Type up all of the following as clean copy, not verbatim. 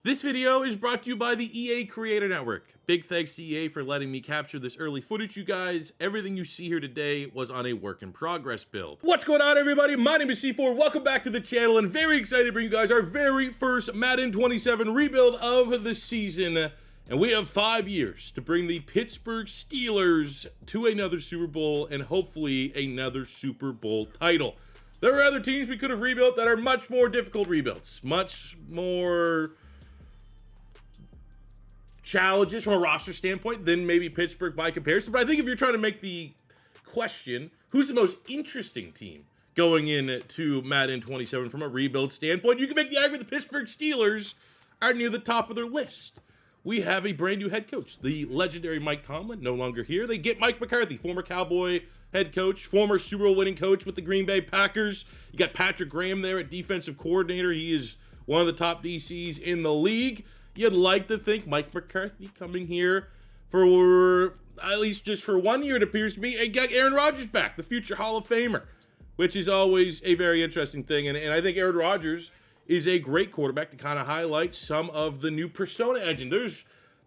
This video is brought to you by the EA Creator Network. Big thanks to EA for letting me capture this early footage, you guys. Everything you see here today was on a work in progress build. What's going on, everybody? My name is C4. Welcome back to the channel, and very excited to bring you guys our very first Madden 27 rebuild of the season. And we have 5 years to bring the Pittsburgh Steelers to another Super Bowl and hopefully another Super Bowl title. There are other teams we could have rebuilt that are much more difficult rebuilds, much more challenges from a roster standpoint than maybe Pittsburgh by comparison. But I think if you're trying to make the question, who's the most interesting team going into Madden 27 from a rebuild standpoint, you can make the argument the Pittsburgh Steelers are near the top of their list. We have a brand new head coach, the legendary Mike Tomlin, no longer here. They get Mike McCarthy, former Cowboy head coach, former Super Bowl winning coach with the Green Bay Packers. You got Patrick Graham there at defensive coordinator. He is one of the top DCs in the league. You'd like to think Mike McCarthy coming here for at least just for 1 year, it appears to be, and get Aaron Rodgers back, the future Hall of Famer, which is always a very interesting thing. And I think Aaron Rodgers is a great quarterback to kind of highlight some of the new persona engine. There's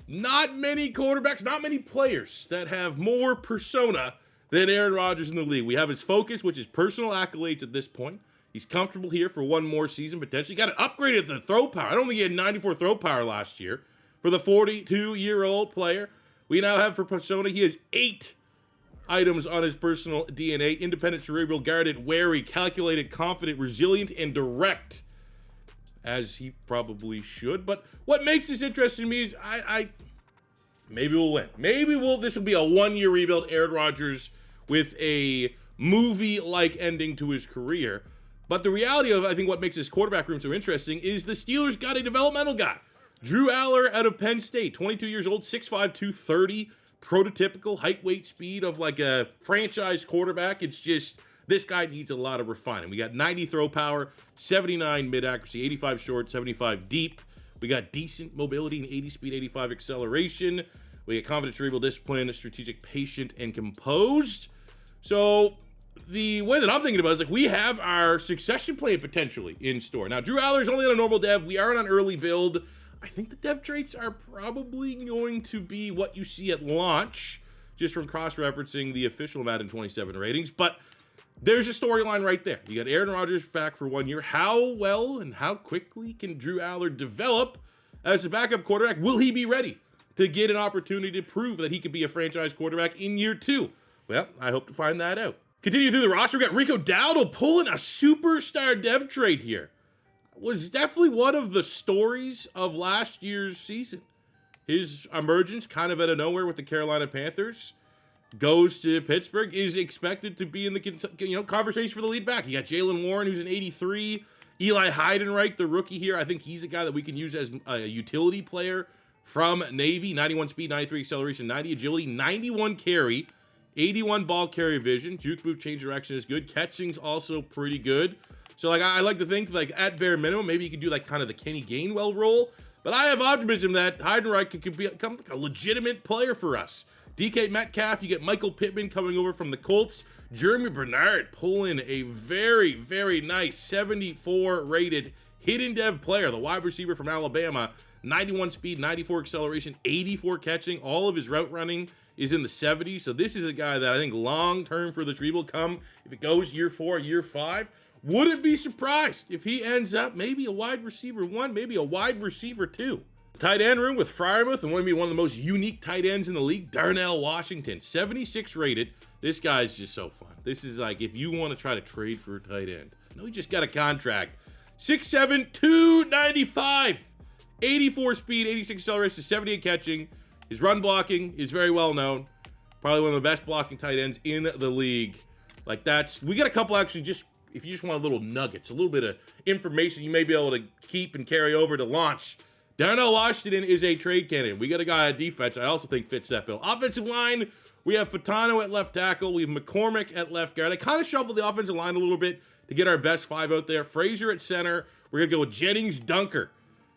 not many quarterbacks, not many players that have more persona than Aaron Rodgers in the league. We have his focus, which is personal accolades at this point. He's comfortable here for one more season, potentially. Got an upgrade at the throw power. I don't think he had 94 throw power last year. For the 42-year-old player, we now have for persona, he has 8 items on his personal DNA. Independent, cerebral, guarded, wary, calculated, confident, resilient, and direct. As he probably should. But what makes this interesting to me is maybe we'll win. This will be a 1-year rebuild. Aaron Rodgers with a movie-like ending to his career. But the reality of, I think, what makes this quarterback room so interesting is the Steelers got a developmental guy. Drew Allar out of Penn State, 22 years old, 6'5", 230, prototypical height, weight, speed of like a franchise quarterback. It's just, this guy needs a lot of refining. We got 90 throw power, 79 mid-accuracy, 85 short, 75 deep. We got decent mobility and 80 speed, 85 acceleration. We got confident, cerebral, discipline, strategic, patient, and composed. So the way that I'm thinking about it is like we have our succession plan potentially in store. Now, Drew Allar is only on a normal dev. We are on an early build. I think the dev traits are probably going to be what you see at launch, just from cross-referencing the official Madden 27 ratings. But there's a storyline right there. You got Aaron Rodgers back for 1 year. How well and how quickly can Drew Allar develop as a backup quarterback? Will he be ready to get an opportunity to prove that he could be a franchise quarterback in year 2? Well, I hope to find that out. Continue through the roster. We got Rico Dowdle pulling a superstar dev trait here. Was definitely one of the stories of last year's season. His emergence kind of out of nowhere with the Carolina Panthers. Goes to Pittsburgh, is expected to be in the conversation for the lead back. You got Jalen Warren, who's an 83. Eli Heidenreich, the rookie here. I think he's a guy that we can use as a utility player from Navy. 91 speed, 93 acceleration, 90 agility, 91 carry. 81 ball carrier vision. Juke move, change direction is good. Catching's also pretty good. So like I like to think like at bare minimum, maybe you could do like kind of the Kenny Gainwell role. But I have optimism that Heidenreich could become like a legitimate player for us. DK Metcalf, you get Michael Pittman coming over from the Colts. Germie Bernard pulling a very, very nice 74 rated hidden dev player, the wide receiver from Alabama. 91 speed, 94 acceleration, 84 catching. All of his route running is in the 70s. So this is a guy that I think long-term for the tree will come. If it goes year 4, year 5, wouldn't be surprised if he ends up maybe a wide receiver 1, maybe a wide receiver 2. Tight end room with Freiermuth and one of the most unique tight ends in the league, Darnell Washington, 76 rated. This guy's just so fun. This is like if you want to try to trade for a tight end. No, he just got a contract. 6'7", 295. 84 speed, 86 acceleration, 78 catching. His run blocking is very well known. Probably one of the best blocking tight ends in the league. Like we got a couple actually just, if you just want a little nuggets, a little bit of information you may be able to keep and carry over to launch. Darnell Washington is a trade candidate. We got a guy at defense I also think fits that bill. Offensive line, we have Fatano at left tackle. We have McCormick at left guard. I kind of shuffled the offensive line a little bit to get our best 5 out there. Frazier at center. We're going to go with Gennings, Dunker.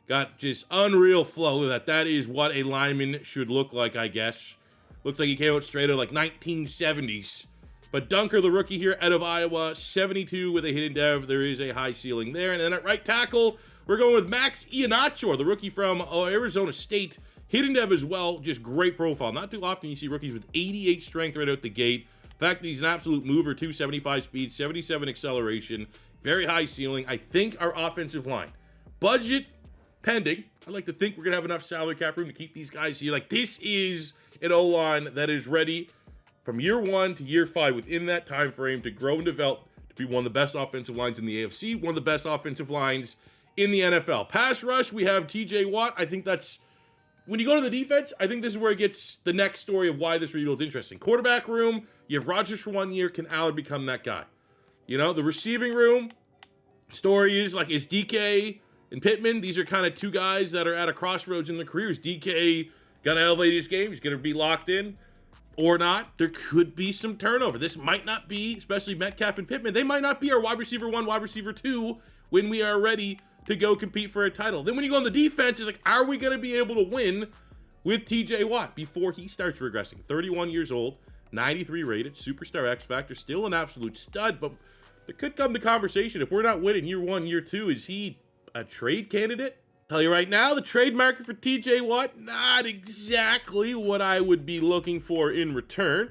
Got just unreal flow. That is what a lineman should look like, I guess. Looks like he came out straight out of like 1970s. But Dunker, the rookie here out of Iowa, 72 with a hidden dev. There is a high ceiling there. And then at right tackle, We're going with Max Iheanachor, the rookie from Arizona State. Hidden dev as well, just great profile. Not too often you see rookies with 88 strength right out the gate. The fact that he's an absolute mover, 275 speed, 77 acceleration, very high ceiling. I think our offensive line, budget pending, I'd like to think we're going to have enough salary cap room to keep these guys here. Like, this is an O-line that is ready from year 1 to year 5 within that time frame to grow and develop to be one of the best offensive lines in the AFC, one of the best offensive lines in the NFL. Pass rush, we have TJ Watt. I think that's, when you go to the defense, I think this is where it gets the next story of why this rebuild is interesting. Quarterback room, you have Rodgers for 1 year. Can Allar become that guy? You know, the receiving room, story is like, is DK and Pittman, these are kind of two guys that are at a crossroads in their careers. DK got to elevate his game. He's going to be locked in or not. There could be some turnover. This might not be, especially Metcalf and Pittman, they might not be our wide receiver 1, wide receiver 2 when we are ready to go compete for a title. Then when you go on the defense, it's like, are we going to be able to win with TJ Watt before he starts regressing? 31 years old, 93 rated, superstar X Factor, still an absolute stud, but there could come the conversation, if we're not winning year 1, year 2, is he a trade candidate? Tell you right now, the trade market for TJ Watt, not exactly what I would be looking for in return.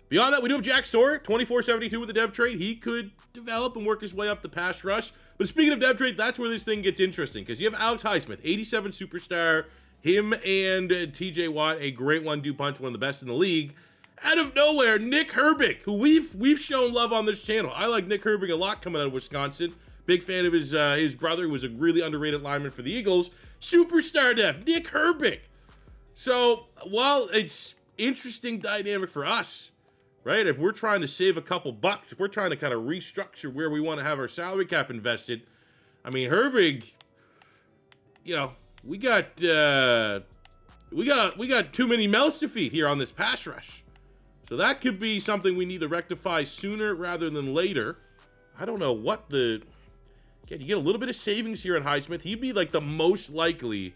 Beyond that, we do have Jack Sawyer, 24.72 with the dev trade. He could develop and work his way up the pass rush. But speaking of dev trade, that's where this thing gets interesting, because you have Alex Highsmith, 87 superstar, him and TJ Watt, a great 1-2 punch, one of the best in the league. Out of nowhere, Nick Herbig, who we've shown love on this channel. I like Nick Herbig a lot coming out of Wisconsin. Big fan of his brother, who was a really underrated lineman for the Eagles. Superstar dev, Nick Herbig. So while it's interesting dynamic for us, right? If we're trying to save a couple bucks, if we're trying to kind of restructure where we want to have our salary cap invested, I mean, Herbig, you know, we got too many mouths to feed here on this pass rush. So that could be something we need to rectify sooner rather than later. I don't know what the... Again, you get a little bit of savings here on Highsmith. He'd be like the most likely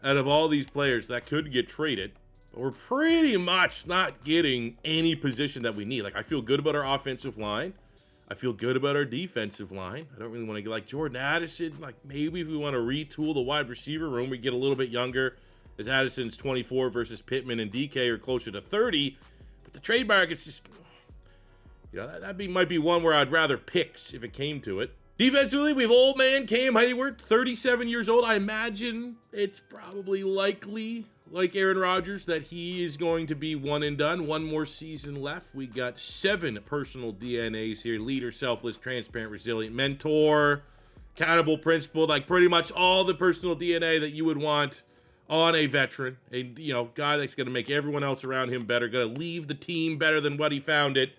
out of all these players that could get traded. But we're pretty much not getting any position that we need. Like, I feel good about our offensive line. I feel good about our defensive line. I don't really want to get like Jordan Addison. Like, maybe if we want to retool the wide receiver room, we get a little bit younger, as Addison's 24 versus Pittman and DK are closer to 30. But the trade market's just, you know, that might be one where I'd rather picks if it came to it. Defensively, we have old man Cam Heyward, 37 years old. I imagine it's probably likely, like Aaron Rodgers, that he is going to be one and done. One more season left. We got 7 personal DNAs here. Leader, selfless, transparent, resilient, mentor, accountable, principled, like pretty much all the personal DNA that you would want on a veteran. A, you know, guy that's going to make everyone else around him better, going to leave the team better than what he found it.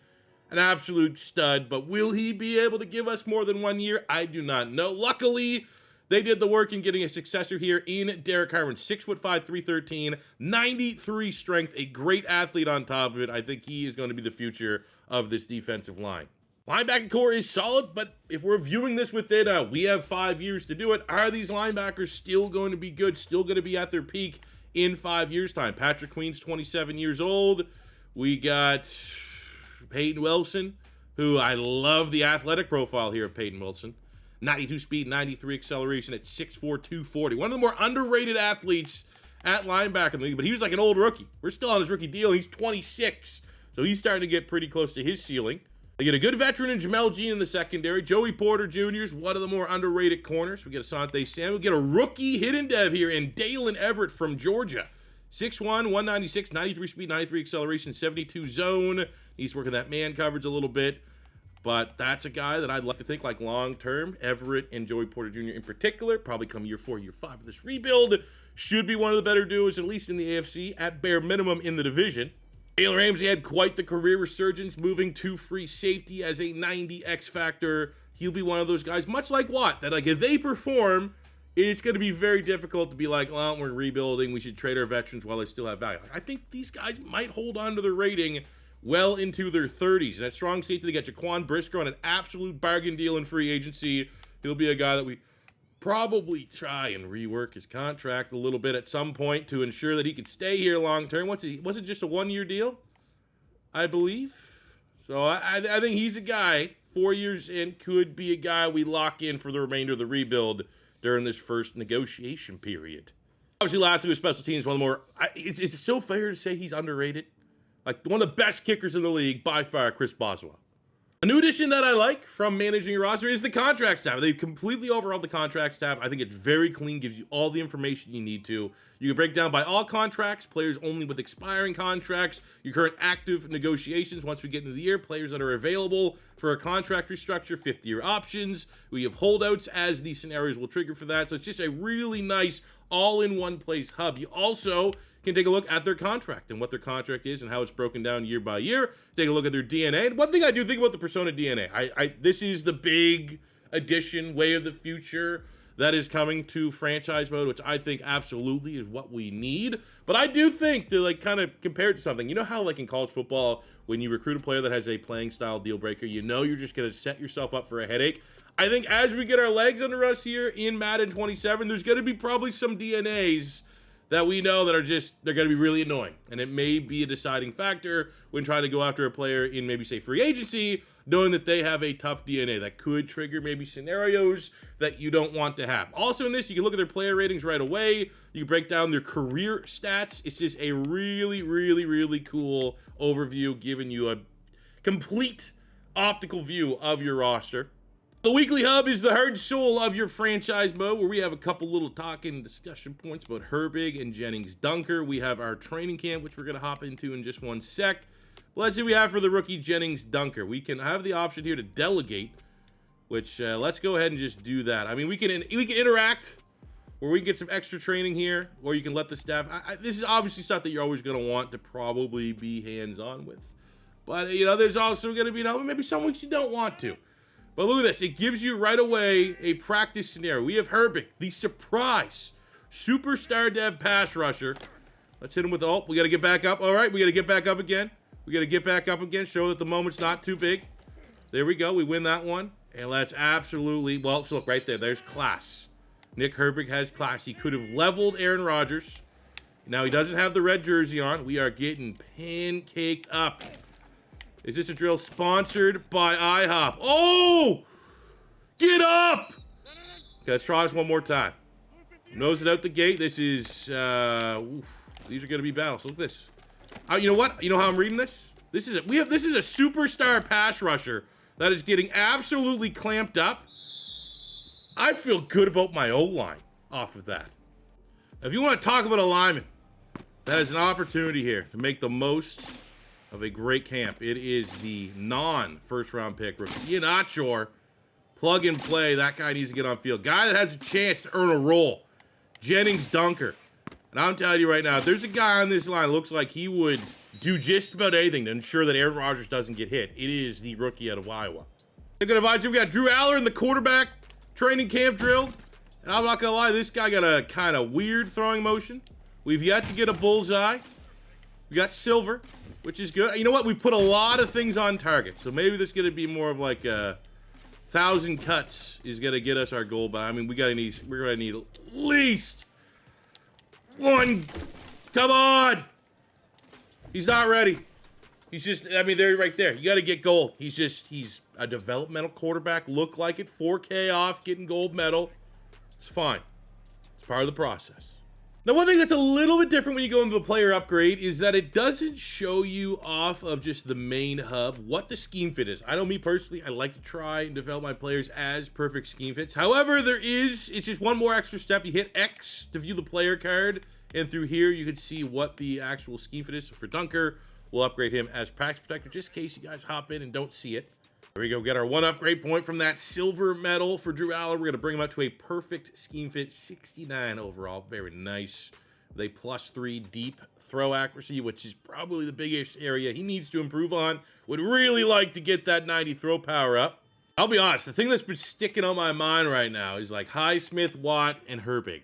An absolute stud, but will he be able to give us more than 1 year? I do not know. Luckily, they did the work in getting a successor here in Derek Harmon. 6'5", 313, 93 strength, a great athlete on top of it. I think he is going to be the future of this defensive line. Linebacker core is solid, but if we're viewing this with it, we have 5 years to do it. Are these linebackers still going to be good, still going to be at their peak in 5 years' time? Patrick Queen's 27 years old. We got Peyton Wilson, who I love the athletic profile here of Peyton Wilson. 92 speed, 93 acceleration at 6'4", 240. One of the more underrated athletes at linebacker in the league, but he was like an old rookie. We're still on his rookie deal. He's 26, so he's starting to get pretty close to his ceiling. They get a good veteran in Jamel Jean in the secondary. Joey Porter Jr. is one of the more underrated corners. We get Asante Samuel. We get a rookie hidden dev here in Daylen Everette from Georgia. 6'1", 196, 93 speed, 93 acceleration, 72 zone. He's working that man coverage a little bit, but that's a guy that I'd like to think like long-term. Everette and Joey Porter Jr. in particular, probably come year 4, year 5 of this rebuild, should be one of the better duos, at least in the AFC, at bare minimum in the division. Jalen Ramsey had quite the career resurgence, moving to free safety as a 90 X factor. He'll be one of those guys, much like Watt, that like if they perform, it's going to be very difficult to be like, well, we're rebuilding, we should trade our veterans while they still have value. I think these guys might hold on to their rating well into their 30s. And at strong safety, they got Jaquan Brisker on an absolute bargain deal in free agency. He'll be a guy that we probably try and rework his contract a little bit at some point to ensure that he could stay here long term. Was it just a 1-year deal, I believe? So I think he's a guy, 4 years in, could be a guy we lock in for the remainder of the rebuild during this first negotiation period. Obviously, lastly, with special teams, one of the more, it's so fair to say he's underrated. Like, one of the best kickers in the league, by far, Chris Boswell. A new addition that I like from managing your roster is the contracts tab. They've completely overhauled the contracts tab. I think it's very clean, gives you all the information you need to. You can break down by all contracts, players only with expiring contracts, your current active negotiations once we get into the year, players that are available for a contract restructure, 50-year options. We have holdouts as the scenarios will trigger for that. So it's just a really nice all-in-one place hub. You also can take a look at their contract and what their contract is and how it's broken down year by year. Take a look at their DNA. And one thing I do think about the Persona DNA, this is the big addition, way of the future that is coming to franchise mode, which I think absolutely is what we need. But I do think to like kind of compare it to something, you know how like in college football, when you recruit a player that has a playing style deal breaker, you know you're just going to set yourself up for a headache. I think as we get our legs under us here in Madden 27, there's going to be probably some DNAs that we know that are just, they're going to be really annoying. And it may be a deciding factor when trying to go after a player in maybe, say, free agency, knowing that they have a tough DNA that could trigger maybe scenarios that you don't want to have. Also in this, you can look at their player ratings right away. You can break down their career stats. It's just a really, really, really cool overview, giving you a complete optical view of your roster. The weekly hub is the heart and soul of your franchise mode, where we have a couple little talking discussion points about Herbig and Gennings Dunker. We have our training camp, which we're going to hop into in just one sec. Let's see what we have for the rookie Gennings Dunker. We can have the option here to delegate, which let's go ahead and just do that. I mean, we can interact, or we can get some extra training here, or you can let the staff. This is obviously stuff that you're always going to want to probably be hands-on with. But, you know, there's also going to be, maybe some weeks you don't want to. But look at this. It gives you right away a practice scenario. We have Herbig, the surprise superstar dev pass rusher. Let's hit him with the ult. We got to get back up. All right, we got to get back up again. We got to get back up again. Show that the moment's not too big. There we go. We win that one. And let's absolutely, well, so look right there. There's class. Nick Herbig has class. He could have leveled Aaron Rodgers. Now he doesn't have the red jersey on. We are getting pancaked up. Is this a drill sponsored by IHOP? Oh! Get up! Okay, let's try this one more time. Nose it out the gate. This is, these are going to be battles. Look at this. You know what? You know how I'm reading this? This is a superstar pass rusher that is getting absolutely clamped up. I feel good about my O-line off of that. Now, if you want to talk about a lineman, that is an opportunity here to make the most of a great camp. It is the non-first round pick rookie Iheanachor. Plug and play. That guy needs to get on field. Guy that has a chance to earn a role. Gennings Dunker. And I'm telling you right now, if there's a guy on this line looks like he would do just about anything to ensure that Aaron Rodgers doesn't get hit, it is the rookie out of Iowa. I'm gonna invite you. We got Drew Allar in the quarterback training camp drill. And I'm not gonna lie, this guy got a kind of weird throwing motion. We've yet to get a bullseye. We got silver, which is good. You know what? We put a lot of things on target. So maybe this is going to be more of like a 1,000 cuts is going to get us our goal. But I mean, we're going to need at least one. Come on. He's not ready. He's just, I mean, they're right there. You got to get gold. He's a developmental quarterback. Look like it. 4K off, getting gold medal. It's fine. It's part of the process. Now, one thing that's a little bit different when you go into the player upgrade is that it doesn't show you off of just the main hub what the scheme fit is. I know me personally, I like to try and develop my players as perfect scheme fits. However, it's just one more extra step. You hit X to view the player card, and through here, you can see what the actual scheme fit is. So for Dunker, we'll upgrade him as Practice Protector, just in case you guys hop in and don't see it. There we go. Get our one upgrade point from that silver medal for Drew Allar. We're going to bring him up to a perfect scheme fit, 69 overall. Very nice. With a +3 deep throw accuracy, which is probably the biggest area he needs to improve on. Would really like to get that 90 throw power up. I'll be honest, the thing that's been sticking on my mind right now is like Highsmith, Watt, and Herbig.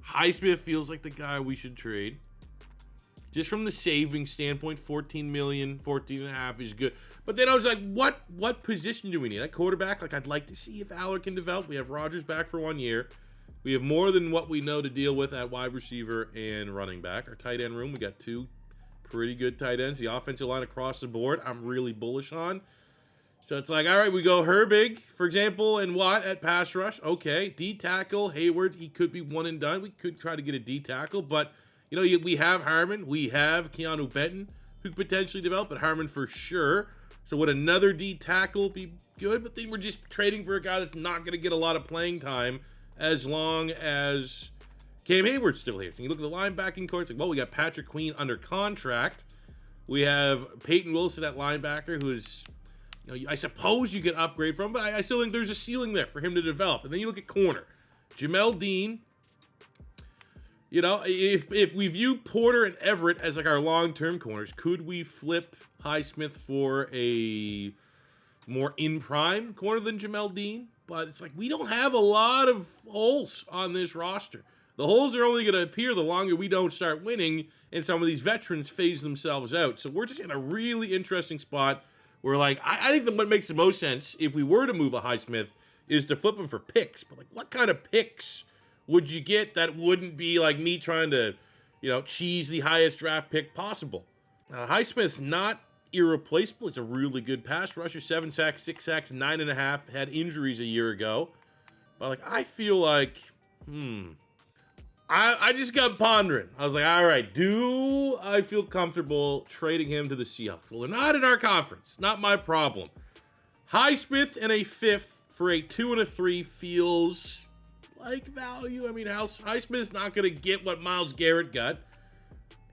Highsmith feels like the guy we should trade. Just from the saving standpoint, 14 million, 14.5 is good. But then I was like, what position do we need? At quarterback, like I'd like to see if Allar can develop. We have Rodgers back for 1 year. We have more than what we know to deal with at wide receiver and running back. Our tight end room, we got 2 pretty good tight ends. The offensive line across the board, I'm really bullish on. So it's like, all right, we go Herbig, for example, and Watt at pass rush. Okay, D tackle, Heyward, he could be one and done. We could try to get a D tackle, but, you know, we have Harmon, we have Keanu Benton, who could potentially develop, but Harmon for sure. So would another D tackle be good? But then we're just trading for a guy that's not going to get a lot of playing time as long as Cam Heyward's still here. So you look at the linebacking core, it's like, well, we got Patrick Queen under contract. We have Peyton Wilson at linebacker, who is, you know, I suppose you could upgrade from, but I still think there's a ceiling there for him to develop. And then you look at corner. Jamel Dean. You know, if we view Porter and Everette as like our long-term corners, could we flip Highsmith for a more in-prime corner than Jamel Dean? But it's like we don't have a lot of holes on this roster. The holes are only going to appear the longer we don't start winning and some of these veterans phase themselves out. So we're just in a really interesting spot where, like, I think that what makes the most sense if we were to move a Highsmith is to flip him for picks. But, like, what kind of picks would you get that wouldn't be like me trying to, you know, cheese the highest draft pick possible? Highsmith's not irreplaceable. He's a really good pass rusher, 7 sacks, 6 sacks, 9.5. Had injuries a year ago. But, like, I feel like, I just got pondering. I was like, all right, do I feel comfortable trading him to the Seahawks? Well, they're not in our conference. Not my problem. Highsmith and a 5th for a 2 and a 3 feels like value. I mean, Highsmith's not going to get what Myles Garrett got.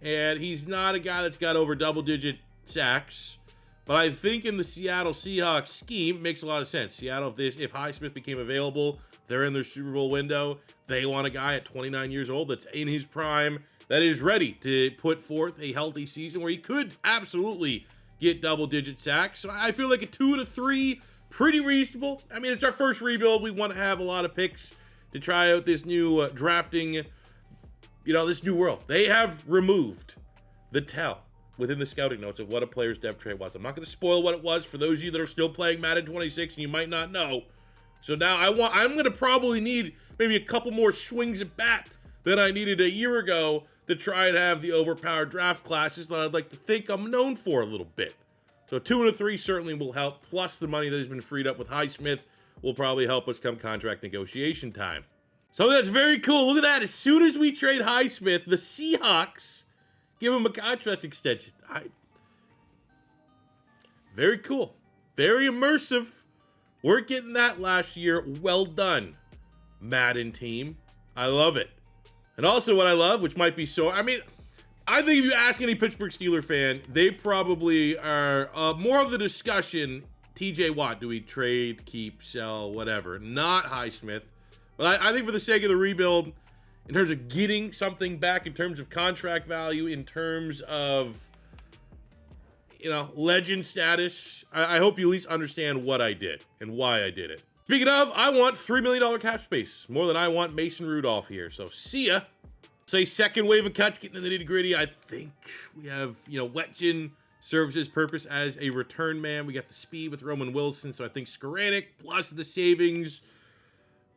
And he's not a guy that's got over double-digit sacks. But I think in the Seattle Seahawks scheme, it makes a lot of sense. Seattle, if Highsmith became available, they're in their Super Bowl window. They want a guy at 29 years old that's in his prime, that is ready to put forth a healthy season where he could absolutely get double-digit sacks. So I feel like a 2 and a 3, pretty reasonable. I mean, it's our first rebuild. We want to have a lot of picks to try out this new drafting, you know, this new world. They have removed the tell within the scouting notes of what a player's depth trade was. I'm not going to spoil what it was for those of you that are still playing Madden 26 and you might not know. So now I'm going to probably need maybe a couple more swings at bat than I needed a year ago to try and have the overpowered draft classes that I'd like to think I'm known for a little bit. So 2 and a 3 certainly will help, plus the money that has been freed up with Highsmith will probably help us come contract negotiation time. So that's very cool. Look at that. As soon as we trade Highsmith, the Seahawks give him a contract extension. Very cool. Very immersive. We're getting that last year. Well done, Madden team. I love it. And also what I love, which might be so, I mean, I think if you ask any Pittsburgh Steelers fan, they probably are more of the discussion, TJ Watt, do we trade, keep, sell, whatever. Not Highsmith. But I think for the sake of the rebuild, in terms of getting something back, in terms of contract value, in terms of, you know, legend status, I hope you at least understand what I did and why I did it. Speaking of, I want $3 million cap space, more than I want Mason Rudolph here. So see ya. Say second wave of cuts, getting into the nitty gritty. I think we have, you know, Wetjen serves his purpose as a return man. We got the speed with Roman Wilson. So I think Skowronek plus the savings.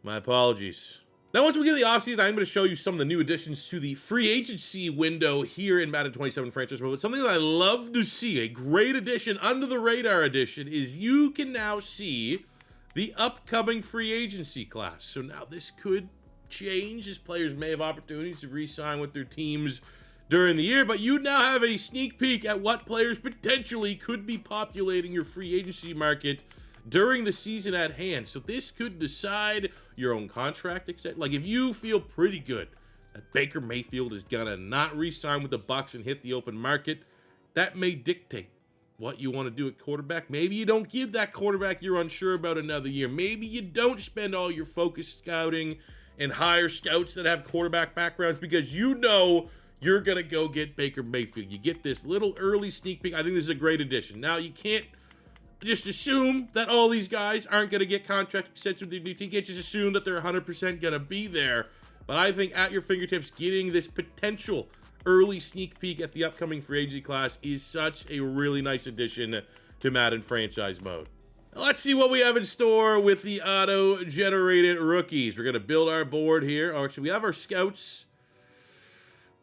My apologies. Now, once we get to the offseason, I'm going to show you some of the new additions to the free agency window here in Madden 27 franchise mode. But something that I love to see, a great addition, under the radar addition, is you can now see the upcoming free agency class. So now this could change as players may have opportunities to re-sign with their teams during the year, but you now have a sneak peek at what players potentially could be populating your free agency market during the season at hand. So this could decide your own contract extent. Like if you feel pretty good that Baker Mayfield is gonna not re-sign with the Bucs and hit the open market, that may dictate what you want to do at quarterback. Maybe you don't give that quarterback you're unsure about another year. Maybe you don't spend all your focus scouting and hire scouts that have quarterback backgrounds because you know you're gonna go get Baker Mayfield. You get this little early sneak peek. I think this is a great addition. Now you can't just assume that all these guys aren't going to get contract extensions with the new team. You can't just assume that they're 100% going to be there. But I think at your fingertips, getting this potential early sneak peek at the upcoming free agency class is such a really nice addition to Madden franchise mode. Let's see what we have in store with the auto-generated rookies. We're going to build our board here. Or actually, we have our scouts.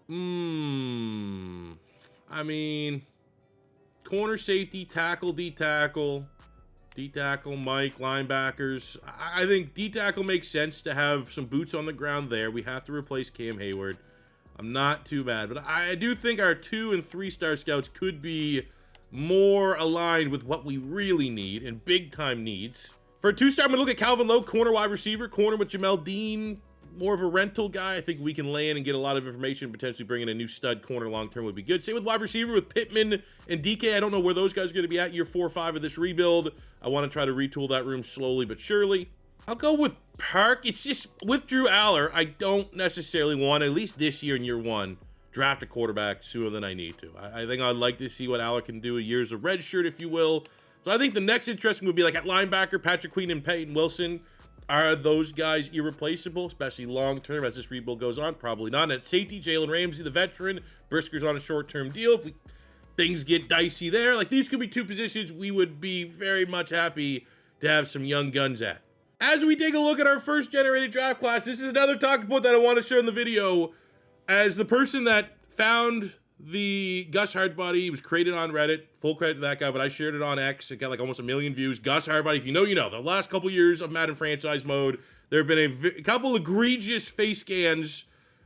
I mean, corner, safety, tackle, D-tackle. D-tackle, Mike, linebackers. I think D-tackle makes sense to have some boots on the ground there. We have to replace Cam Heyward. I'm not too bad, but I do think our 2- and 3-star scouts could be more aligned with what we really need and big-time needs. For a 2-star, I'm going to look at Calvin Lowe, corner wide receiver, corner with Jamel Dean. More of a rental guy. I think we can land and get a lot of information. Potentially bringing a new stud corner long-term would be good. Same with wide receiver with Pittman and DK. I don't know where those guys are going to be at year 4 or 5 of this rebuild. I want to try to retool that room slowly but surely. I'll go with Park. It's just with Drew Allar, I don't necessarily want, at least this year in year 1, draft a quarterback sooner than I need to. I think I'd like to see what Allar can do. Years of red shirt, if you will. So I think the next interesting would be like at linebacker, Patrick Queen and Peyton Wilson. Are those guys irreplaceable, especially long-term as this rebuild goes on? Probably not. At safety, Jalen Ramsey, the veteran. Brisker's on a short-term deal. If things get dicey there, like these could be 2 positions we would be very much happy to have some young guns at. As we take a look at our first generated draft class, this is another talking point that I want to share in the video. As the person that found the Gus Hardbody, he was created on Reddit. Full credit to that guy, but I shared it on X. It got like almost 1 million views. Gus Hardbody, if you know, you know. The last couple years of Madden franchise mode, there have been a couple egregious face scans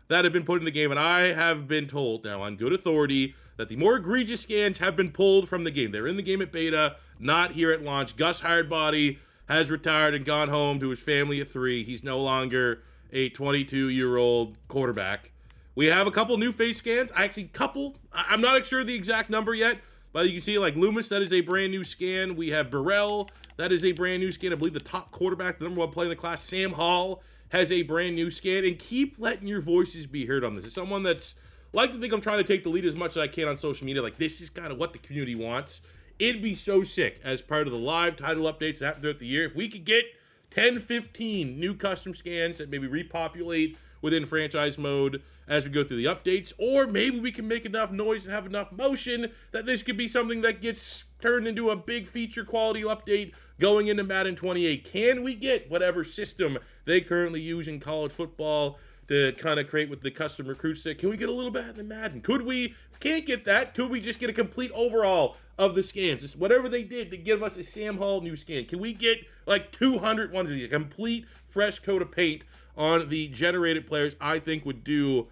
that have been put in the game, and I have been told now on good authority that the more egregious scans have been pulled from the game. They're in the game at beta, not here at launch. Gus Hardbody has retired and gone home to his family at 3. He's no longer a 22-year-old quarterback. We have a couple new face scans. I'm not sure the exact number yet, but you can see like Loomis, that is a brand new scan. We have Burrell, that is a brand new scan. I believe the top quarterback, the number 1 player in the class, Sam Hall, has a brand new scan. And keep letting your voices be heard on this. As someone that's like to think I'm trying to take the lead as much as I can on social media, like this is kind of what the community wants. It'd be so sick as part of the live title updates that happen throughout the year if we could get 10, 15 new custom scans that maybe repopulate within franchise mode as we go through the updates, or maybe we can make enough noise and have enough motion that this could be something that gets turned into a big feature quality update going into Madden 28. Can we get whatever system they currently use in college football to kind of create with the custom recruit set? Can we get a little bit than Madden? Could we? If we can't get that, could we just get a complete overhaul of the scans? Just whatever they did to give us a Sam Hall new scan. Can we get like 200 ones of these? A complete fresh coat of paint on the generated players, I think would do,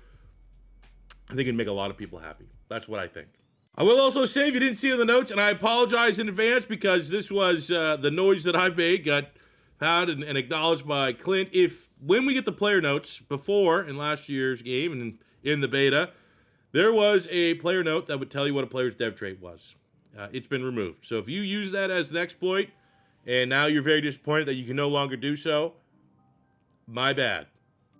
I think it'd make a lot of people happy. That's what I think. I will also say, if you didn't see it in the notes, and I apologize in advance because this was the noise that I made, got found and acknowledged by Clint. When we get the player notes, before in last year's game and in the beta, there was a player note that would tell you what a player's dev trait was. It's been removed. So if you use that as an exploit, and now you're very disappointed that you can no longer do so, my bad.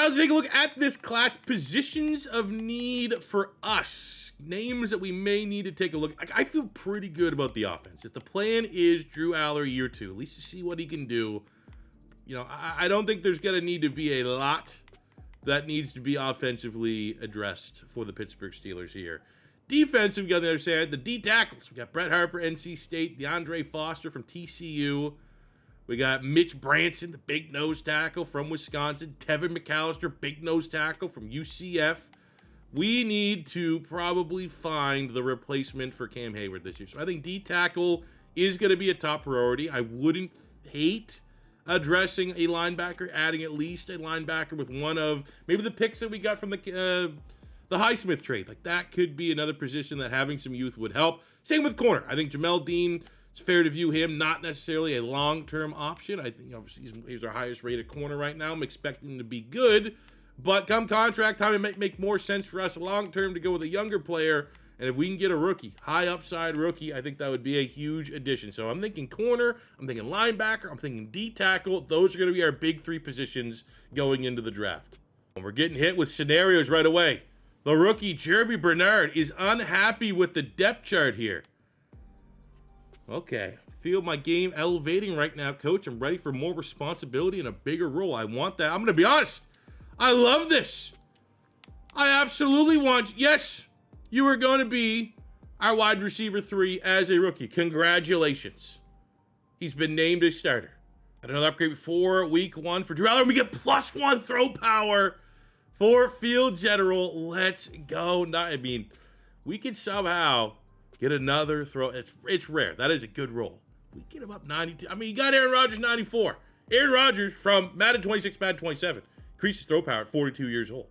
Now let's take a look at this class. Positions of need for us. Names that we may need to take a look. I feel pretty good about the offense. If the plan is Drew Allar year 2, at least to see what he can do, you know, I don't think there's going to need to be a lot that needs to be offensively addressed for the Pittsburgh Steelers here. Defensive, we got on the other side, the D tackles. We got Brett Harper, NC State, DeAndre Foster from TCU. We got Mitch Branson, the big nose tackle from Wisconsin. Tevin McAllister, big nose tackle from UCF. We need to probably find the replacement for Cam Heyward this year. So I think D tackle is going to be a top priority. I wouldn't hate addressing a linebacker, adding at least a linebacker with one of maybe the picks that we got from the highsmith trade. Like that could be another position that having some youth would help. Same with corner. I think Jamel Dean, it's fair to view him not necessarily a long-term option. I think obviously he's our highest rated corner right now. I'm expecting him to be good, but come contract time, it might make more sense for us long-term to go with a younger player. And if we can get a rookie, high upside rookie, I think that would be a huge addition. So I'm thinking corner, I'm thinking linebacker, I'm thinking D tackle. Those are going to be our big 3 positions going into the draft. And we're getting hit with scenarios right away. The rookie, Germie Bernard, is unhappy with the depth chart here. Okay, feel my game elevating right now, coach. I'm ready for more responsibility and a bigger role. I want that. I'm going to be honest. I love this. I absolutely want, yes, you are going to be our wide receiver 3 as a rookie. Congratulations. He's been named a starter. Another upgrade for week 1 for Drew Allar. We get +1 throw power for field general. Let's go. I mean, we could somehow get another throw. It's rare. That is a good roll. we get him up 92. I mean, you got Aaron Rodgers 94. Aaron Rodgers from Madden 26, Madden 27. Increases throw power at 42 years old.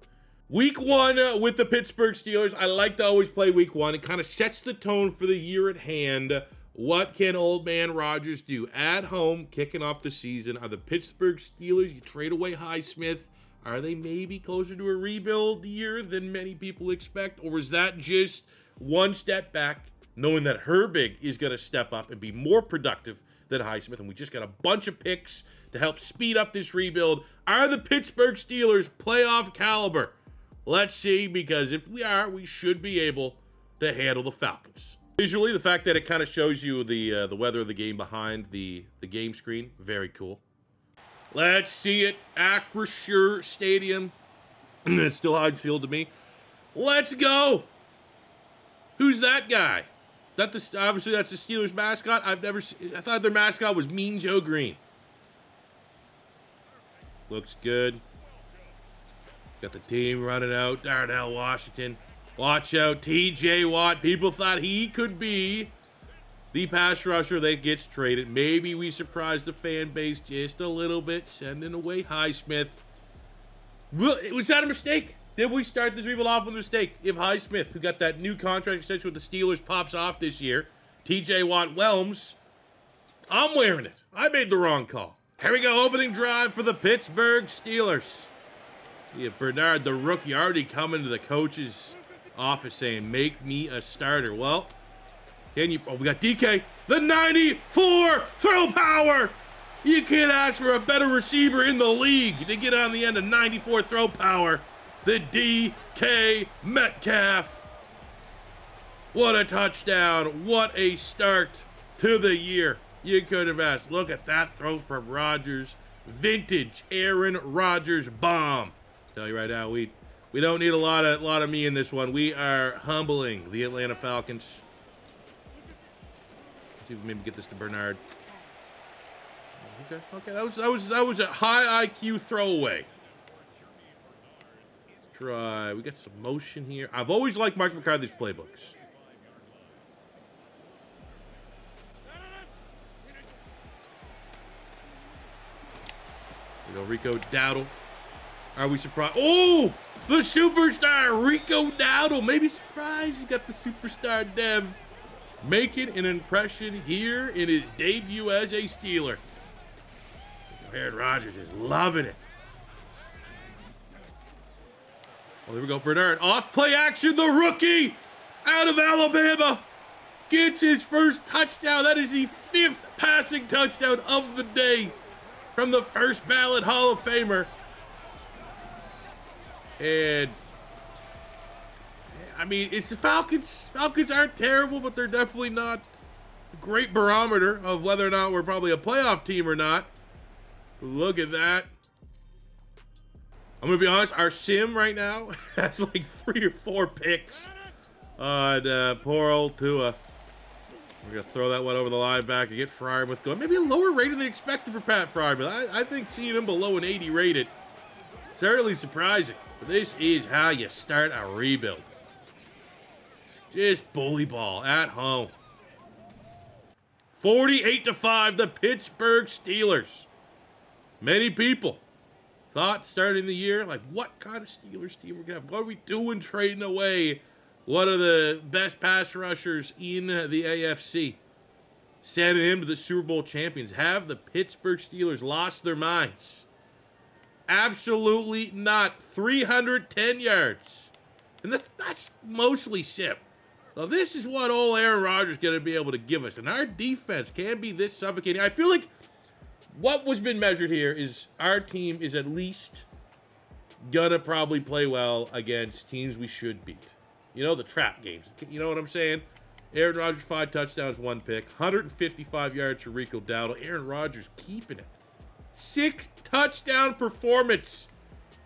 Week 1 with the Pittsburgh Steelers. I like to always play week 1. It kind of sets the tone for the year at hand. What can old man Rodgers do? At home, kicking off the season, are the Pittsburgh Steelers, you trade away Highsmith, are they maybe closer to a rebuild year than many people expect? Or is that just one step back, knowing that Herbig is going to step up and be more productive than Highsmith, and we just got a bunch of picks to help speed up this rebuild? Are the Pittsburgh Steelers playoff caliber? Let's see, because if we are, we should be able to handle the Falcons. Visually, the fact that it kind of shows you the weather of the game behind the game screen, very cool. Let's see it. Iheanachor Stadium. It's still Field to me. Let's go. Who's that guy? Obviously that's the Steelers mascot. I thought their mascot was Mean Joe Green. Looks good. Got the team running out. Darnell Washington. Watch out, TJ Watt. People thought he could be the pass rusher that gets traded. Maybe we surprised the fan base just a little bit, sending away Highsmith. Was that a mistake? Did we start this rebuild off with a mistake? If Highsmith, who got that new contract extension with the Steelers, pops off this year, TJ Watt whelms, I'm wearing it. I made the wrong call. Here we go, opening drive for the Pittsburgh Steelers. Yeah, Bernard, the rookie, already coming to the coach's office saying, make me a starter. Well, we got DK, the 94 throw power. You can't ask for a better receiver in the league to get on the end of 94 throw power. The DK Metcalf. What a touchdown. What a start to the year. You could have asked. Look at that throw from Rodgers. Vintage Aaron Rodgers bomb. Tell you right now, we don't need a lot of me in this one. We are humbling the Atlanta Falcons. Let's see if we maybe get this to Bernard. Okay. That was a high IQ throwaway. Let's try. We got some motion here. I've always liked Mike McCarthy's playbooks. We go Rico Dowdle. Are we surprised? Oh, the superstar Rico Dowdle. Maybe surprised you got the superstar Dev making an impression here in his debut as a Steeler. Aaron Rodgers is loving it. Oh, there we go. Bernard off play action. The rookie out of Alabama gets his first touchdown. That is the 5th passing touchdown of the day from the first ballot Hall of Famer. And I mean, it's the Falcons. Falcons aren't terrible, but they're definitely not a great barometer of whether or not we're probably a playoff team or not. But look at that. I'm going to be honest, our sim right now has like 3 or 4 picks on poor old Tua. We're going to throw that one over the linebacker, get Freiermuth going. Maybe a lower rating than expected for Pat Freiermuth. I think seeing him below an 80 rated, certainly surprising. But this is how you start a rebuild. Just bully ball at home. 48-5, the Pittsburgh Steelers. Many people thought starting the year, like, what kind of Steelers team we're going to have? What are we doing trading away one of the best pass rushers in the AFC? Sending him to the Super Bowl champions. Have the Pittsburgh Steelers lost their minds? Absolutely not. 310 yards. And that's mostly SIP. Now, this is what old Aaron Rodgers is going to be able to give us. And our defense can be this suffocating. I feel like what was been measured here is our team is at least going to probably play well against teams we should beat. You know, the trap games. You know what I'm saying? Aaron Rodgers, 5 touchdowns, 1 pick. 155 yards for Rico Dowdle. Aaron Rodgers keeping it. 6 touchdown performance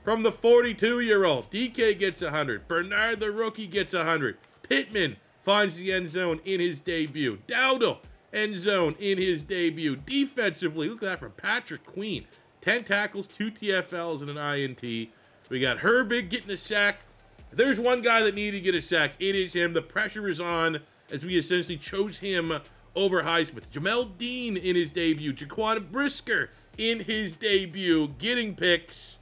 from the 42-year-old. DK gets 100. Bernard, the rookie, gets 100. Pittman finds the end zone in his debut. Dowdle, end zone in his debut. Defensively, look at that from Patrick Queen. 10 tackles, 2 TFLs, and an INT. We got Herbig getting a sack. If there's one guy that needed to get a sack, it is him. The pressure is on as we essentially chose him over Highsmith. Jamel Dean in his debut. Jaquan Brisker in his debut, getting picks.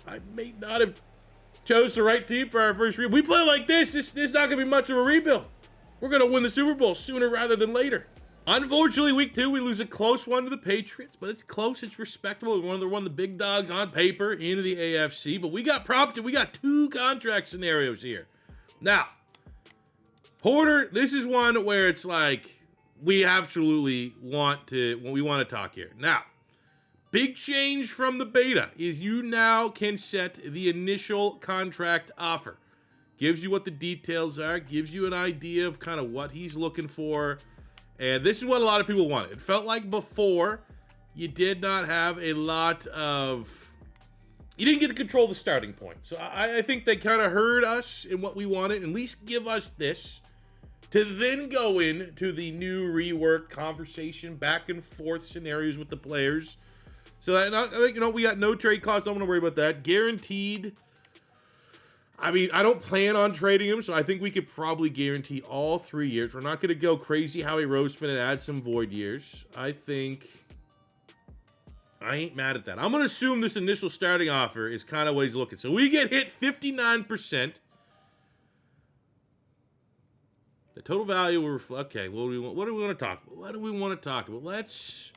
I may not have chose the right team for our first rebuild. We play like this. This is not going to be much of a rebuild. We're going to win the Super Bowl sooner rather than later. Unfortunately, week 2, we lose a close one to the Patriots, but it's close. It's respectable. They're one of the big dogs on paper into the AFC, but we got prompted. We got 2 contract scenarios here. Now, Porter, this is one where it's like we absolutely want to talk here. Now, big change from the beta is you now can set the initial contract offer. Gives you what the details are, gives you an idea of kind of what he's looking for. And this is what a lot of people wanted. It felt like before you did not have a lot of, you didn't get to control the starting point. So I think they kind of heard us in what we wanted, at least give us this, to then go into the new rework conversation, back and forth scenarios with the players. So that, I think, we got no trade costs. Don't want to worry about that. Guaranteed. I mean, I don't plan on trading him, so I think we could probably guarantee all 3 years. We're not going to go crazy Howie Roseman and add some void years. I think I ain't mad at that. I'm going to assume this initial starting offer is kind of what he's looking. So we get hit 59%. The total value will reflect. Okay, what do we want to talk about? What do we want to talk about? Let's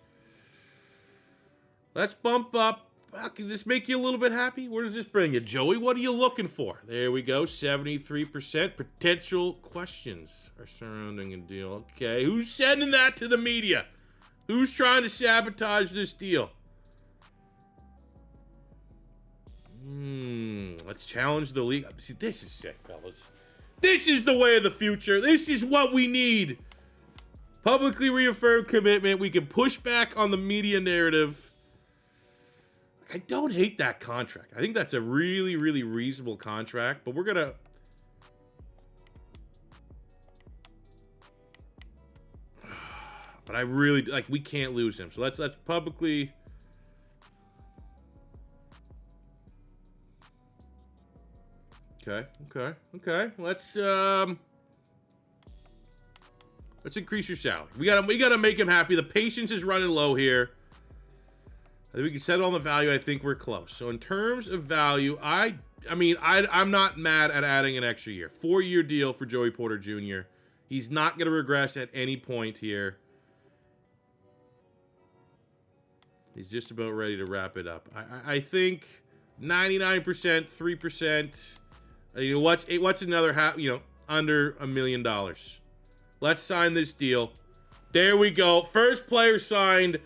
bump up. Can this make you a little bit happy? Where does this bring you, Joey? What are you looking for? There we go, 73%. Potential questions are surrounding a deal. Okay, who's sending that to the media? Who's trying to sabotage this deal? Let's challenge the league. See, this is sick, fellas. This is the way of the future. This is what we need. Publicly reaffirmed commitment. We can push back on the media narrative. I don't hate that contract. I think that's a really, really reasonable contract, but we're going to... But I really, we can't lose him. So let's publicly... Okay. Let's increase your salary. We gotta make him happy. The patience is running low here. I think we can settle on the value. I think we're close. So in terms of value, I'm not mad at adding an extra year. 4-year deal for Joey Porter Jr. He's not going to regress at any point here. He's just about ready to wrap it up. I think 99%, 3%. What's another half? Under $1 million. Let's sign this deal. There we go. First player signed.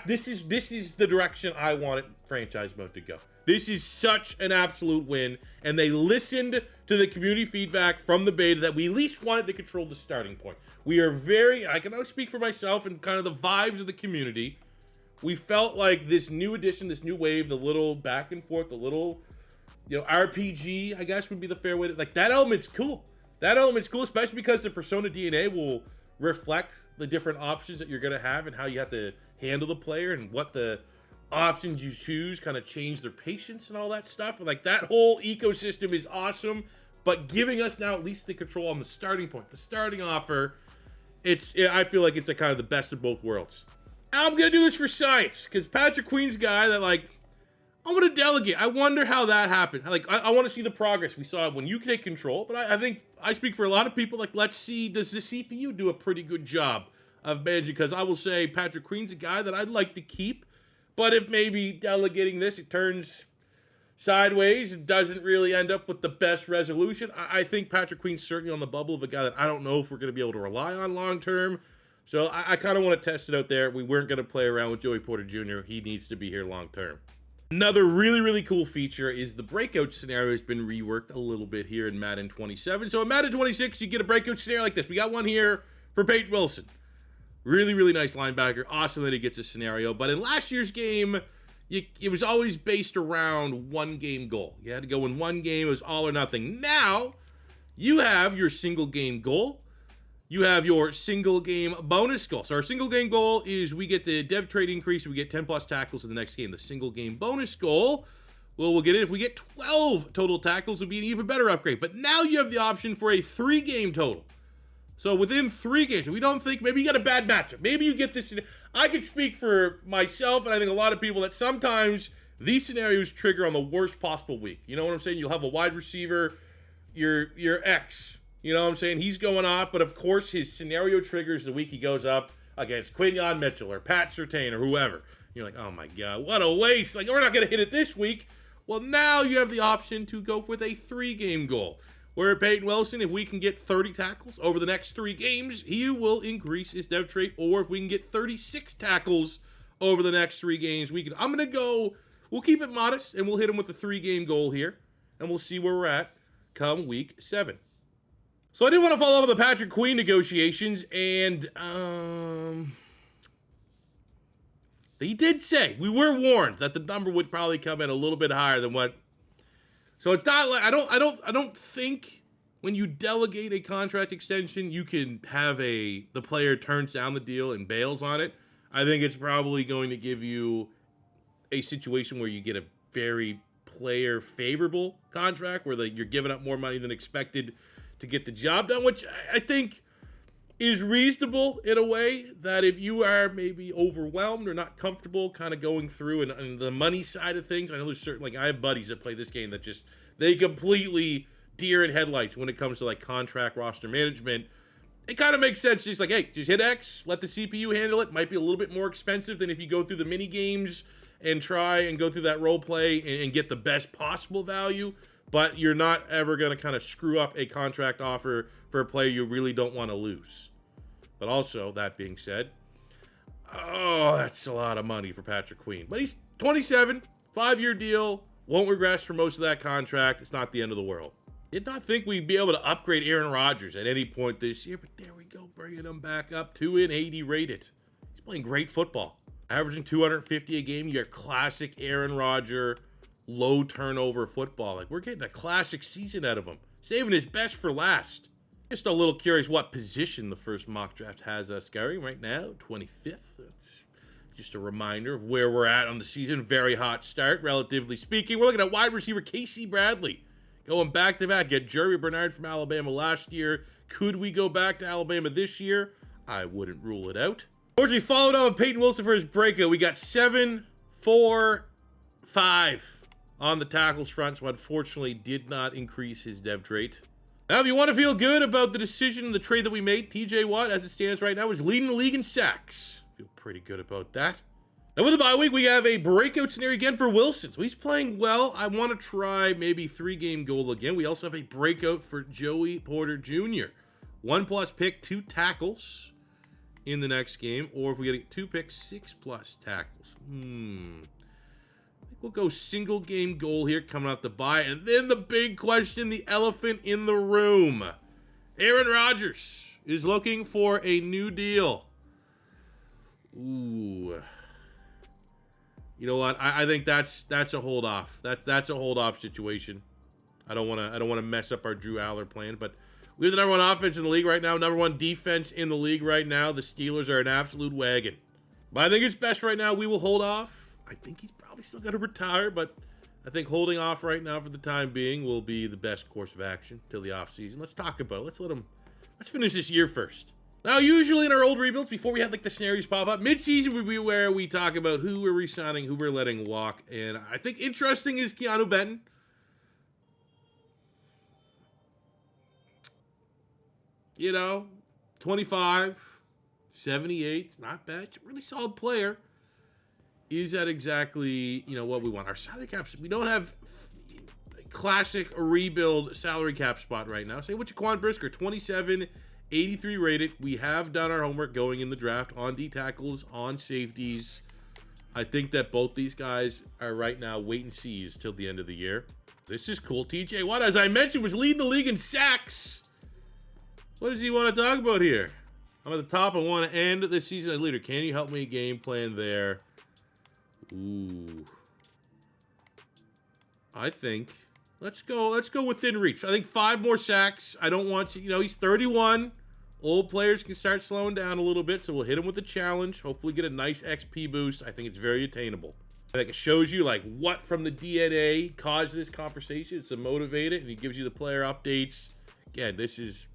This is the direction I wanted franchise mode to go. This is such an absolute win, and they listened to the community feedback from the beta that we at least wanted to control the starting point. We are I can only speak for myself and kind of the vibes of the community. We felt like this new addition, this new wave, the little back and forth, the little, RPG, I guess would be the fair way to, that element's cool. That element's cool, especially because the persona DNA will reflect the different options that you're going to have and how you have to handle the player and what the options you choose kind of change their patience and all that stuff. That whole ecosystem is awesome, but giving us now at least the control on the starting point, the starting offer, I feel like it's a kind of the best of both worlds. I'm going to do this for science because Patrick Queen's a guy that I want to delegate. I wonder how that happened. I want to see the progress we saw when you take control, but I think I speak for a lot of people. Let's see, does the CPU do a pretty good job of managing? Because I will say Patrick Queen's a guy that I'd like to keep, but if maybe delegating this, it turns sideways, it doesn't really end up with the best resolution. I think Patrick Queen's certainly on the bubble of a guy that I don't know if we're going to be able to rely on long term. So I kind of want to test it out there. We weren't going to play around with Joey Porter Jr. He needs to be here long term. Another really, really cool feature is the breakout scenario has been reworked a little bit here in Madden 27. So in Madden 26, you get a breakout scenario like this. We got one here for Peyton Wilson. Really, really nice linebacker. Awesome that he gets a scenario. But in last year's game, it was always based around one game goal. You had to go in one game. It was all or nothing. Now, you have your single game goal. You have your single game bonus goal. So our single game goal is we get the dev trade increase. We get 10 plus tackles in the next game. The single game bonus goal, well, we'll get it. If we get 12 total tackles, it would be an even better upgrade. But now you have the option for a 3-game total. So within 3 games, we don't think, maybe you got a bad matchup. Maybe you get this. I could speak for myself, and I think a lot of people, that sometimes these scenarios trigger on the worst possible week. You know what I'm saying? You'll have a wide receiver, your ex. You know what I'm saying? He's going off, but of course his scenario triggers the week he goes up against Quinyon Mitchell or Pat Surtain or whoever. You're like, oh my God, what a waste. Like, we're not going to hit it this week. Well, now you have the option to go with a 3-game goal. Where Peyton Wilson, if we can get 30 tackles over the next 3 games, he will increase his dev trait. Or if we can get 36 tackles over the next 3 games, I'm going to go, we'll keep it modest, and we'll hit him with the 3-game goal here. And we'll see where we're at come week 7. So I did want to follow up with the Patrick Queen negotiations, and he did say, we were warned that the number would probably come in a little bit higher than what. So it's not like, I don't think when you delegate a contract extension, you can have the player turns down the deal and bails on it. I think it's probably going to give you a situation where you get a very player favorable contract where you're giving up more money than expected to get the job done, which I think is reasonable in a way that if you are maybe overwhelmed or not comfortable kind of going through and the money side of things, I know there's certain, like I have buddies that play this game that just, they completely deer in headlights when it comes to like contract roster management. It kind of makes sense. Just like, hey, just hit X, let the CPU handle it. Might be a little bit more expensive than if you go through the mini games and try and go through that role play and get the best possible value. But you're not ever going to kind of screw up a contract offer for a player you really don't want to lose. But also, that being said, oh, that's a lot of money for Patrick Queen. But he's 27, 5-year deal, won't regress for most of that contract. It's not the end of the world. Did not think we'd be able to upgrade Aaron Rodgers at any point this year, but there we go, bringing him back up, 280 rated. He's playing great football. Averaging 250 a game, your classic Aaron Rodgers, low turnover football. Like, we're getting a classic season out of him, saving his best for last. Just a little curious what position the first mock draft has us going right now, 25th. That's just a reminder of where we're at on the season. Very hot start, relatively speaking. We're looking at wide receiver Casey Bradley going back-to-back. Get Germie Bernard from Alabama last year. Could we go back to Alabama this year? I wouldn't rule it out. Unfortunately, followed up with Peyton Wilson for his breakout. We got 7, 4, 5 on the tackles front, so unfortunately did not increase his dev trait. Now, if you want to feel good about the decision and the trade that we made, TJ Watt, as it stands right now, is leading the league in sacks. Feel pretty good about that. Now, with the bye week, we have a breakout scenario again for Wilson. So he's playing well. I want to try maybe 3-game goal again. We also have a breakout for Joey Porter Jr. 1+ pick, 2 tackles in the next game. Or if we get 2 picks, 6+ tackles. We'll go single game goal here coming out the bye. And then the big question, the elephant in the room. Aaron Rodgers is looking for a new deal. Ooh. You know what? I think that's a hold off. That's a hold off situation. I don't want to mess up our Drew Allar plan, but we have the number 1 offense in the league right now, number 1 defense in the league right now. The Steelers are an absolute wagon. But I think it's best right now we will hold off. I think he's probably still got to retire, but I think holding off right now for the time being will be the best course of action till the offseason. Let's talk about it. Let's finish this year first. Now, usually in our old rebuilds, before we had like the scenarios pop up, mid-season would be where we talk about who we're re-signing, who we're letting walk. And I think interesting is Keanu Benton. You know, 25, 78, not bad. It's a really solid player. Is that exactly, what we want? Our salary caps, we don't have a classic rebuild salary cap spot right now. Say what Jaquan Brisker, 27, 83 rated. We have done our homework going in the draft on D tackles, on safeties. I think that both these guys are right now wait and sees till the end of the year. This is cool. TJ Watt, as I mentioned, was leading the league in sacks. What does he want to talk about here? I'm at the top. I want to end this season as leader. Can you help me game plan there? Ooh. I think let's go within reach. I think 5 more sacks. I don't want to, he's 31. Old players can start slowing down a little bit, so we'll hit him with a challenge. Hopefully get a nice XP boost. I think it's very attainable. I think it shows you like what from the DNA caused this conversation. It's to motivate it, and he gives you the player updates. Again, this is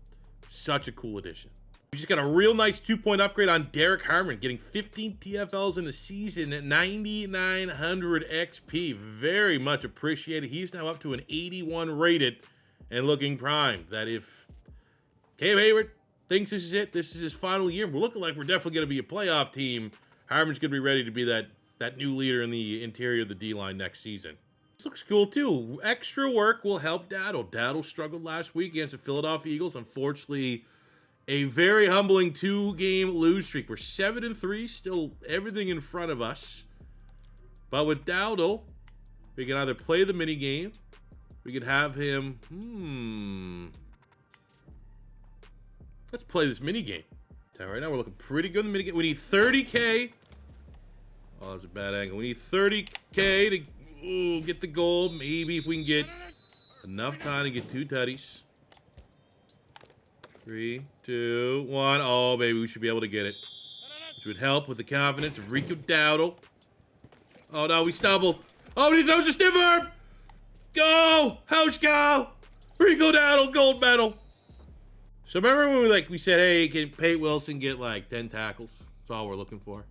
such a cool addition. We just got a real nice 2-point upgrade on Derek Harmon, getting 15 TFLs in the season at 9,900 XP. Very much appreciated. He's now up to an 81 rated and looking primed. That if Cam Heyward thinks this is it, this is his final year, we're looking like we're definitely going to be a playoff team. Harmon's going to be ready to be that new leader in the interior of the D-line next season. This looks cool, too. Extra work will help Dowdle. Dowdle struggled last week against the Philadelphia Eagles. Unfortunately, a very humbling 2-game lose streak. We're 7-3, still everything in front of us. But with Dowdle, we can either play the mini game, we can have him. Let's play this mini game. Right now we're looking pretty good in the mini game. We need 30K. Oh, that's a bad angle. We need 30K to get the goal. Maybe if we can get enough time to get 2 tutties. 3, 2, 1. Oh, baby, we should be able to get it. Which would help with the confidence of Rico Dowdle. Oh, no, we stumbled. Oh, but he throws a stiff arm. Go! House go! Rico Dowdle, gold medal. So remember when we said, hey, can Pate Wilson get like 10 tackles? That's all we're looking for.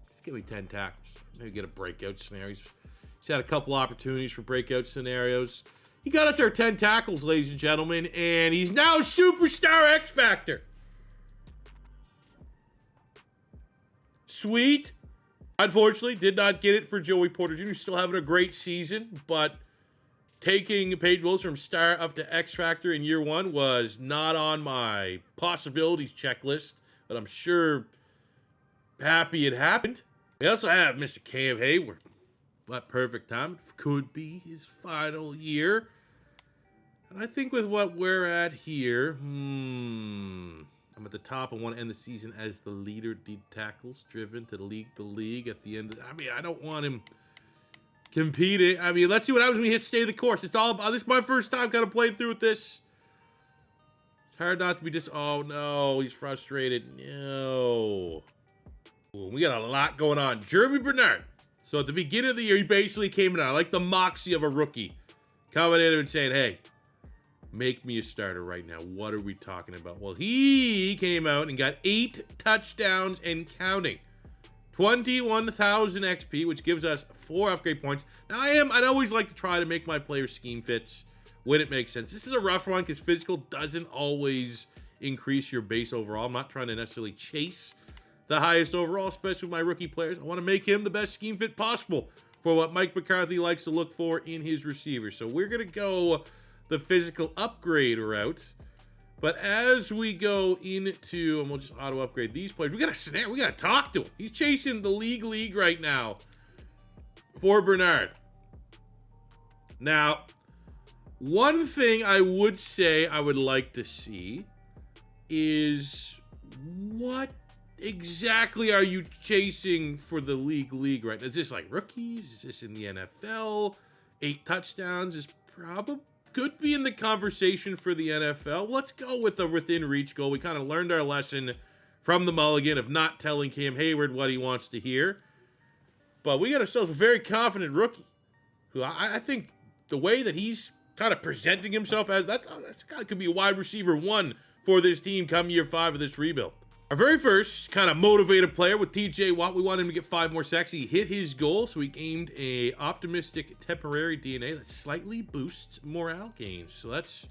Just give me 10 tackles. Maybe get a breakout scenario. He's had a couple opportunities for breakout scenarios. He got us our 10 tackles, ladies and gentlemen, and he's now Superstar X Factor. Sweet. Unfortunately, did not get it for Joey Porter Jr. Still having a great season, but taking Pate Wilson from star up to X Factor in year 1 was not on my possibilities checklist, but I'm sure happy it happened. We also have Mr. Cam Heyward. What perfect time. Could be his final year. And I think with what we're at here, I'm at the top. I want to end the season as the leader, D tackles, driven to lead the league at the end. I don't want him competing. Let's see what happens when we hit stay the course. It's all about this. Is my first time kind of playing through with this. It's hard not to be just, oh no, he's frustrated. No. Ooh, we got a lot going on. Germie Bernard. So at the beginning of the year, he basically came in. I like the moxie of a rookie. Coming in and saying, hey, make me a starter right now. What are we talking about? Well, he came out and got 8 touchdowns and counting. 21,000 XP, which gives us 4 upgrade points. Now, I'd always like to try to make my players scheme fits when it makes sense. This is a rough one because physical doesn't always increase your base overall. I'm not trying to necessarily chase the highest overall, especially with my rookie players. I want to make him the best scheme fit possible for what Mike McCarthy likes to look for in his receivers. So we're going to go the physical upgrade route. But as we go into, and we'll just auto upgrade these players, we got to talk to him. He's chasing the league right now for Bernard. Now, one thing I would say I would like to see is what exactly are you chasing for the league right now? Is this like rookies? Is this in the NFL? 8 touchdowns is probably could be in the conversation for the NFL. Let's go with the within reach goal. We kind of learned our lesson from the mulligan of not telling Cam Heyward what he wants to hear. But we got ourselves a very confident rookie who I think the way that he's kind of presenting himself as that guy could be a wide receiver 1 for this team come year 5 of this rebuild. Our very first kind of motivated player with TJ Watt, we want him to get 5 more sacks. He hit his goal, so he gained a optimistic temporary DNA that slightly boosts morale gains. So that's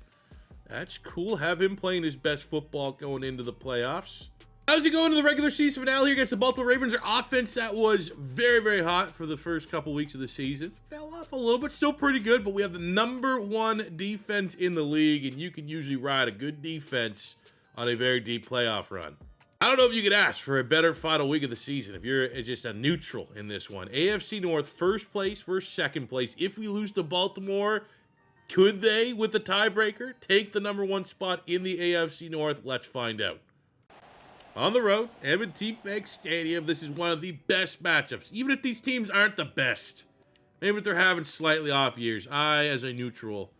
cool. Have him playing his best football going into the playoffs. As we go into the regular season finale here against the Baltimore Ravens, our offense that was very, very hot for the first couple weeks of the season fell off a little bit, still pretty good, but we have the #1 defense in the league, and you can usually ride a good defense on a very deep playoff run. I don't know if you could ask for a better final week of the season if you're just a neutral in this one. AFC North, first place versus second place. If we lose to Baltimore, could they, with the tiebreaker, take the #1 spot in the AFC North? Let's find out. On the road, M&T Bank Stadium, this is one of the best matchups. Even if these teams aren't the best, maybe if they're having slightly off years, I, as a neutral,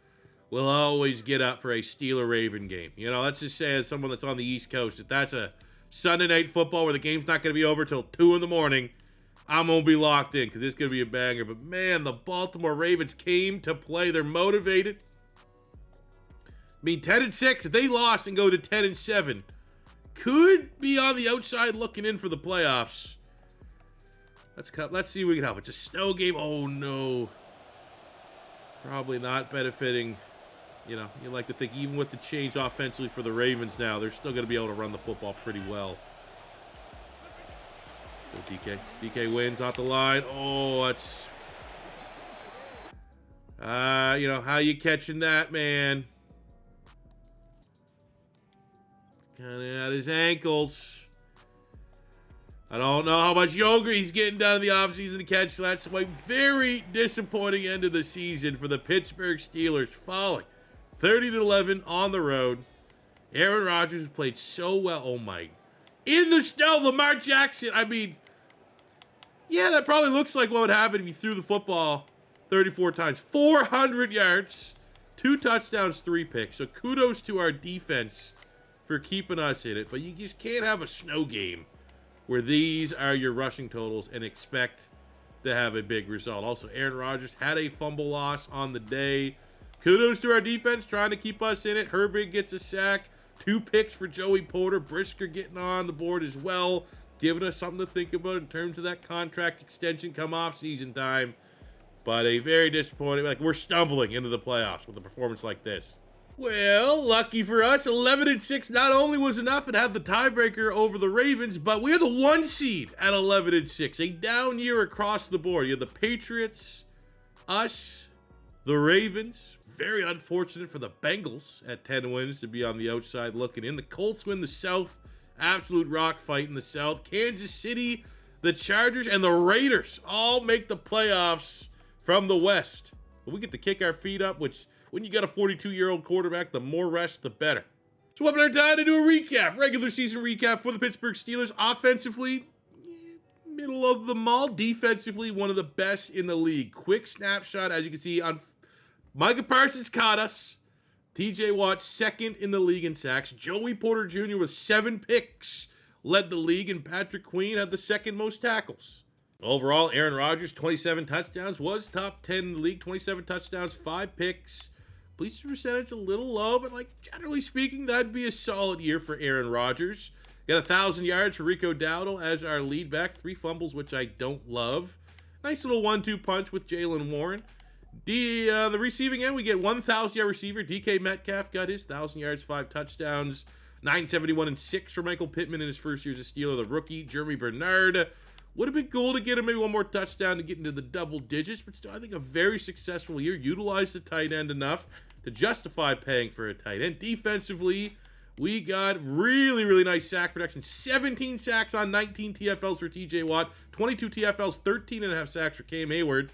will always get up for a Steeler-Raven game. You know, let's just say as someone that's on the East Coast, if that's a Sunday night football where the game's not going to be over till 2 in the morning, I'm going to be locked in because it's going to be a banger. But man, the Baltimore Ravens came to play. They're motivated. 10-6, if they lost and go to 10-7, could be on the outside looking in for the playoffs. Let's see if we can help. It's a snow game. Oh, no. Probably not benefiting. You know, you like to think even with the change offensively for the Ravens now, they're still going to be able to run the football pretty well. Still DK. DK wins off the line. Oh, that's... you know, how you catching that, man? Kind of at his ankles. I don't know how much younger he's getting down in the offseason to catch. So that's a very disappointing end of the season for the Pittsburgh Steelers, falling 30-11 on the road. Aaron Rodgers played so well. Oh, my. In the snow, Lamar Jackson. I mean, yeah, that probably looks like what would happen if you threw the football 34 times. 400 yards, 2 touchdowns, 3 picks. So kudos to our defense for keeping us in it. But you just can't have a snow game where these are your rushing totals and expect to have a big result. Also, Aaron Rodgers had a fumble loss on the day. Kudos to our defense trying to keep us in it. Herbig gets a sack. 2 picks for Joey Porter. Brisker getting on the board as well, giving us something to think about in terms of that contract extension come off season time. But a very disappointing, like we're stumbling into the playoffs with a performance like this. Well, lucky for us, 11-6 not only was enough, it had the tiebreaker over the Ravens, but we're the 1 seed at 11-6. A down year across the board. You have the Patriots, us, the Ravens. Very unfortunate for the Bengals at 10 wins to be on the outside looking in. The Colts win the South. Absolute rock fight in the South. Kansas City, the Chargers, and the Raiders all make the playoffs from the West. But we get to kick our feet up, which... when you got a 42-year-old quarterback, the more rest, the better. So what our time to do a recap. Regular season recap for the Pittsburgh Steelers. Offensively, middle of the mall. Defensively, one of the best in the league. Quick snapshot, as you can see, on Micah Parsons caught us. TJ Watt, second in the league in sacks. Joey Porter Jr. with 7 picks led the league, and Patrick Queen had the second most tackles. Overall, Aaron Rodgers, 27 touchdowns, was top 10 in the league. 27 touchdowns, 5 picks. Completion percentage a little low, but like generally speaking, that'd be a solid year for Aaron Rodgers. Got 1,000 yards for Rico Dowdle as our lead back. 3 fumbles, which I don't love. Nice little 1-2 punch with Jalen Warren. The receiving end, we get 1,000-yard receiver. DK Metcalf got his 1,000 yards, 5 touchdowns. 971 and 6 for Michael Pittman in his first year as a Steeler. The rookie, Germie Bernard. Would have been cool to get him maybe one more touchdown to get into the double digits, but still, I think a very successful year. Utilized the tight end enough to justify paying for a tight end. Defensively, we got really, really nice sack production. 17 sacks on 19 TFLs for TJ Watt. 22 TFLs, 13.5 sacks for Cam Heyward.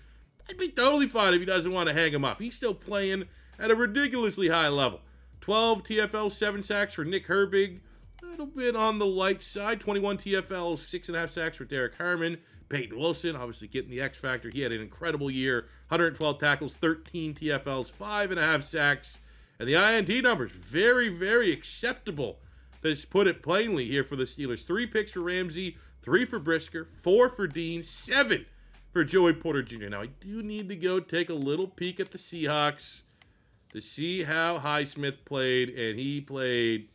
I'd be totally fine if he doesn't want to hang him up. He's still playing at a ridiculously high level. 12 TFLs, 7 sacks for Nick Herbig. A little bit on the light side. 21 TFLs, 6.5 sacks for Derek Harmon. Peyton Wilson, obviously getting the X factor. He had an incredible year. 112 tackles, 13 TFLs, 5.5 sacks. And the INT numbers, very, very acceptable. Let's put it plainly here for the Steelers. 3 picks for Ramsey, 3 for Brisker, 4 for Dean, 7 for Joey Porter Jr. Now, I do need to go take a little peek at the Seahawks to see how Highsmith played, and he played...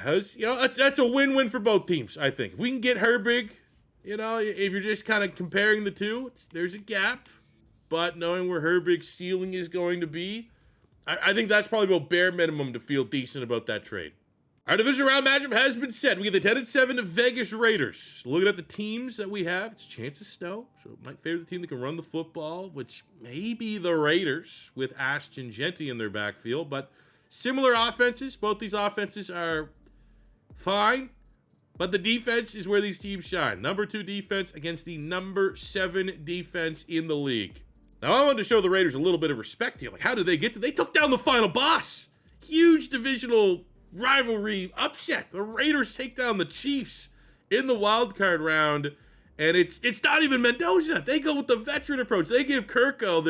you know, that's a win-win for both teams, I think. If we can get Herbig, you know, if you're just kind of comparing the two, there's a gap. But knowing where Herbig's ceiling is going to be, I think that's probably about bare minimum to feel decent about that trade. Our division round matchup has been set. We get the 10-7 Vegas Raiders. Looking at the teams that we have, it's a chance of snow. So it might favor the team that can run the football, which may be the Raiders with Ashton Genty in their backfield. But similar offenses. Both these offenses are fine, but the defense is where these teams shine. Number 2 defense against the number 7 defense in the league. Now, I wanted to show the Raiders a little bit of respect here. Like, how did they get to? They took down the final boss. Huge divisional rivalry upset. The Raiders take down the Chiefs in the wildcard round, and it's not even Mendoza. They go with the veteran approach. They give Kirko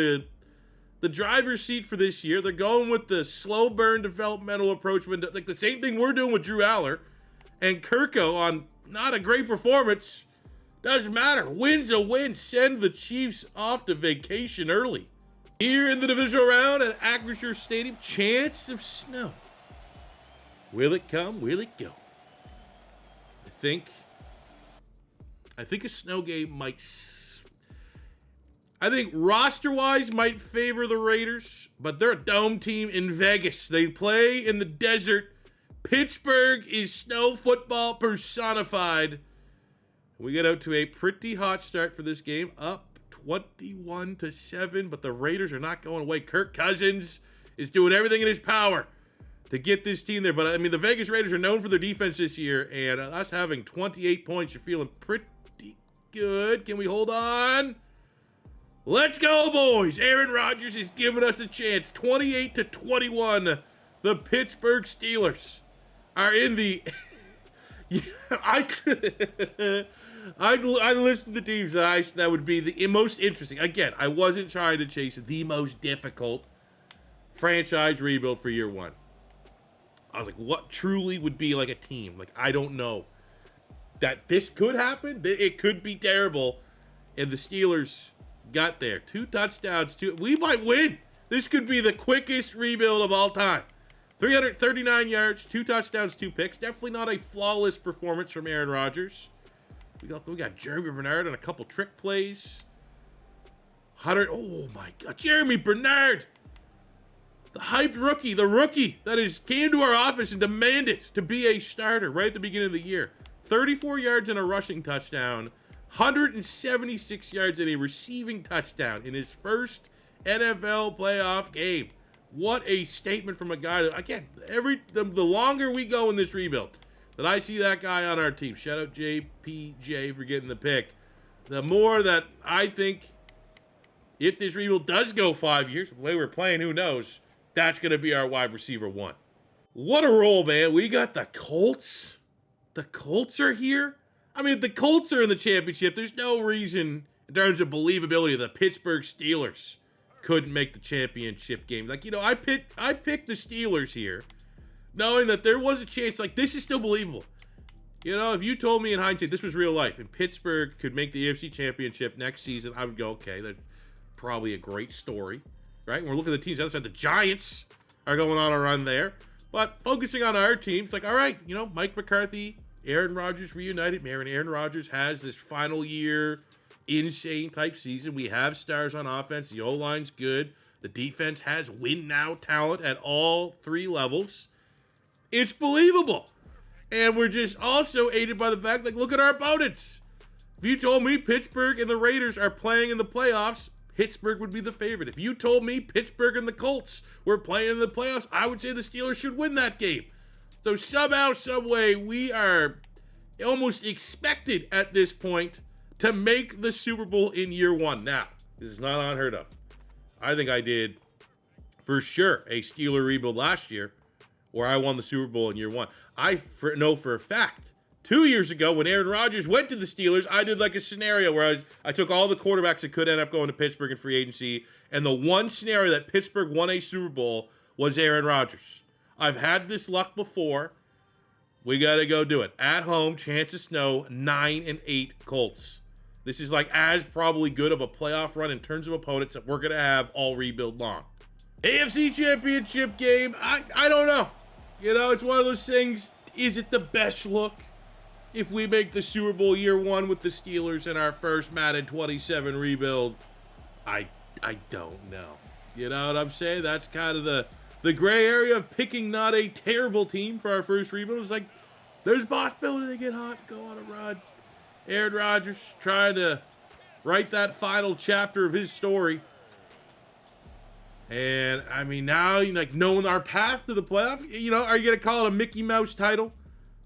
the driver's seat for this year. They're going with the slow burn developmental approach, like the same thing we're doing with Drew Allar. And Kirko, on not a great performance, doesn't matter. Win's a win. Send the Chiefs off to vacation early. Here in the divisional round at Iheanachor Stadium, chance of snow. Will it come? Will it go? I think a snow game might... I think roster-wise might favor the Raiders, but they're a dome team in Vegas. They play in the desert. Pittsburgh is snow football personified. We get out to a pretty hot start for this game, up 21-7, but the Raiders are not going away. Kirk Cousins is doing everything in his power to get this team there. But, I mean, the Vegas Raiders are known for their defense this year, and us having 28 points, you're feeling pretty good. Can we hold on? Let's go, boys. Aaron Rodgers is giving us a chance. 28-21. The Pittsburgh Steelers are in the... I listed the teams that would be the most interesting. Again, I wasn't trying to chase the most difficult franchise rebuild for year one. I was like, what truly would be like a team? Like, I don't know. That this could happen. It could be terrible. And the Steelers got there. 2 touchdowns. We might win. This could be the quickest rebuild of all time. 339 yards, 2 touchdowns, 2 picks. Definitely not a flawless performance from Aaron Rodgers. We got Germie Bernard on a couple trick plays. Oh my God, Germie Bernard. The hyped rookie, the rookie that came to our office and demanded to be a starter right at the beginning of the year. 34 yards and a rushing touchdown. 176 yards and a receiving touchdown in his first NFL playoff game. What a statement from a guy that, again, the longer we go in this rebuild, that I see that guy on our team. Shout out JPJ for getting the pick. The more that I think if this rebuild does go 5 years, the way we're playing, who knows, that's going to be our wide receiver 1. What a roll, man. We got the Colts. The Colts are here. I mean, if the Colts are in the championship, there's no reason in terms of believability the Pittsburgh Steelers couldn't make the championship game. Like, you know, I picked the Steelers here, knowing that there was a chance. Like, this is still believable. You know, if you told me in hindsight this was real life and Pittsburgh could make the AFC Championship next season, I would go, okay, that's probably a great story, right? And we're looking at the teams on the other side. The Giants are going on a run there. But focusing on our teams, like, all right, you know, Mike McCarthy, Aaron Rodgers reunited. Aaron Rodgers has this final year insane type season. We have stars on offense. The O-line's good. The defense has win-now talent at all 3 levels. It's believable. And we're just also aided by the fact, like, look at our opponents. If you told me Pittsburgh and the Raiders are playing in the playoffs, Pittsburgh would be the favorite. If you told me Pittsburgh and the Colts were playing in the playoffs, I would say the Steelers should win that game. So somehow, someway, we are almost expected at this point to make the Super Bowl in year 1. Now, this is not unheard of. I think I did, for sure, a Steeler rebuild last year where I won the Super Bowl in year 1. I know for a fact, 2 years ago when Aaron Rodgers went to the Steelers, I did like a scenario where I took all the quarterbacks that could end up going to Pittsburgh in free agency, and the one scenario that Pittsburgh won a Super Bowl was Aaron Rodgers. I've had this luck before. We got to go do it. At home, chance of snow, 9-8 Colts. This is like as probably good of a playoff run in terms of opponents that we're going to have all rebuild long. AFC Championship game, I don't know. You know, it's one of those things, is it the best look if we make the Super Bowl year 1 with the Steelers in our first Madden 27 rebuild? I don't know. You know what I'm saying? That's kind of the gray area of picking not a terrible team for our first rebuild. It's like, there's possibility they get hot, go on a run. Aaron Rodgers trying to write that final chapter of his story. And, I mean, now, like, knowing our path to the playoff, you know, are you going to call it a Mickey Mouse title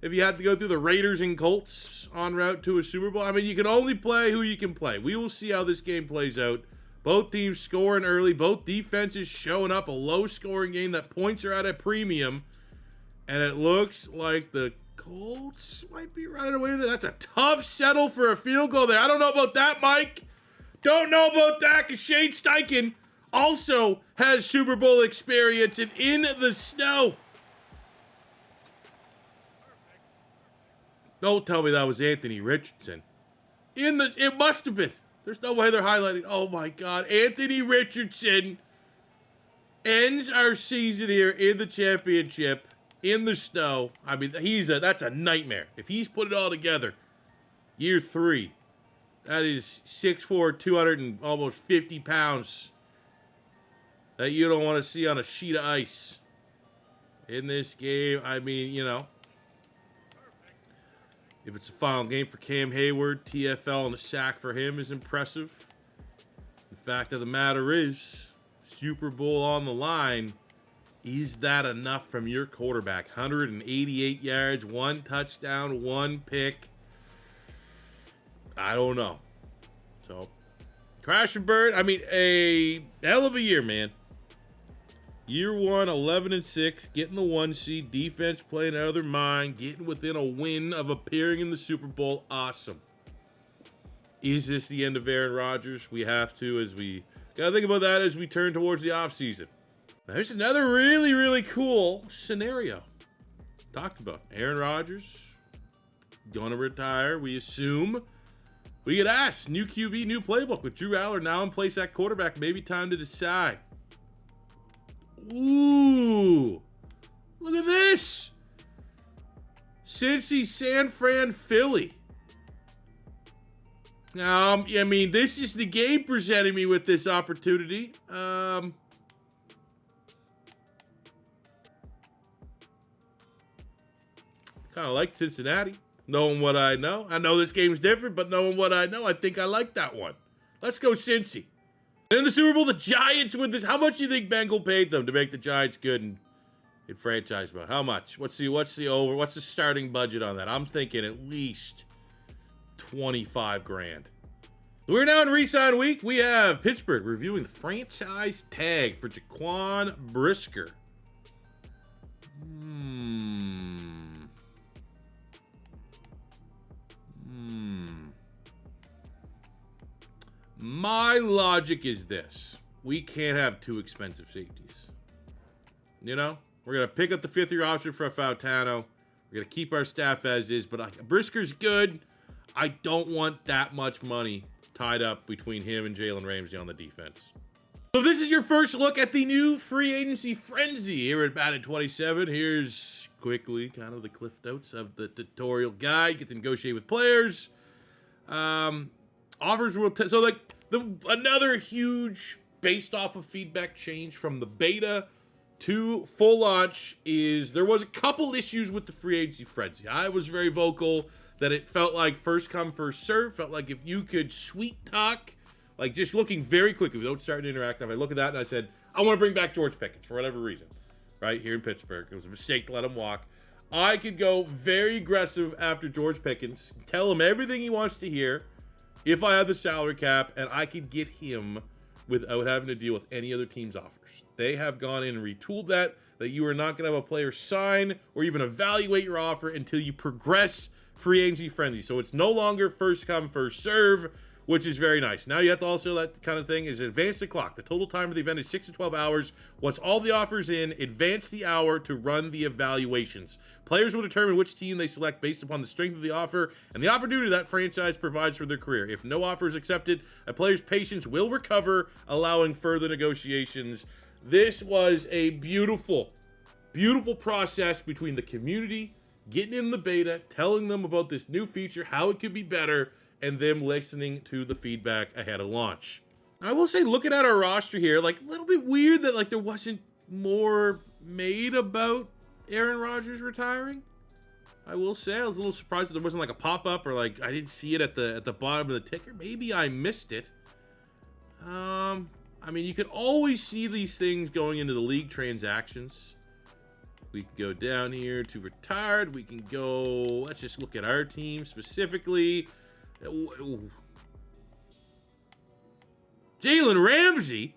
if you had to go through the Raiders and Colts en route to a Super Bowl? I mean, you can only play who you can play. We will see how this game plays out. Both teams scoring early. Both defenses showing up. A low-scoring game that points are at a premium. And it looks like the Colts might be running away with it. That's a tough settle for a field goal there. I don't know about that, Mike. Don't know about that, because Shane Steichen also has Super Bowl experience and in the snow. Don't tell me that was Anthony Richardson. It must have been. There's no way they're highlighting. Oh my God. Anthony Richardson ends our season here in the championship in the snow. I mean, that's a nightmare. If he's put it all together, year 3, that is 6'4", 200 and almost 50 pounds that you don't want to see on a sheet of ice in this game. I mean, you know, if it's a final game for Cam Heyward, TFL and a sack for him is impressive. The fact of the matter is, Super Bowl on the line. Is that enough from your quarterback? 188 yards, 1 touchdown, 1 pick. I don't know. So, crash and burn. I mean, a hell of a year, man. Year 1, 11-6, getting the 1 seed, defense playing out of their mind, getting within a win of appearing in the Super Bowl. Awesome. Is this the end of Aaron Rodgers? We have to, as we got to think about that as we turn towards the offseason. Now, here's another really, really cool scenario. Talked about Aaron Rodgers going to retire, we assume. We get asked, new QB, new playbook with Drew Allar now in place at quarterback. Maybe time to decide. Ooh, look at this. Cincy, San Fran, Philly. I mean, this is the game presenting me with this opportunity. Kind of like Cincinnati, knowing what I know. I know this game's different, but knowing what I know, I think I like that one. Let's go Cincy. And in the Super Bowl, the Giants with this. How much do you think Bengal paid them to make the Giants good in franchise mode? How much? What's the over? What's the starting budget on that? I'm thinking at least 25 grand. We're now in re-sign week. We have Pittsburgh reviewing the franchise tag for Jaquan Brisker. My logic is this. We can't have 2 expensive safeties. You know? We're going to pick up the 5th-year option for Fautano. We're going to keep our staff as is, but Brisker's good. I don't want that much money tied up between him and Jalen Ramsey on the defense. So this is your first look at the new free agency frenzy here at Madden 27. Here's quickly kind of the cliff notes of the tutorial guide. Get to negotiate with players. Offers will so like another huge based off of feedback change from the beta to full launch is there was a couple issues with the free agency frenzy. I was very vocal that it felt like first come first serve. Felt like if you could sweet talk, like just looking very quickly without starting interactive, I look at that and I said I want to bring back George Pickens for whatever reason, right here in Pittsburgh. It was a mistake to let him walk. I could go very aggressive after George Pickens, tell him everything he wants to hear. If I had the salary cap, and I could get him without having to deal with any other team's offers. They have gone in and retooled that you are not going to have a player sign or even evaluate your offer until you progress free agency frenzy. So it's no longer first come, first serve, which is very nice. Now you have to also, that kind of thing is advance the clock. The total time of the event is 6 to 12 hours. Once all the offers in, advance the hour to run the evaluations. Players will determine which team they select based upon the strength of the offer and the opportunity that franchise provides for their career. If no offer is accepted, a player's patience will recover, allowing further negotiations. This was a beautiful, beautiful process between the community, getting in the beta, telling them about this new feature, how it could be better, and them listening to the feedback ahead of launch. I will say, looking at our roster here, like a little bit weird that like there wasn't more made about Aaron Rodgers retiring. I will say I was a little surprised that there wasn't like a pop-up or like I didn't see it at the bottom of the ticker. Maybe I missed it. I mean, you could always see these things going into the league transactions. We can go down here to retired. We can go, let's just look at our team specifically. Jalen Ramsey.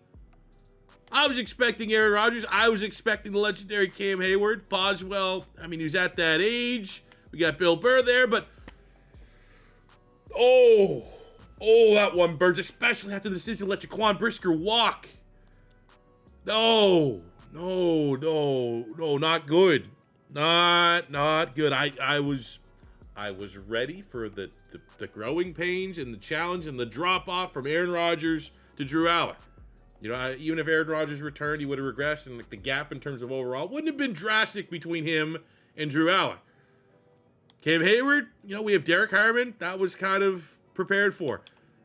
I was expecting Aaron Rodgers. I was expecting the legendary Cam Heyward. Boswell, I mean, he was at that age. We got Bill Burr there, but that one burns, especially after the decision to let Jaquan Brisker walk. No, not good. Not good. I was ready for the growing pains and the challenge and the drop off from Aaron Rodgers to Drew Allar. You know, even if Aaron Rodgers returned, he would have regressed, and like the gap in terms of overall wouldn't have been drastic between him and Drew Allar. Cam Heyward, you know, we have Derek Harmon. That was kind of prepared for.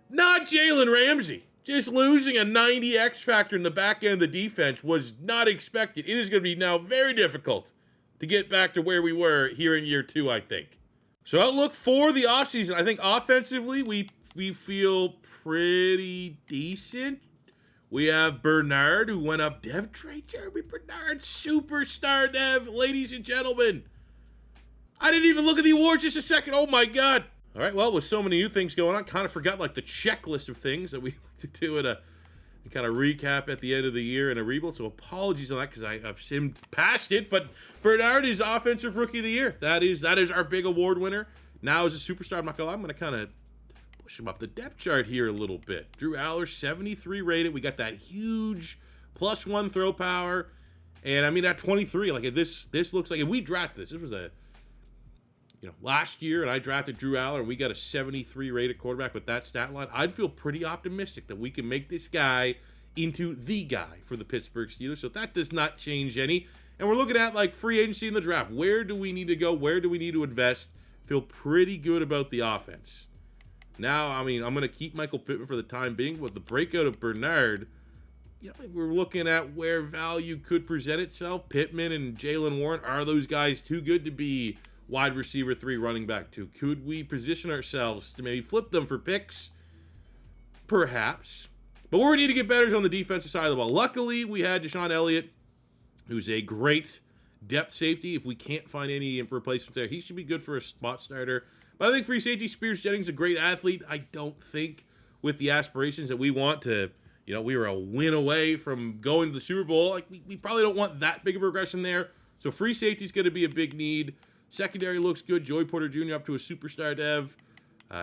Not Jalen Ramsey. Just losing a 90 X factor in the back end of the defense was not expected. It is going to be now very difficult to get back to where we were here in year 2, I think. So outlook for the offseason. I think offensively, we feel pretty decent. We have Bernard, who went up. Dev Trey Germie Bernard, superstar Dev, ladies and gentlemen. I didn't even look at the awards just a second. Oh my God. All right, well, with so many new things going on, kind of forgot like the checklist of things that we like to do in a kind of recap at the end of the year in a rebuild. So apologies on that because I've simmed past it. But Bernard is Offensive Rookie of the Year. That is our big award winner. Now as a superstar, I'm not gonna lie, I'm gonna kind of push him up the depth chart here a little bit. Drew Allar, 73 rated. We got that huge +1 throw power. And I mean, at 23, like this looks like if we draft this was a, you know, last year and I drafted Drew Allar and we got a 73 rated quarterback with that stat line, I'd feel pretty optimistic that we can make this guy into the guy for the Pittsburgh Steelers. So that does not change any. And we're looking at like free agency in the draft. Where do we need to go? Where do we need to invest? Feel pretty good about the offense. Now, I mean, I'm going to keep Michael Pittman for the time being. With the breakout of Bernard, you know, if we're looking at where value could present itself, Pittman and Jalen Warren, are those guys too good to be wide receiver 3, running back 2? Could we position ourselves to maybe flip them for picks? Perhaps. But where we need to get better is on the defensive side of the ball. Luckily, we had Deshaun Elliott, who's a great depth safety. If we can't find any replacements there, he should be good for a spot starter. But I think free safety Spears Jennings, a great athlete. I don't think with the aspirations that we want to, you know, we were a win away from going to the Super Bowl. Like we probably don't want that big of a regression there. So free safety is going to be a big need. Secondary looks good. Joey Porter Jr. up to a superstar dev.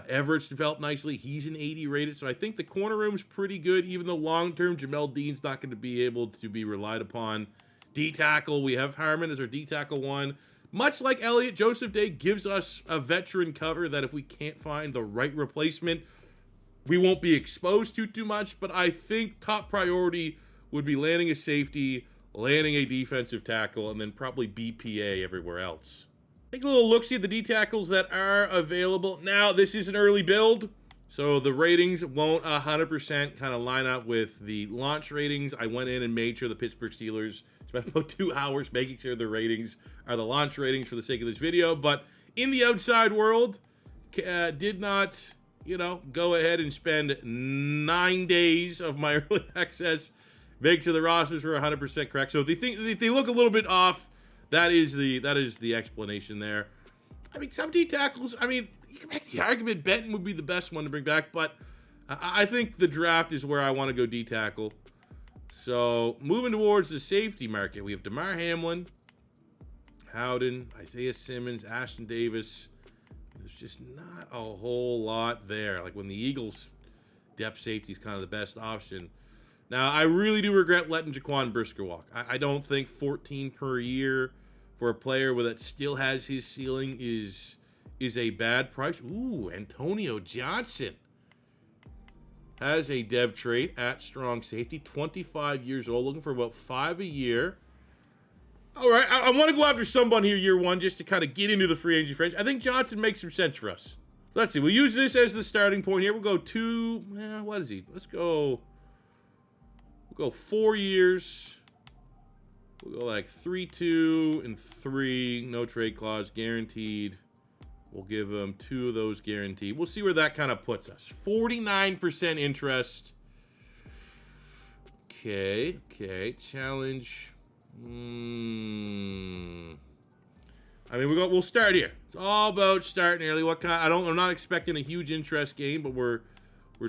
Everett's developed nicely. He's an 80 rated. So I think the corner room's pretty good, even though long-term Jamel Dean's not going to be able to be relied upon. D-tackle, we have Harmon as our D-tackle 1. Much like Elliott, Joseph Day gives us a veteran cover that if we can't find the right replacement, we won't be exposed to too much. But I think top priority would be landing a safety, landing a defensive tackle, and then probably BPA everywhere else. Take a little look-see at the D-tackles that are available. Now, this is an early build, so the ratings won't 100% kind of line up with the launch ratings. I went in and made sure the Pittsburgh Steelers spent about 2 hours making sure the ratings are the launch ratings for the sake of this video. But in the outside world, did not, you know, go ahead and spend 9 days of my early access, make sure the rosters were 100% correct. So if they look a little bit off, that is the explanation there. I mean, some D tackles, I mean, you can make the argument Benton would be the best one to bring back, but I think the draft is where I want to go D tackle. So moving towards the safety market, we have Damar Hamlin, Howden, Isaiah Simmons, Ashton Davis. There's just not a whole lot there. Like when the Eagles depth safety is kind of the best option. Now, I really do regret letting Jaquan Brisker walk. I don't think 14 per year for a player that still has his ceiling is a bad price. Ooh, Antonio Johnson has a dev trait at strong safety, 25 years old, looking for about 5 a year. All right, I want to go after someone here year 1 just to kind of get into the free agency range. I think Johnson makes some sense for us. Let's see, we'll use this as the starting point here. We'll go what is he? We'll go 4 years. We'll go like 3, 2, and 3. No trade clause, guaranteed. We'll give him 2 of those guaranteed. We'll see where that kind of puts us. 49% interest. Okay. Challenge. I mean, we'll start here. It's all about starting early. I'm not expecting a huge interest game, but we're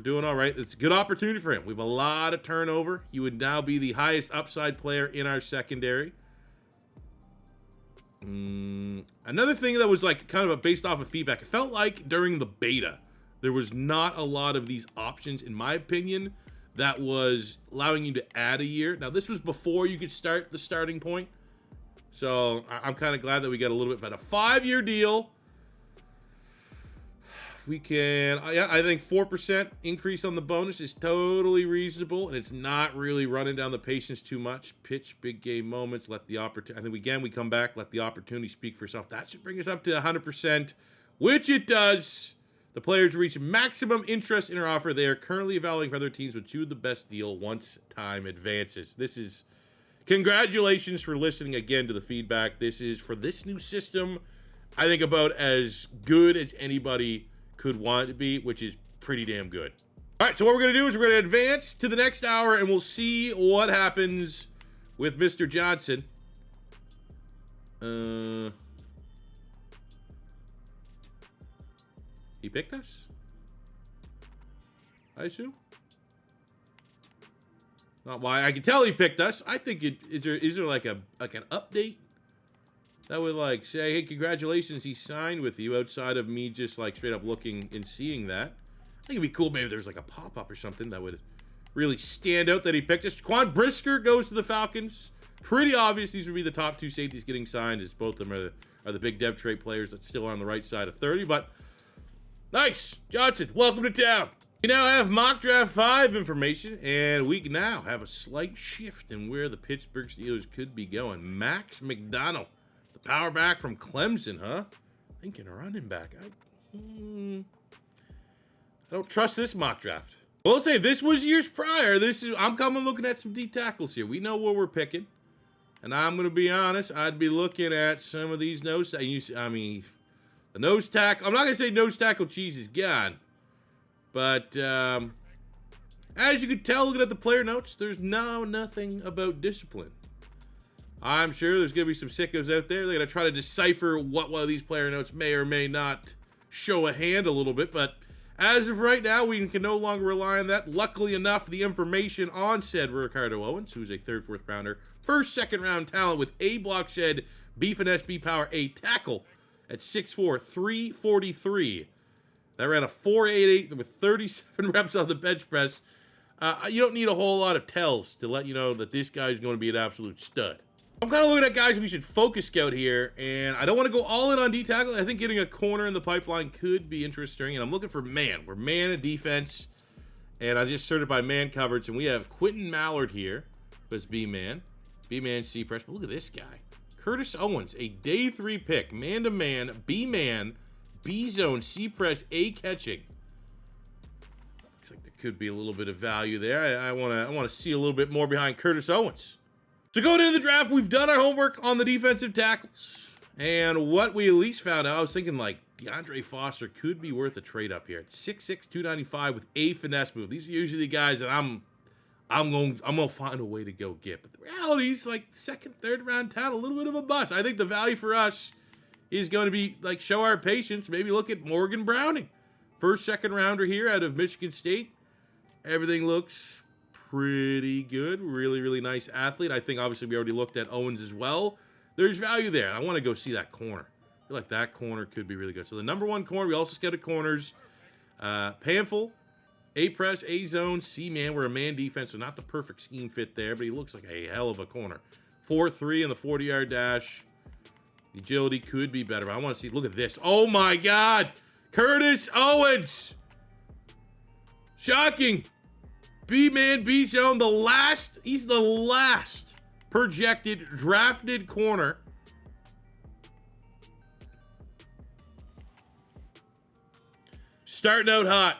doing all right. It's a good opportunity for him. We have a lot of turnover. He would now be the highest upside player in our secondary. Another thing that was like kind of based off of feedback, it felt like during the beta, there was not a lot of these options, in my opinion, that was allowing you to add a year. Now, this was before you could start the starting point. So I'm kind of glad that we got a little bit better. 5-year deal. we can, yeah, I think 4% increase on the bonus is totally reasonable, and it's not really running down the patience too much. Pitch big game moments, let the opportunity, I think again, we come back, let the opportunity speak for itself. That should bring us up to 100%, which it does. The players reach maximum interest in our offer. They are currently evaluating for other teams, but choose the best deal once time advances. This is, congratulations for listening again to the feedback. This is, for this new system, I think about as good as anybody could want it to be, which is pretty damn good. All right, so what we're going to do is we're going to advance to the next hour, and we'll see what happens with Mr. Johnson. He picked us? I assume? Not why. I can tell he picked us. I think is there like an update that would like say, hey, congratulations, he signed with you, outside of me just like straight up looking and seeing that. I think it'd be cool maybe there's like a pop-up or something that would really stand out that he picked us. Quan Brisker goes to the Falcons. Pretty obvious these would be the top two safeties getting signed, as both of them are the big dev trait players that still are on the right side of 30, but nice. Johnson, welcome to town. We now have mock draft 5 information, and we now have a slight shift in where the Pittsburgh Steelers could be going. Max McDonald, the power back from Clemson, huh? Thinking a running back. I don't trust this mock draft. We'll say if this was years prior, I'm coming looking at some D tackles here. We know what we're picking, and I'm going to be honest, I'd be looking at some of these nose. I mean, the nose tackle. I'm not going to say nose tackle cheese is gone. But as you can tell, looking at the player notes, there's now nothing about discipline. I'm sure there's going to be some sickos out there. They're going to try to decipher what one of these player notes may or may not show a hand a little bit. But as of right now, we can no longer rely on that. Luckily enough, the information on said Ricardo Owens, who's a third, fourth rounder, first, second round talent with A block shed, beef and SB power, a tackle at 6'4", 343. That ran a 4.88 with 37 reps on the bench press. You don't need a whole lot of tells to let you know that this guy's going to be an absolute stud. I'm kind of looking at guys we should focus scout here, and I don't want to go all in on D tackle. I think getting a corner in the pipeline could be interesting, and I'm looking for man. We're man and defense, and I just sorted by man coverage, and we have Quentin Mallard here as B-man. B-man, C-press, but look at this guy. Curtis Owens, a day 3 pick, man-to-man, B-man, B-zone, C-press, A catching. Looks like there could be a little bit of value there. I want to see a little bit more behind Curtis Owens. So going into the draft, we've done our homework on the defensive tackles. And what we at least found out, I was thinking like DeAndre Foster could be worth a trade up here at 6'6", 295 with a finesse move. These are usually the guys that I'm gonna find a way to go get. But the reality is like second, third round talent, a little bit of a bust. I think the value for us is going to be like show our patience. Maybe look at Morgan Browning, first, second rounder here out of Michigan State. Everything looks pretty good. Really, really nice athlete. I think obviously we already looked at Owens as well. There's value there. I want to go see that corner. I feel like that corner could be really good. So the number 1 corner, we also scouted corners. Pamphil, A-press, A-zone, C-man. We're a man defense, so not the perfect scheme fit there, but he looks like a hell of a corner. 4.3 in the 40-yard dash. The agility could be better, but I want to see. Look at this. Oh, my God. Curtis Owens. Shocking. B-man, B-zone. He's the last projected drafted corner. Starting out hot.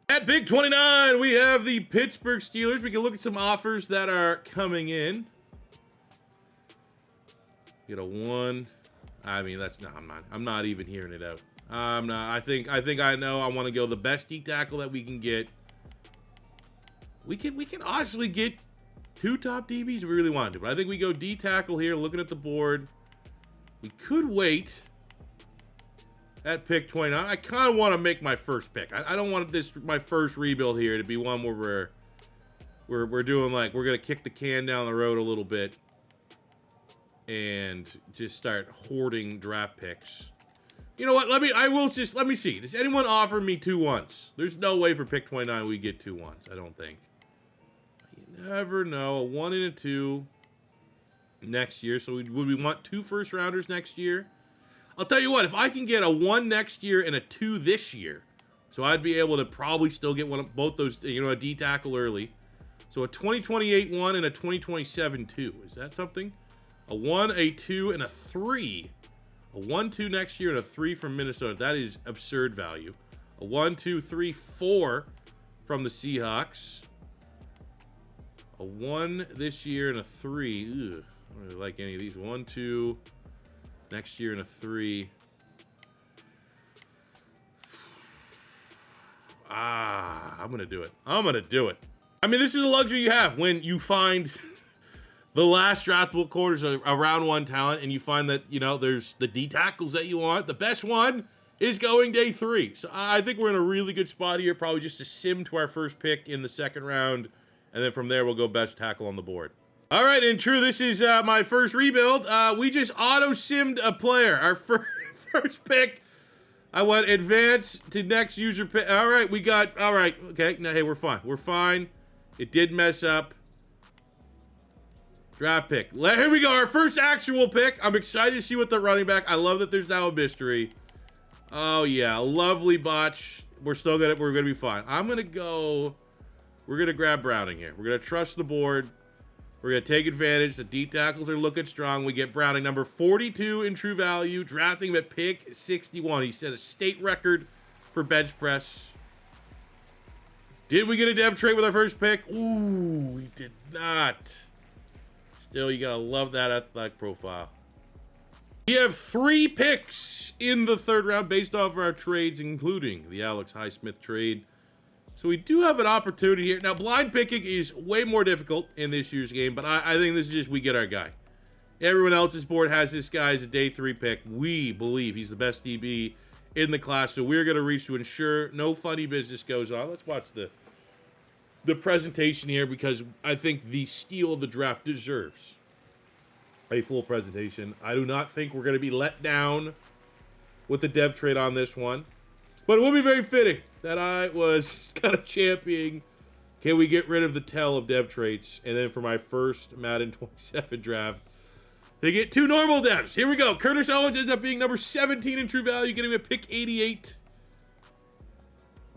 At Big 29, we have the Pittsburgh Steelers. We can look at some offers that are coming in. Get a 1. I mean, I'm not even hearing it out. I'm not. I think I know. I want to go the best D tackle that we can get. We can honestly get 2 top DBs if we really want to, but I think we go D tackle here. Looking at the board, we could wait at pick 29. I kind of want to make my first pick. I don't want my first rebuild here to be one where we're doing like we're gonna kick the can down the road a little bit and just start hoarding draft picks. You know what? Let me see. Does anyone offer me 2 1s? There's no way for pick 29 we get 2 1s, I don't think. You never know. A 1 and a 2 next year. So would we want 2 first rounders next year? I'll tell you what, if I can get a 1 next year and a 2 this year, So I'd be able to probably still get both those, a D tackle early. So a 2028 1 and a 2027 2. Is that something? A 1, a 2, and a 3. A 1, 2 next year and a 3 from Minnesota. That is absurd value. A 1, 2, 3, 4 from the Seahawks. A 1 this year and a 3. Ugh, I don't really like any of these. 1, 2 next year and a 3. I'm going to do it. I'm going to do it. I mean, this is a luxury you have when you find the last draftable quarters a round 1 talent and you find that, there's the D tackles that you want. The best one is going day 3. So I think we're in a really good spot here. Probably just a sim to our first pick in the second round. And then from there, we'll go best tackle on the board. All right, and true, this is my first rebuild. We just auto-simmed a player. Our first pick. I went advance to next user pick. All right, okay. No, hey, we're fine. We're fine. It did mess up. Draft pick. Here we go. Our first actual pick. I'm excited to see what the running back. I love that there's now a mystery. Oh yeah, lovely botch. We're gonna be fine. We're gonna grab Browning here. We're gonna trust the board. We're going to take advantage. The D tackles are looking strong. We get Browning, number 42 in true value, drafting him at pick 61. He set a state record for bench press. Did we get a dev trade with our first pick? Ooh, we did not. Still, you got to love that athletic profile. We have 3 picks in the third round based off of our trades, including the Alex Highsmith trade. So we do have an opportunity here. Now, blind picking is way more difficult in this year's game, but I think this is just we get our guy. Everyone else's board has this guy as a day 3 pick. We believe he's the best DB in the class, so we're going to reach to ensure no funny business goes on. Let's watch the presentation here because I think the steal of the draft deserves a full presentation. I do not think we're going to be let down with the dev trade on this one, but it will be very fitting that I was kind of championing, can we get rid of the tell of dev traits? And then for my first Madden 27 draft, they get 2 normal devs. Here we go. Curtis Owens ends up being number 17 in true value, getting a pick 88.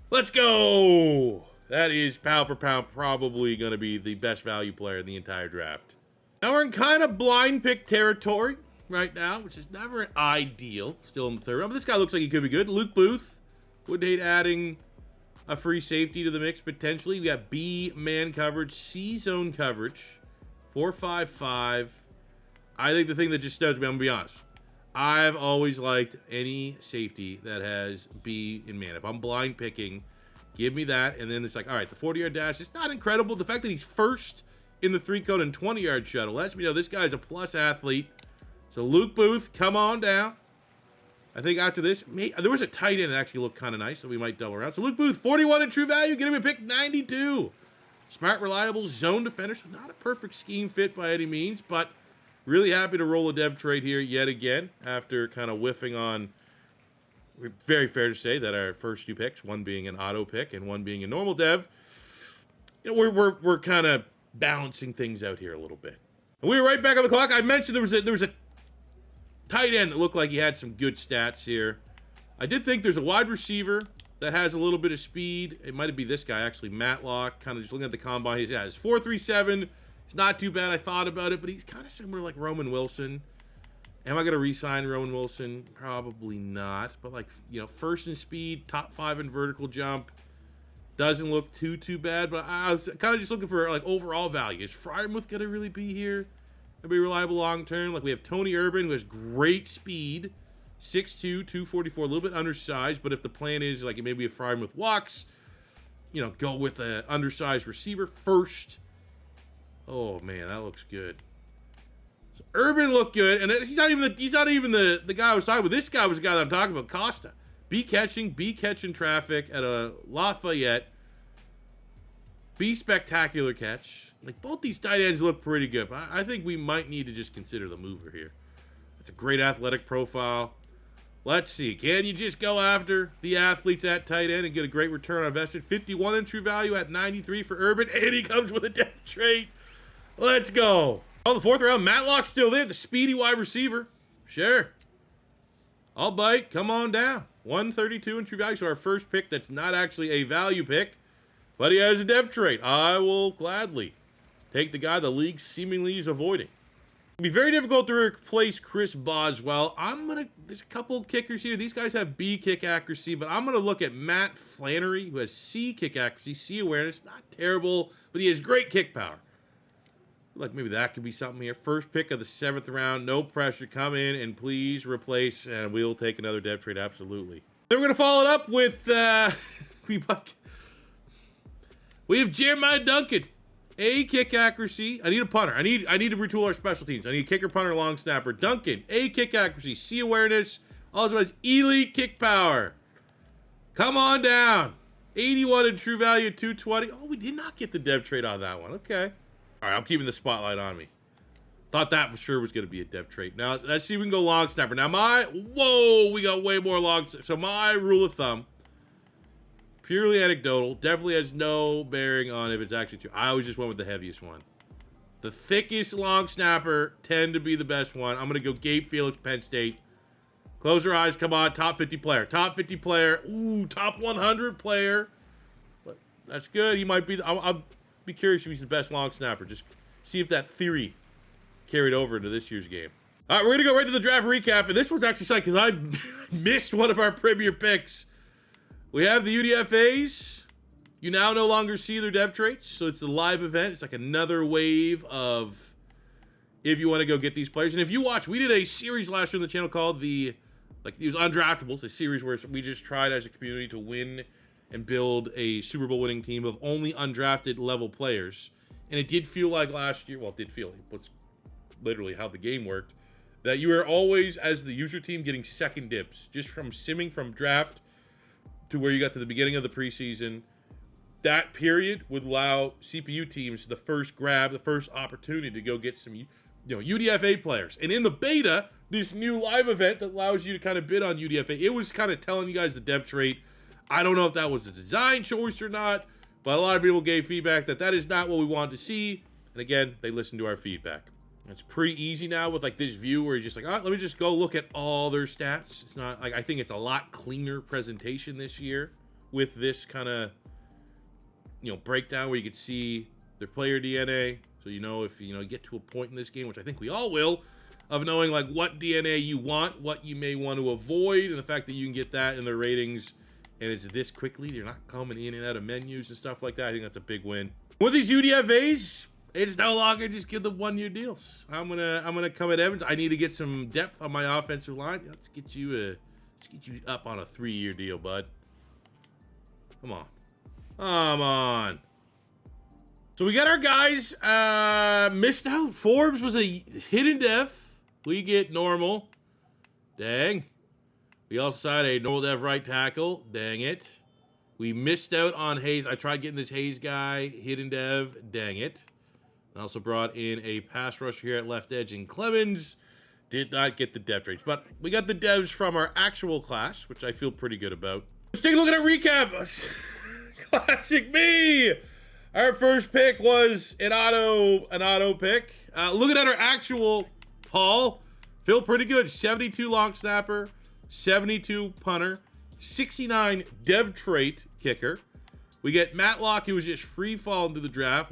Let's go. That is pound for pound probably going to be the best value player in the entire draft. Now we're in kind of blind pick territory right now, which is never ideal. Still in the third round, but this guy looks like he could be good. Luke Booth. Wouldn't hate adding a free safety to the mix potentially. We got B man coverage, C zone coverage, 4-5-5. I think the thing that just stuns me, I'm gonna be honest. I've always liked any safety that has B in man. If I'm blind picking, give me that. And then it's like, all right, the 40-yard dash is not incredible. The fact that he's first in the 3-cone and 20-yard shuttle lets me know this guy's a plus athlete. So Luke Booth, come on down. I think after this, there was a tight end that actually looked kind of nice, so we might double around. So Luke Booth, 41 in true value, get him a pick 92. Smart, reliable, zone defender, so not a perfect scheme fit by any means, but really happy to roll a dev trade here yet again after kind of whiffing on, very fair to say that our first 2 picks, one being an auto pick and one being a normal dev, we're kind of balancing things out here a little bit. And we were right back on the clock. I mentioned there was a tight end that looked like he had some good stats here. I did think there's a wide receiver that has a little bit of speed. It might be this guy, actually, Matlock. Kind of just looking at the combine. He's 4.37. It's not too bad. I thought about it, but he's kind of similar like Roman Wilson. Am I going to re-sign Roman Wilson? Probably not. But, first in speed, top 5 in vertical jump. Doesn't look too bad. But I was kind of just looking for, overall value. Is Freiermuth going to really be here? Be reliable long term. We have Tony Urban, who has great speed, 6'2", 244, a little bit undersized. But if the plan is maybe a Freiermuth walks, go with an undersized receiver first. Oh man, that looks good. So Urban looked good, and he's not even the guy I was talking about. This guy was the guy that I'm talking about, Costa. B catching traffic at a Lafayette. B spectacular catch. Both these tight ends look pretty good, but I think we might need to just consider the mover here. That's a great athletic profile. Let's see. Can you just go after the athletes at tight end and get a great return on investment? 51 in true value at 93 for Urban, and he comes with a depth trait. Let's go. Oh, the 4th round. Matlock's still there. The speedy wide receiver. Sure. I'll bite. Come on down. 132 in true value. So our first pick that's not actually a value pick, but he has a dev trait. I will gladly take the guy the league seemingly is avoiding. It'll be very difficult to replace Chris Boswell. There's a couple kickers here. These guys have B kick accuracy, but I'm going to look at Matt Flannery, who has C kick accuracy, C awareness. Not terrible, but he has great kick power. Like maybe that could be something here. First pick of the 7th round. No pressure. Come in and please replace, and we'll take another dev trade. Absolutely. Then we're going to follow it up with, we have Jeremiah Duncan. A kick accuracy. I need a punter. I need to retool our special teams. I need a kicker, punter, long snapper. Duncan, A kick accuracy, C awareness, also has elite kick power. Come on down. 81 in true value, 220. Oh, we did not get the dev trade on that one. Okay. All right, I'm keeping the spotlight on me. Thought that for sure was going to be a dev trait. Now, let's see if we can go long snapper. Now, whoa, we got way more long. So my rule of thumb, purely anecdotal, definitely has no bearing on if it's actually true. I always just went with the heaviest one. The thickest long snapper tend to be the best one. I'm going to go Gabe Felix, Penn State. Close your eyes. Come on, top 50 player. Top 50 player. Ooh, top 100 player. But that's good. He might be. I'll be curious if he's the best long snapper. Just see if that theory carried over into this year's game. All right, we're going to go right to the draft recap. And this one's actually exciting because I missed one of our premier picks. We have the UDFAs. You now no longer see their dev traits, so it's a live event. It's like another wave of if you want to go get these players. And if you watch, we did a series last year on the channel called it was Undraftables, a series where we just tried as a community to win and build a Super Bowl winning team of only undrafted level players. And it did feel like last year, well, it did feel, it was literally how the game worked, that you were always, as the user team, getting second dibs, just from simming from draft to where you got to the beginning of the preseason. That period would allow CPU teams the first grab, the first opportunity to go get some UDFA players. And in the beta, this new live event that allows you to kind of bid on UDFA, it was kind of telling you guys the dev trait. I don't know if that was a design choice or not, but a lot of people gave feedback that is not what we wanted to see. And again, they listened to our feedback. It's pretty easy now with like this view where you're just like, let me just go look at all their stats. It's not like, I think it's a lot cleaner presentation this year with this kind of, breakdown where you could see their player DNA. So, if you get to a point in this game, which I think we all will, of knowing like what DNA you want, what you may want to avoid, and the fact that you can get that in the ratings and it's this quickly. They're not coming in and out of menus and stuff like that. I think that's a big win. With these UDFAs, it's no longer just give them 1-year deals. I'm gonna come at Evans. I need to get some depth on my offensive line. Let's get you up on a 3-year deal, bud. Come on. So we got our guys missed out. Forbes was a hidden dev. We get normal. Dang. We also had a normal dev right tackle. Dang it. We missed out on Hayes. I tried getting this Hayes guy. Hidden dev. Dang it. I also brought in a pass rusher here at left edge in Clemens. Did not get the dev traits. But we got the devs from our actual class, which I feel pretty good about. Let's take a look at our recap. Classic me. Our first pick was an auto pick. Looking at our actual haul, feel pretty good. 72 long snapper, 72 punter, 69 dev trait kicker. We get Matlock, who was just free falling to the draft.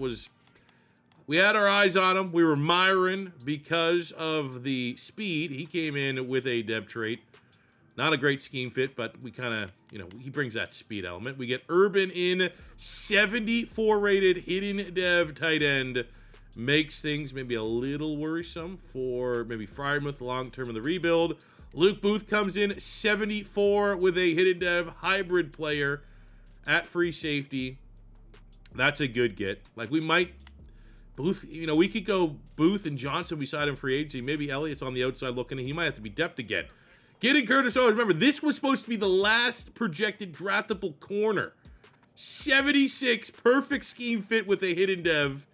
We had our eyes on him. We were Myron because of the speed. He came in with a dev trait. Not a great scheme fit, but we kind of, he brings that speed element. We get Urban in, 74 rated hidden dev tight end. Makes things maybe a little worrisome for maybe Frymouth long term in the rebuild. Luke Booth comes in, 74 with a hidden dev hybrid player at free safety. That's a good get. Like we might, Booth, we could go Booth and Johnson beside him free agency. Maybe Elliott's on the outside looking, and he might have to be depth again. Getting Curtis Owens. Remember, this was supposed to be the last projected draftable corner. 76, perfect scheme fit with a hidden dev.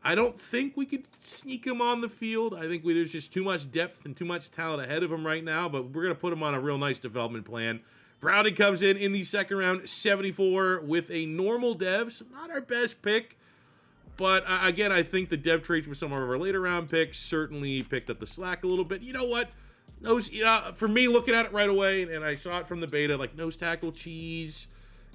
I don't think we could sneak him on the field. I think there's just too much depth and too much talent ahead of him right now, but we're going to put him on a real nice development plan. Browning comes in the second round, 74 with a normal dev. So not our best pick, but again, I think the dev traits with some of our later round picks certainly picked up the slack a little bit. You know what? nose, for me looking at it right away, and I saw it from the beta, like nose tackle cheese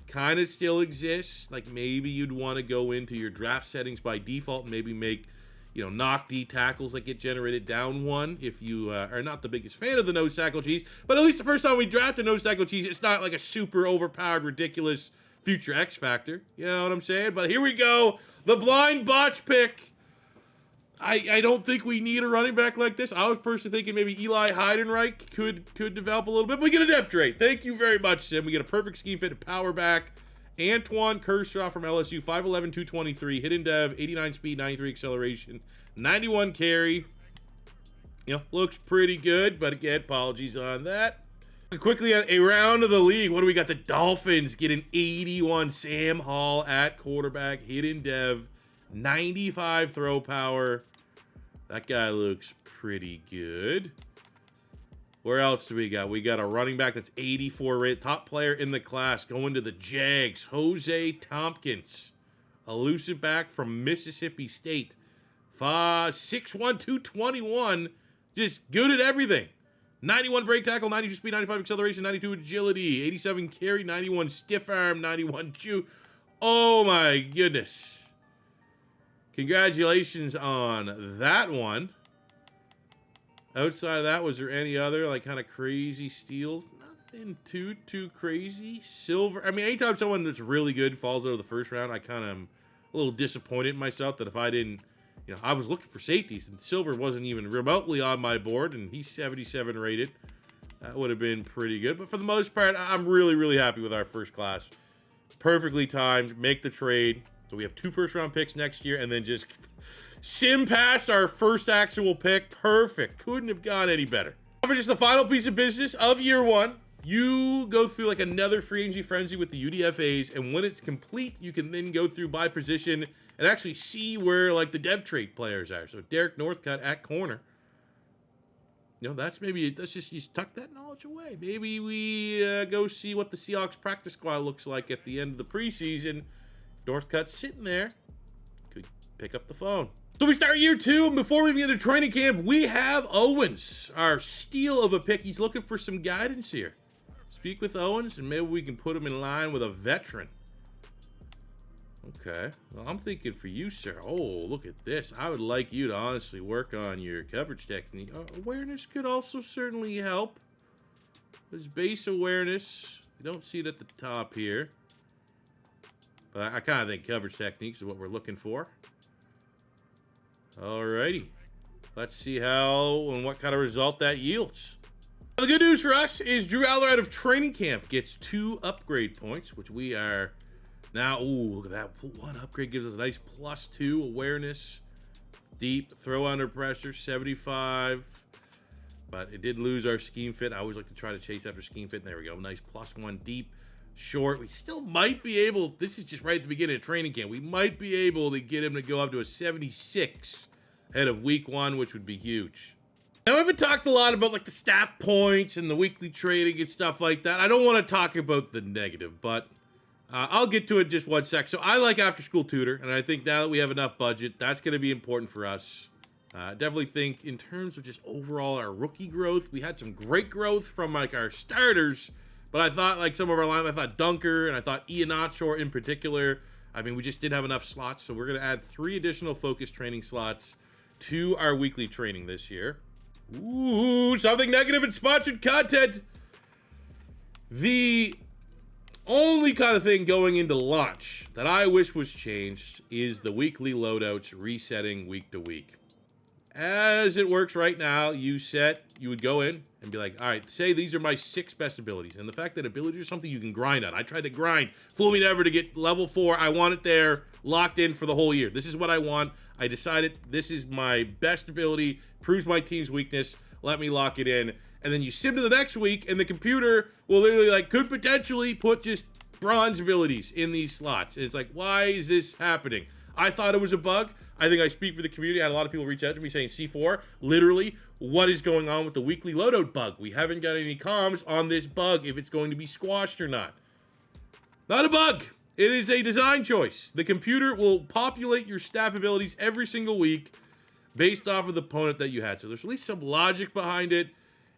kind of still exists. Like maybe you'd want to go into your draft settings by default and maybe make, knock D tackles that get generated down one if you are not the biggest fan of the nose tackle cheese. But at least the first time we drafted nose tackle cheese, it's not like a super overpowered, ridiculous future X factor. You know what I'm saying? But here we go. The blind botch pick. I don't think we need a running back like this. I was personally thinking maybe Eli Heidenreich could develop a little bit. But we get a depth trade. Thank you very much, Sim. We get a perfect scheme fit power back. Antoine Kershaw from LSU, 5'11", 223, hidden dev, 89 speed, 93 acceleration, 91 carry. Looks pretty good, but again, apologies on that. Quickly, a round of the league. What do we got? The Dolphins get an 81 Sam Hall at quarterback, hidden dev, 95 throw power. That guy looks pretty good. Where else do we got? We got a running back that's 84 rated, top player in the class, going to the Jags, Jose Tompkins, elusive back from Mississippi State, 6'1", 221, just good at everything. 91 break tackle, 92 speed, 95 acceleration, 92 agility, 87 carry, 91 stiff arm, 91 chew. Oh my goodness. Congratulations on that one. Outside of that, was there any other kind of crazy steals? Nothing too crazy. Silver. I mean, anytime someone that's really good falls out of the first round, I kind of am a little disappointed in myself that if I didn't, I was looking for safeties and Silver wasn't even remotely on my board, and he's 77 rated. That would have been pretty good. But for the most part, I'm really, really happy with our first class. Perfectly timed. Make the trade. So we have 2 first-round picks next year, and then just sim past our first actual pick. Perfect. Couldn't have gone any better. For just the final piece of business of year 1, you go through another free agency frenzy with the UDFAs, and when it's complete, you can then go through by position and actually see where the dev trade players are. So Derek Northcutt at corner. Let's just you tuck that knowledge away. Maybe we go see what the Seahawks practice squad looks like at the end of the preseason. Northcutt's sitting there, could pick up the phone. So we start year 2, and before we even get into training camp, we have Owens, our steal of a pick. He's looking for some guidance here. Speak with Owens, and maybe we can put him in line with a veteran. Okay, well, I'm thinking for you, sir. Oh, look at this. I would like you to honestly work on your coverage technique. Awareness could also certainly help. There's base awareness. You don't see it at the top here. But I kind of think coverage techniques is what we're looking for. Alrighty. Let's see how and what kind of result that yields. The good news for us is Drew Allar out of training camp gets 2 upgrade points, which we are now. Ooh, look at that. 1 upgrade gives us a nice +2 awareness. Deep, throw under pressure, 75. But it did lose our scheme fit. I always like to try to chase after scheme fit. And there we go. Nice +1 deep. Short. We still might be able, this is just right at the beginning of training camp, we might be able to get him to go up to a 76 ahead of week 1, which would be huge. Now, I haven't talked a lot about the stat points and the weekly trading and stuff like that. I don't want to talk about the negative, but I'll get to it in just 1 sec. So I like after school tutor, and I think now that we have enough budget, that's going to be important for us. Definitely think in terms of just overall our rookie growth, we had some great growth from our starters. But I thought some of our line, I thought Dunker and I thought Iheanachor in particular. I mean, we just didn't have enough slots, so we're going to add 3 additional focus training slots to our weekly training this year. Ooh, something negative in sponsored content. The only kind of thing going into launch that I wish was changed is the weekly loadouts resetting week to week. As it works right now, you would go in and be like, all right, say these are my 6 best abilities. And the fact that abilities are something you can grind on. I tried to grind. Fool me never to get level 4. I want it there, locked in for the whole year. This is what I want. I decided this is my best ability, proves my team's weakness. Let me lock it in. And then you sim to the next week, and the computer will literally, could potentially put just bronze abilities in these slots. And it's why is this happening? I thought it was a bug. I think I speak for the community. I had a lot of people reach out to me saying, C4, literally, what is going on with the weekly loadout bug? We haven't got any comms on this bug, if it's going to be squashed or not. Not a bug. It is a design choice. The computer will populate your staff abilities every single week based off of the opponent that you had. So there's at least some logic behind it.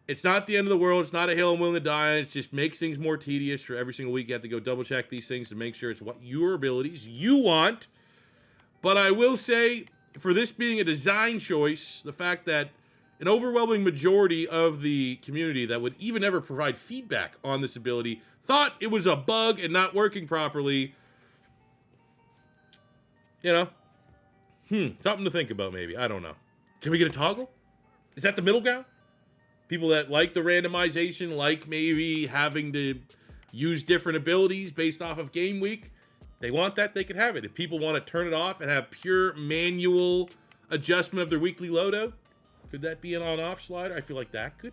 It's not the end of the world. It's not a hill I'm willing to die on. It just makes things more tedious for every single week. You have to go double check these things to make sure it's what your abilities you want. But I will say, for this being a design choice, the fact that an overwhelming majority of the community that would even ever provide feedback on this ability thought it was a bug and not working properly, you know, something to think about maybe. I don't know. Can we get a toggle? Is that the middle ground? People that like the randomization, like maybe having to use different abilities based off of game week, they want that, they can have it. If people want to turn it off and have pure manual adjustment of their weekly loadout, could that be an on-off slider? I feel like that could.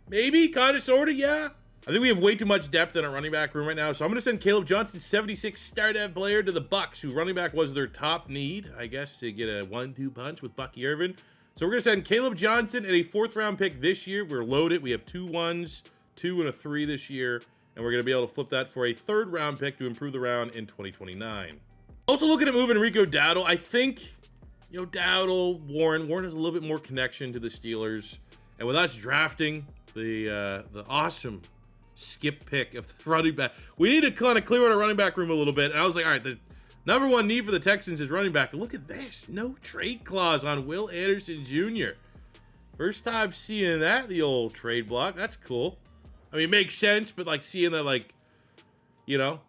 Maybe, kind of, sort of, yeah. I think we have way too much depth in our running back room right now, so I'm going to send Caleb Johnson, 76 star-dev player, to the Bucks, who running back was their top need, I guess, to get a 1-2 punch with Bucky Irvin. So we're going to send Caleb Johnson and a 4th-round pick this year. We're loaded. We have 2 1s, 2 and a 3 this year, and we're going to be able to flip that for a 3rd-round pick to improve the round in 2029. Also looking at moving Rico Dowdle. I think, you know, Dowdle, Warren has a little bit more connection to the Steelers, and with us drafting the awesome skip pick of the running back, we need to kind of clear out our running back room a little bit. And I was like, all right, the number one need for the Texans is running back. And look at this. No trade clause on Will Anderson Jr. First time seeing that, the old trade block. That's cool. I mean, it makes sense, but like seeing that, like, you know,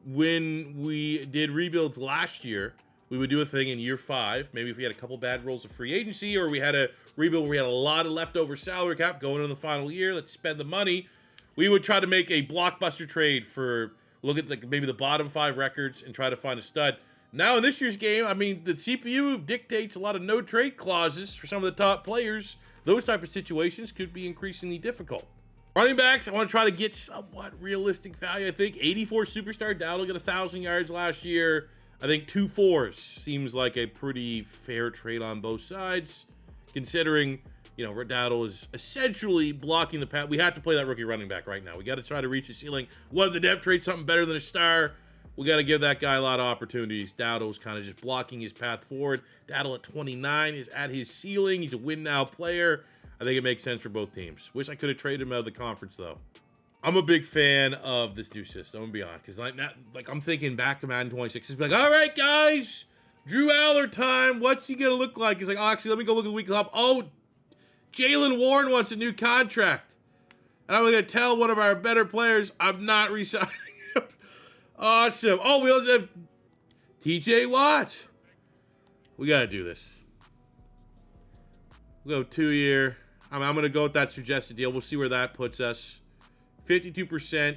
when we did rebuilds last year, we would do a thing in year 5. Maybe if we had a couple bad rolls of free agency, or we had a rebuild where we had a lot of leftover salary cap going in the final year, let's spend the money. We would try to make a blockbuster trade for, look at like maybe the bottom 5 records and try to find a stud. Now in this year's game, I mean, the CPU dictates a lot of no trade clauses for some of the top players. Those type of situations could be increasingly difficult. Running backs, I want to try to get somewhat realistic value. I think 84 superstar Dowdle got 1,000 yards last year. I think 2 4s seems like a pretty fair trade on both sides, considering, you know, Dowdle is essentially blocking the path. We have to play that rookie running back right now. We got to try to reach a ceiling. What the depth trade, something better than a star. We got to give that guy a lot of opportunities. Dowdle's kind of just blocking his path forward. Dowdle at 29 is at his ceiling. He's a win now player. I think it makes sense for both teams. Wish I could have traded him out of the conference though. I'm a big fan of this new system, I'm gonna be honest, because like I'm thinking back to Madden 26. It's like, all right, guys, Drew Allar time. What's he gonna look like? He's like, oh, actually, let me go look at the weekly hub. Oh, Jalen Warren wants a new contract, and I'm gonna tell one of our better players I'm not re-signing him. Awesome. Oh, we also have TJ Watt. We gotta do this. We'll go 2-year. I'm gonna go with that suggested deal. We'll see where that puts us. 52%.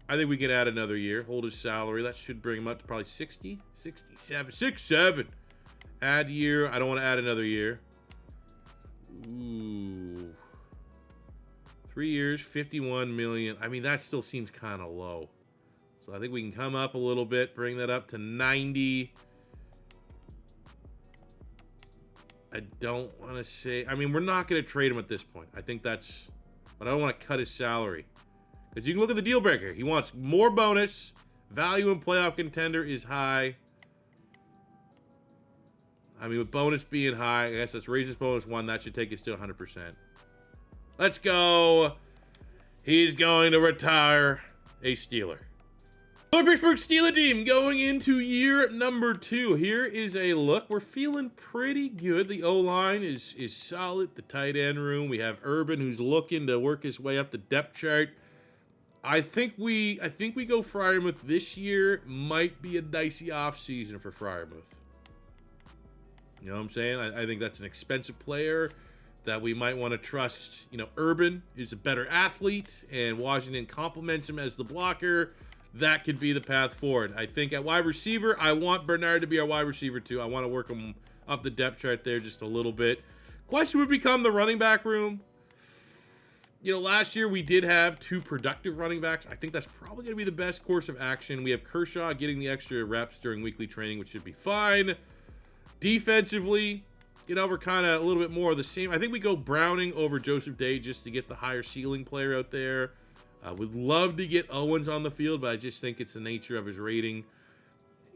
I think we can add another year. Hold his salary. That should bring him up to probably 60, 67, 67. Add year. I don't want to add another year. Ooh. 3 years, 51 million. I mean, that still seems kind of low. So I think we can come up a little bit, bring that up to 90. I don't want to say, I mean, we're not going to trade him at this point. I think that's, but I don't want to cut his salary. Because you can look at the deal breaker. He wants more bonus. Value in playoff contender is high. I mean, with bonus being high, I guess let's raise his bonus 1. That should take us to 100%. Let's go. He's going to retire a Steeler. The Pittsburgh Steelers team going into year number 2. Here is a look. We're feeling pretty good. The O-line is solid. The tight end room. We have Urban, who's looking to work his way up the depth chart. I think we go Freiermuth this year. Might be a dicey offseason for Freiermuth. You know what I'm saying? I think that's an expensive player that we might want to trust. You know, Urban is a better athlete, and Washington complements him as the blocker. That could be the path forward. I think at wide receiver, I want Bernard to be our wide receiver too. I want to work him up the depth chart there just a little bit. Question would become the running back room. You know, last year we did have 2 productive running backs. I think that's probably going to be the best course of action. We have Kershaw getting the extra reps during weekly training, which should be fine. Defensively, you know, we're kind of a little bit more of the same. I think we go Browning over Joseph Day just to get the higher ceiling player out there. Would love to get Owens on the field, but I just think it's the nature of his rating.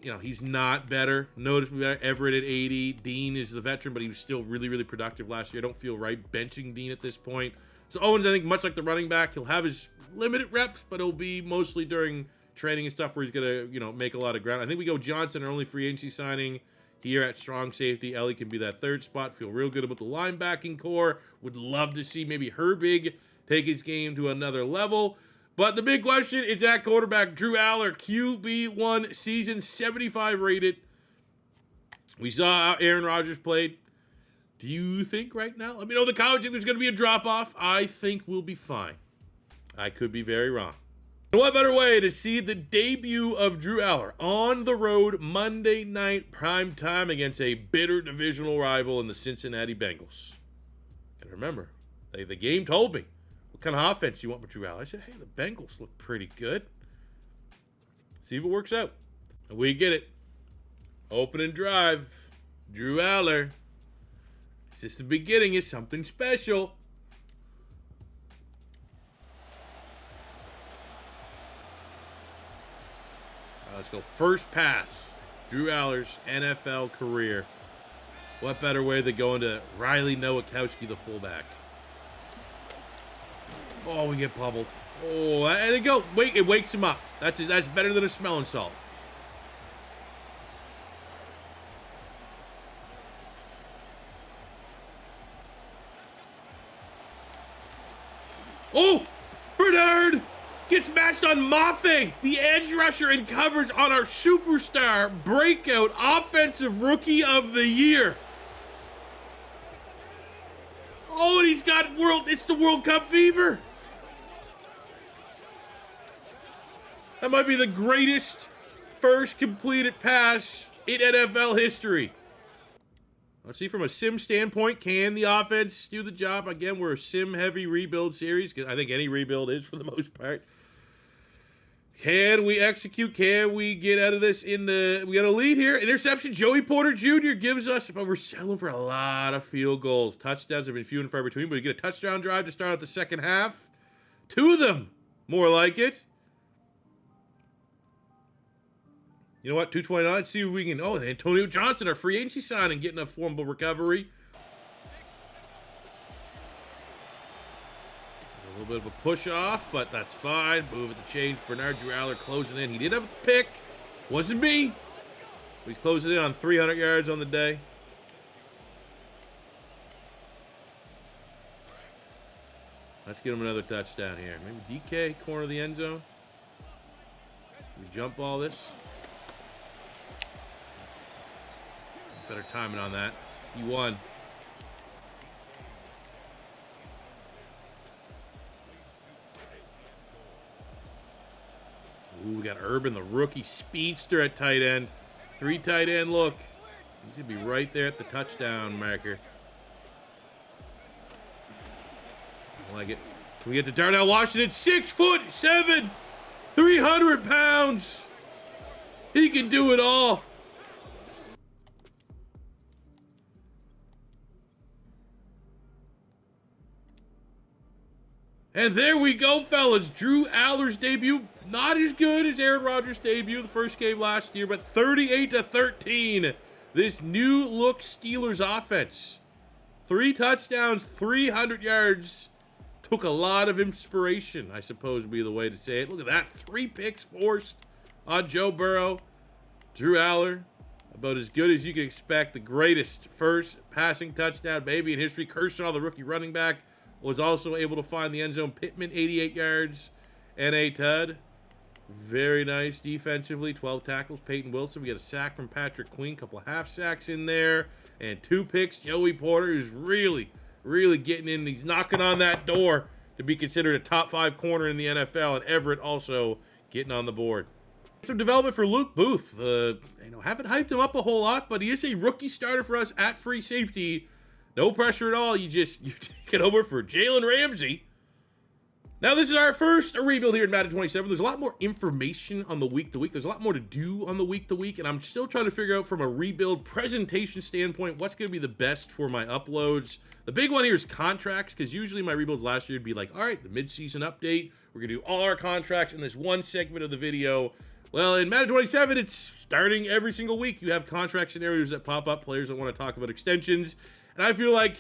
you know, he's not better. Noticeably better. Everett at 80. Dean is the veteran, but he was still really, really productive last year. I don't feel right benching Dean at this point. So Owens, I think, much like the running back, he'll have his limited reps, but it'll be mostly during training and stuff where he's going to, you know, make a lot of ground. I think we go Johnson, our only free agency signing here at strong safety. Ellie can be that third spot. Feel real good about the linebacking core. Would love to see maybe Herbig take his game to another level. But the big question is at quarterback, Drew Allar, QB1 season, 75 rated. We saw how Aaron Rodgers played. Do you think right now? Let me know in the comments if there's going to be a drop-off. I think we'll be fine. I could be very wrong. And what better way to see the debut of Drew Allar on the road Monday night prime time against a bitter divisional rival in the Cincinnati Bengals. And remember, the game told me, what kind of offense you want with Drew Allar? I said, hey, the Bengals look pretty good. See if it works out. And we get it. Opening drive. Drew Allar. It's just the beginning. It's something special. Let's go. First pass. Drew Allar's NFL career. What better way than going to Riley Nowakowski, the fullback? Oh, we get pummeled. Oh, there you go. Wait, it wakes him up. That's better than a smelling salt. Oh, Bernard gets matched on Mafe, the edge rusher, and covers on our superstar breakout offensive rookie of the year. Oh, and he's got it's the World Cup fever. That might be the greatest first completed pass in NFL history. Let's see, from a sim standpoint, can the offense do the job? Again, we're a sim-heavy rebuild series, because I think any rebuild is for the most part. Can we execute? Can we get out of this we got a lead here. Interception, Joey Porter Jr. gives us, but we're selling for a lot of field goals. Touchdowns have been few and far between, but we get a touchdown drive to start out the second half. 2 of them, more like it. You know what, 229, let's see if we can, and Antonio Johnson, our free agency signing, getting a formidable recovery. A little bit of a push off, but that's fine. Move at the change. Bernard Drew Allar closing in. He did have a pick. Wasn't me. He's closing in on 300 yards on the day. Let's get him another touchdown here. Maybe DK, corner of the end zone. We jump ball this. Better timing on that. He won. Ooh, we got Urban, the rookie speedster at tight end. 3 tight end look. He's going to be right there at the touchdown marker. I like it. Can we get to Darnell Washington? 6'7", 300 pounds. He can do it all. And there we go, fellas. Drew Allar's debut, not as good as Aaron Rodgers' debut the first game last year, but 38-13. This new look Steelers offense. 3 touchdowns, 300 yards. Took a lot of inspiration, I suppose would be the way to say it. Look at that. 3 picks forced on Joe Burrow. Drew Allar, about as good as you can expect. The greatest first passing touchdown maybe in history. Kershaw, the rookie running back, was also able to find the end zone. Pittman, 88 yards and a tud. Very nice defensively. 12 tackles. Peyton Wilson. We got a sack from Patrick Queen. Couple of half sacks in there. And 2 picks. Joey Porter, who's really, really getting in. He's knocking on that door to be considered a top 5 corner in the NFL. And Everett also getting on the board. Some development for Luke Booth. Haven't hyped him up a whole lot, but he is a rookie starter for us at free safety. No pressure at all. You take it over for Jalen Ramsey. Now, this is our first rebuild here in Madden 27. There's a lot more information on the week-to-week. There's a lot more to do on the week-to-week, and I'm still trying to figure out from a rebuild presentation standpoint what's going to be the best for my uploads. The big one here is contracts, because usually my rebuilds last year would be like, all right, the mid-season update. We're going to do all our contracts in this one segment of the video. Well, in Madden 27, it's starting every single week. You have contract scenarios that pop up, players that want to talk about extensions. And I feel like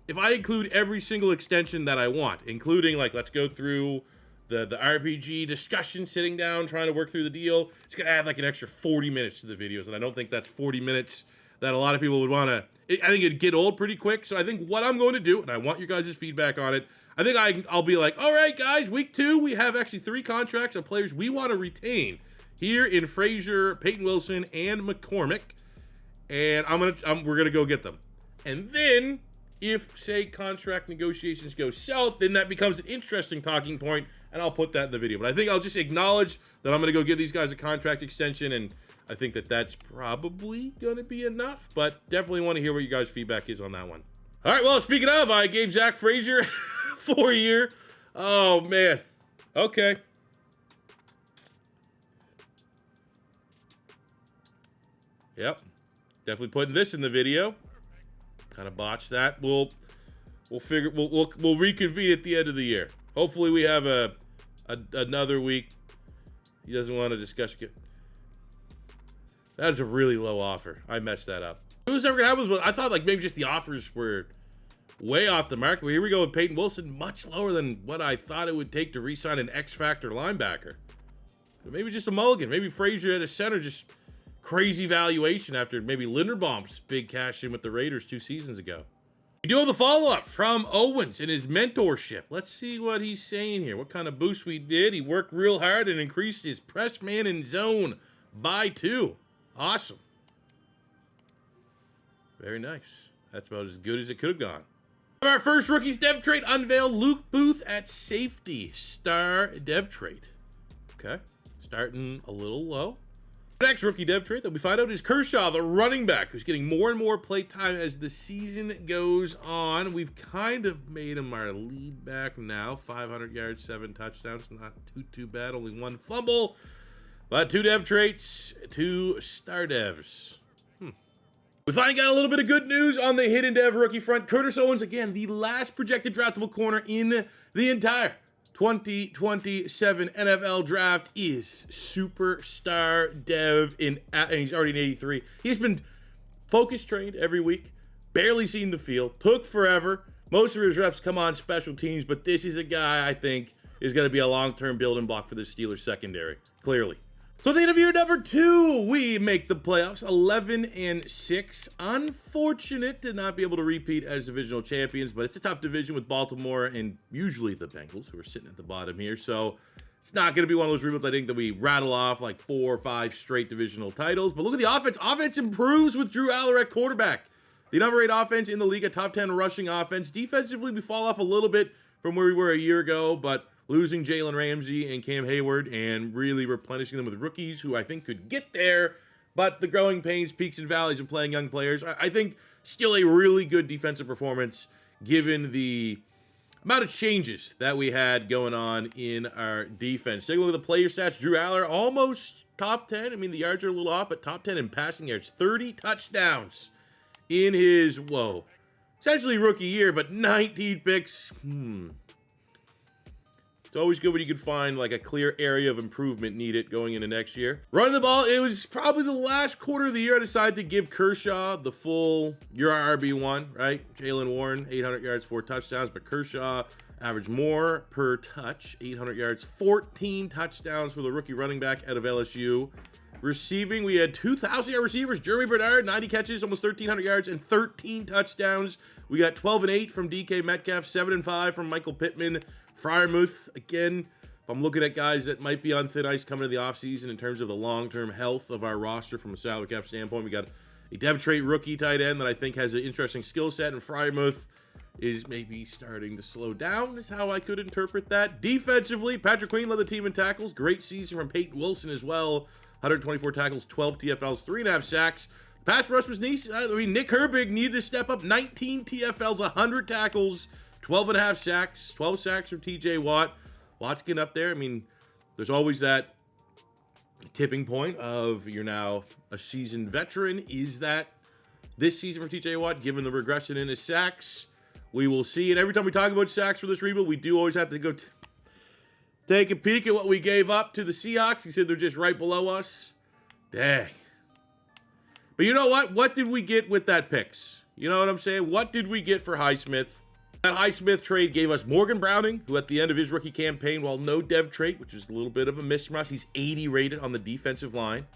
if I include every single extension that I want, including, like, let's go through the RPG discussion, sitting down, trying to work through the deal, it's going to add, like, an extra 40 minutes to the videos. And I don't think that's 40 minutes that a lot of people would want to. I think it'd get old pretty quick. So I think what I'm going to do, and I want your guys' feedback on it, I think I'll be like, all right, guys, week 2, we have actually 3 contracts of players we want to retain here in Frazier, Peyton Wilson, and McCormick. And we're going to go get them. And then, if, say, contract negotiations go south, then that becomes an interesting talking point, and I'll put that in the video. But I think I'll just acknowledge that I'm going to go give these guys a contract extension, and I think that that's probably going to be enough, but definitely want to hear what you guys' feedback is on that one. All right, well, speaking of, I gave Zach Frazier 4-year. Oh, man. Okay. Yep. Definitely putting this in the video. Kind of botched that. We'll reconvene at the end of the year. Hopefully we have another week. He doesn't want to discuss it. That is a really low offer. I messed that up. It was never gonna happen. I thought like maybe just the offers were way off the mark. But here we go with Peyton Wilson, much lower than what I thought it would take to re-sign an X-Factor linebacker. But maybe just a mulligan. Maybe Frazier at a center, just crazy valuation after maybe Linderbaum's big cash in with the Raiders 2 seasons ago. We do have the follow-up from Owens in his mentorship. Let's see what he's saying here. What kind of boost we did. He worked real hard and increased his press man in zone by 2. Awesome. Very nice. That's about as good as it could have gone. Our first rookies dev trait unveiled. Luke Booth at safety. Star dev trait. Okay. Starting a little low. The next rookie dev trait that we find out is Kershaw, the running back, who's getting more and more play time as the season goes on. We've kind of made him our lead back now. 500 yards, 7 touchdowns. Not too bad. Only 1 fumble. But 2 dev traits, 2 star devs. We finally got a little bit of good news on the hidden dev rookie front. Curtis Owens, again, the last projected draftable corner in the entire 2027 NFL draft, is superstar dev, and he's already an 83. He's been focus trained every week, barely seen the field, took forever. Most of his reps come on special teams, but this is a guy I think is going to be a long-term building block for the Steelers secondary, clearly. So at the end of year number 2, we make the playoffs, 11-6. Unfortunate to not be able to repeat as divisional champions, but it's a tough division with Baltimore and usually the Bengals, who are sitting at the bottom here. So it's not going to be one of those rebuilds, I think, that we rattle off like 4 or 5 straight divisional titles. But look at the offense. Offense improves with Drew Allar at quarterback. The number 8 offense in the league, a top 10 rushing offense. Defensively, we fall off a little bit from where we were a year ago, but losing Jalen Ramsey and Cam Heyward and really replenishing them with rookies who I think could get there, but the growing pains, peaks, and valleys of playing young players, I think still a really good defensive performance given the amount of changes that we had going on in our defense. Take a look at the player stats. Drew Allar, almost top 10. I mean, the yards are a little off, but top 10 in passing yards. 30 touchdowns in his, essentially rookie year, but 19 picks. It's always good when you can find like a clear area of improvement needed going into next year. Running the ball, it was probably the last quarter of the year I decided to give Kershaw the full, you're our RB1, right? Jalen Warren, 800 yards, 4 touchdowns, but Kershaw averaged more per touch, 800 yards, 14 touchdowns for the rookie running back out of LSU. Receiving, we had 2,000-yard receivers. Germie Bernard, 90 catches, almost 1,300 yards, and 13 touchdowns. We got 12-8 from DK Metcalf, 7-5 from Michael Pittman. Freiermuth, again, if I'm looking at guys that might be on thin ice coming into the offseason in terms of the long-term health of our roster from a salary cap standpoint, we got a dev trait rookie tight end that I think has an interesting skill set, and Freiermuth is maybe starting to slow down, is how I could interpret that. Defensively, Patrick Queen led the team in tackles. Great season from Peyton Wilson as well. 124 tackles, 12 TFLs, 3.5 sacks. Pass rush was nice. Nick Herbig needed to step up. 19 TFLs, 100 tackles, 12.5 sacks, 12 sacks from TJ Watt. Watt's getting up there. I mean, there's always that tipping point of you're now a seasoned veteran. Is that this season for TJ Watt, given the regression in his sacks? We will see. And every time we talk about sacks for this rebuild, we do always have to go Take a peek at what we gave up to the Seahawks. He said they're just right below us. Dang. But you know what? What did we get with that picks? You know what I'm saying? What did we get for Highsmith? That Highsmith trade gave us Morgan Browning, who at the end of his rookie campaign, while no dev trait, which is a little bit of a mismatch, he's 80 rated on the defensive line.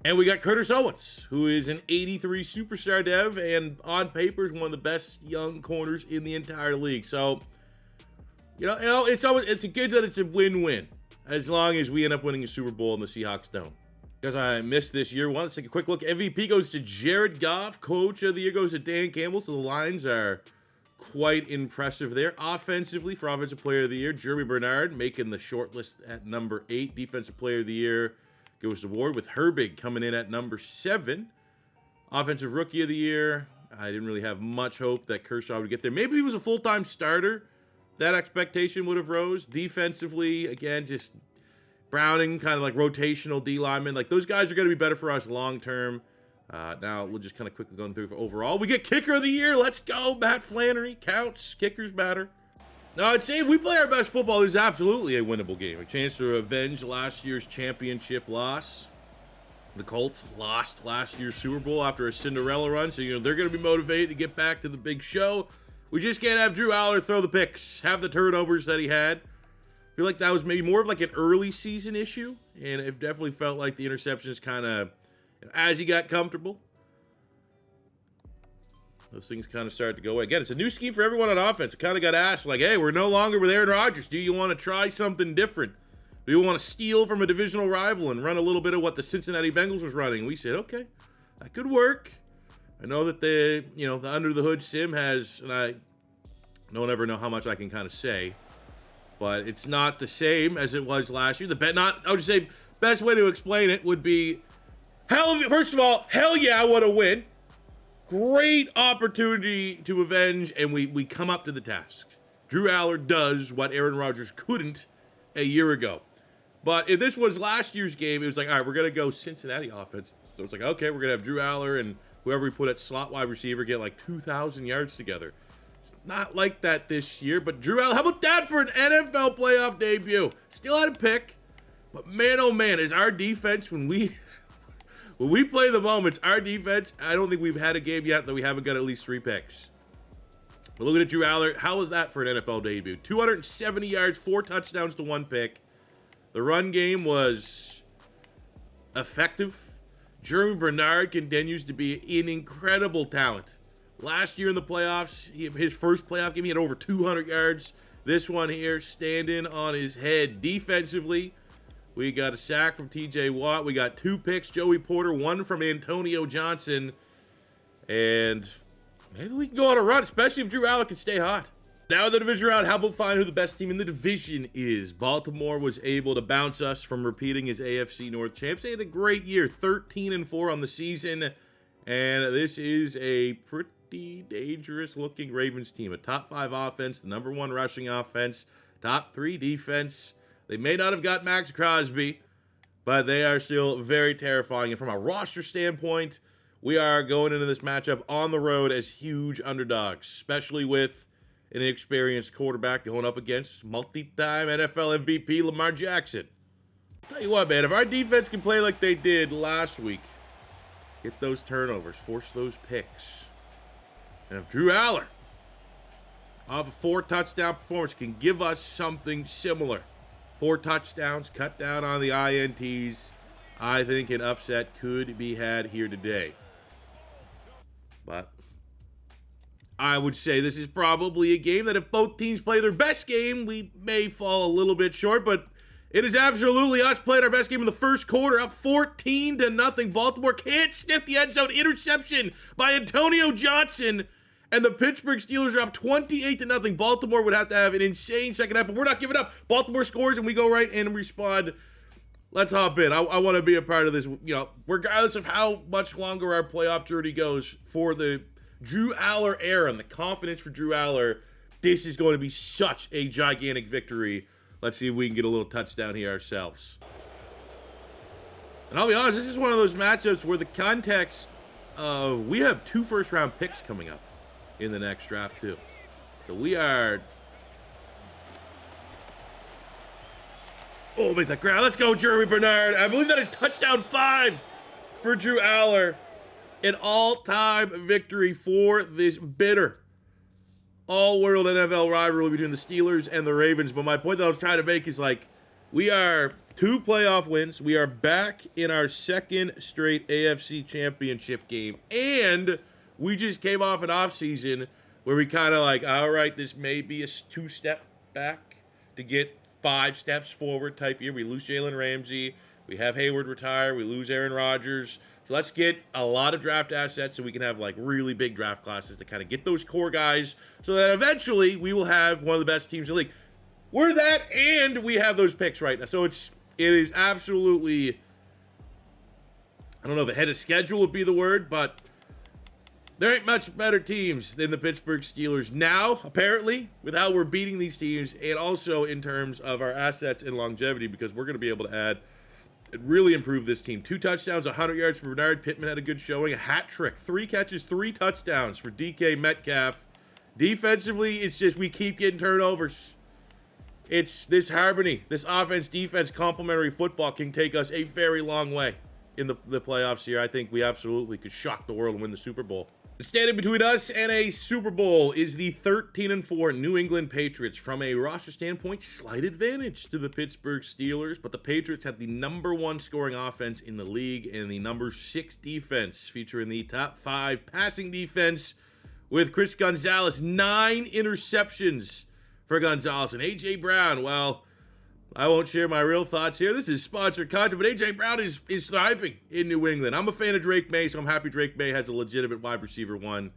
And we got Curtis Owens, who is an 83 superstar dev and on paper is one of the best young corners in the entire league. So, it's good that it's a win-win as long as we end up winning a Super Bowl and the Seahawks don't. Because I missed this year, let's take a quick look. MVP goes to Jared Goff. Coach of the year goes to Dan Campbell. So the lines are quite impressive there. Offensively, for Offensive Player of the Year, Germie Bernard making the short list at number 8. Defensive Player of the Year goes to Ward, with Herbig coming in at number 7. Offensive Rookie of the Year, I didn't really have much hope that Kershaw would get there. Maybe he was a full-time starter. That expectation would have rose. Defensively, again, just Browning, kind of like rotational D lineman. Like, those guys are going to be better for us long-term. Now, we'll just kind of quickly go through for overall. We get Kicker of the Year. Let's go. Matt Flannery. Counts. Kickers matter. Now, I'd say if we play our best football, this is absolutely a winnable game. A chance to avenge last year's championship loss. The Colts lost last year's Super Bowl after a Cinderella run, so, they're going to be motivated to get back to the big show. We just can't have Drew Allar throw the picks, have the turnovers that he had. I feel like that was maybe more of like an early season issue, and it definitely felt like the interceptions kind of, as he got comfortable, those things kind of started to go away. Again, it's a new scheme for everyone on offense. It kind of got asked, like, hey, we're no longer with Aaron Rodgers. Do you want to try something different? Do you want to steal from a divisional rival and run a little bit of what the Cincinnati Bengals was running? We said, okay, that could work. I know that the under the hood sim has, and I don't ever know how much I can kind of say, but it's not the same as it was last year. I would say best way to explain it would be, first of all, hell yeah, I want to win. Great opportunity to avenge, and we come up to the task. Drew Allar does what Aaron Rodgers couldn't a year ago. But if this was last year's game, it was like, all right, we're going to go Cincinnati offense. So it's like, okay, we're going to have Drew Allar and whoever we put at slot wide receiver get like 2,000 yards together. It's not like that this year, but Drew Allar, how about that for an NFL playoff debut? Still had a pick, but man, oh man, is our defense, when we play the moments, our defense, I don't think we've had a game yet that we haven't got at least 3 picks. But looking at Drew Allar, how was that for an NFL debut? 270 yards, 4 touchdowns to 1 pick. The run game was effective. Germie Bernard continues to be an incredible talent. Last year in the playoffs, his first playoff game, he had over 200 yards. This one here, standing on his head. Defensively, we got a sack from TJ Watt. We got 2 picks, Joey Porter, 1 from Antonio Johnson. And maybe we can go on a run, especially if Drew Allar can stay hot. Now the division round, how about find who the best team in the division is? Baltimore was able to bounce us from repeating his AFC North champs. They had a great year, 13-4 on the season. And this is a pretty dangerous-looking Ravens team. A top 5 offense, the number 1 rushing offense, top 3 defense. They may not have got Max Crosby, but they are still very terrifying. And from a roster standpoint, we are going into this matchup on the road as huge underdogs, especially with an inexperienced quarterback going up against multi-time NFL MVP Lamar Jackson. Tell you what, man, if our defense can play like they did last week, get those turnovers, force those picks, and if Drew Allar, off a 4-touchdown performance, can give us something similar, 4 touchdowns, cut down on the INTs, I think an upset could be had here today. But I would say this is probably a game that if both teams play their best game, we may fall a little bit short, but it is absolutely us playing our best game in the first quarter, up 14-0. Baltimore can't sniff the end zone. Interception by Antonio Johnson, and the Pittsburgh Steelers are up 28-0. Baltimore would have to have an insane second half, but we're not giving up. Baltimore scores, and we go right in and respond. Let's hop in. I want to be a part of this, regardless of how much longer our playoff journey goes for the Drew Allar era and the confidence for Drew Allar. This is going to be such a gigantic victory. Let's see if we can get a little touchdown here ourselves. And I'll be honest, this is one of those matchups where the context of we have 2 first-round picks coming up in the next draft too. So we are Oh, make that ground. Let's go, Germie Bernard. I believe that is touchdown 5 for Drew Allar. An all-time victory for this bitter all-world NFL rivalry between the Steelers and the Ravens. But my point that I was trying to make is, like, we are 2 playoff wins. We are back in our 2nd straight AFC championship game. And we just came off an offseason where we kind of like, all right, this may be a 2-step back to get 5 steps forward type year. We lose Jalen Ramsey. We have Heyward retire. We lose Aaron Rodgers. So let's get a lot of draft assets so we can have like really big draft classes to kind of get those core guys so that eventually we will have one of the best teams in the league. We're that, and we have those picks right now. So it is absolutely, I don't know if ahead of schedule would be the word, but there ain't much better teams than the Pittsburgh Steelers now, apparently, with how we're beating these teams, and also in terms of our assets and longevity, because we're going to be able to add and really improve this team. 2 touchdowns, 100 yards for Bernard. Pittman had a good showing, a hat trick, 3 catches, 3 touchdowns for DK Metcalf. Defensively, it's just we keep getting turnovers. It's this harmony, this offense-defense complementary football can take us a very long way in the playoffs here. I think we absolutely could shock the world and win the Super Bowl. Standing between us and a Super Bowl is the 13-4 New England Patriots. From a roster standpoint, slight advantage to the Pittsburgh Steelers, but the Patriots have the #1 scoring offense in the league and the #6 defense, featuring the top 5 passing defense with Chris Gonzalez. 9 interceptions for Gonzalez. And A.J. Brown, well, I won't share my real thoughts here. This is sponsored content, but A.J. Brown is thriving in New England. I'm a fan of Drake May, so I'm happy Drake May has a legitimate wide receiver 1.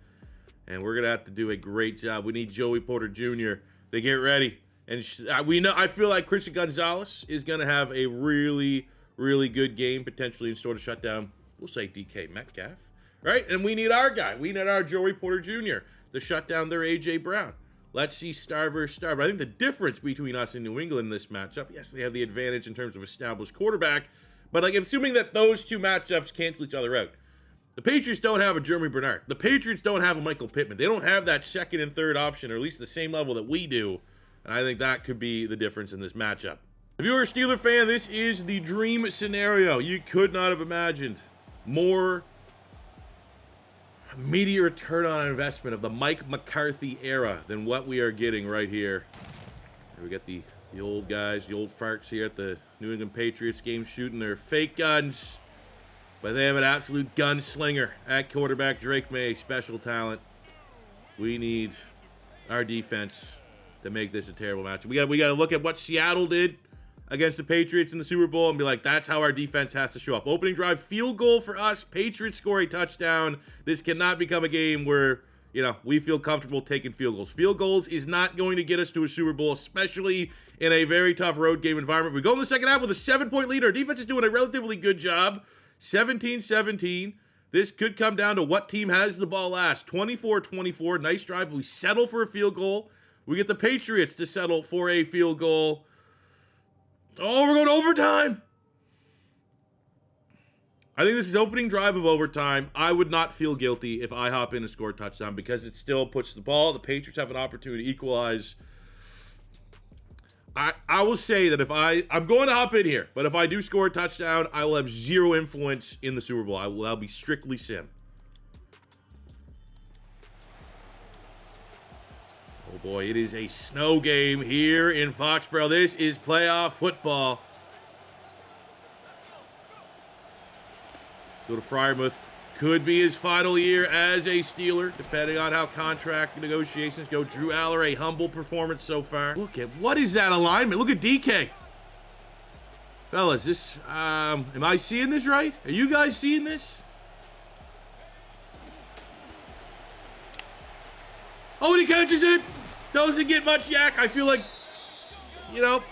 And we're going to have to do a great job. We need Joey Porter Jr. to get ready. And I feel like Christian Gonzalez is going to have a really, really good game, potentially in store to shut down, we'll say, DK Metcalf. Right? And we need our guy. We need our Joey Porter Jr. to shut down their A.J. Brown. Let's see star versus star. But I think the difference between us and New England in this matchup, yes, they have the advantage in terms of established quarterback, but like assuming that those 2 matchups cancel each other out. The Patriots don't have a Germie Bernard. The Patriots don't have a Michael Pittman. They don't have that 2nd and 3rd option, or at least the same level that we do. And I think that could be the difference in this matchup. If you're a Steeler fan, this is the dream scenario. You could not have imagined more immediate return on investment of the Mike McCarthy era than what we are getting right here. We got the old guys, the old farts here at the New England Patriots game shooting their fake guns, but they have an absolute gunslinger at quarterback. Drake May, special talent. We need our defense to make this a terrible match. We got to look at what Seattle did against the Patriots in the Super Bowl and be like, that's how our defense has to show up. Opening drive, field goal for us. Patriots score a touchdown. This cannot become a game where, we feel comfortable taking field goals. Field goals is not going to get us to a Super Bowl, especially in a very tough road game environment. We go in the second half with a 7-point lead. Our defense is doing a relatively good job. 17-17. This could come down to what team has the ball last. 24-24. Nice drive. We settle for a field goal. We get the Patriots to settle for a field goal. Oh, we're going to overtime. I think this is opening drive of overtime. I would not feel guilty if I hop in and score a touchdown because it still puts the ball. The Patriots have an opportunity to equalize. I will say that if I'm going to hop in here, but if I do score a touchdown, I will have 0 influence in the Super Bowl. I'll be strictly sim. Oh boy, it is a snow game here in Foxborough. This is playoff football. Let's go to Frymouth. Could be his final year as a Steeler, depending on how contract negotiations go. Drew Allar, a humble performance so far. Look at, what is that alignment? Look at DK. Fellas, this, am I seeing this right? Are you guys seeing this? Oh, and he catches it. Doesn't get much yak. I feel like,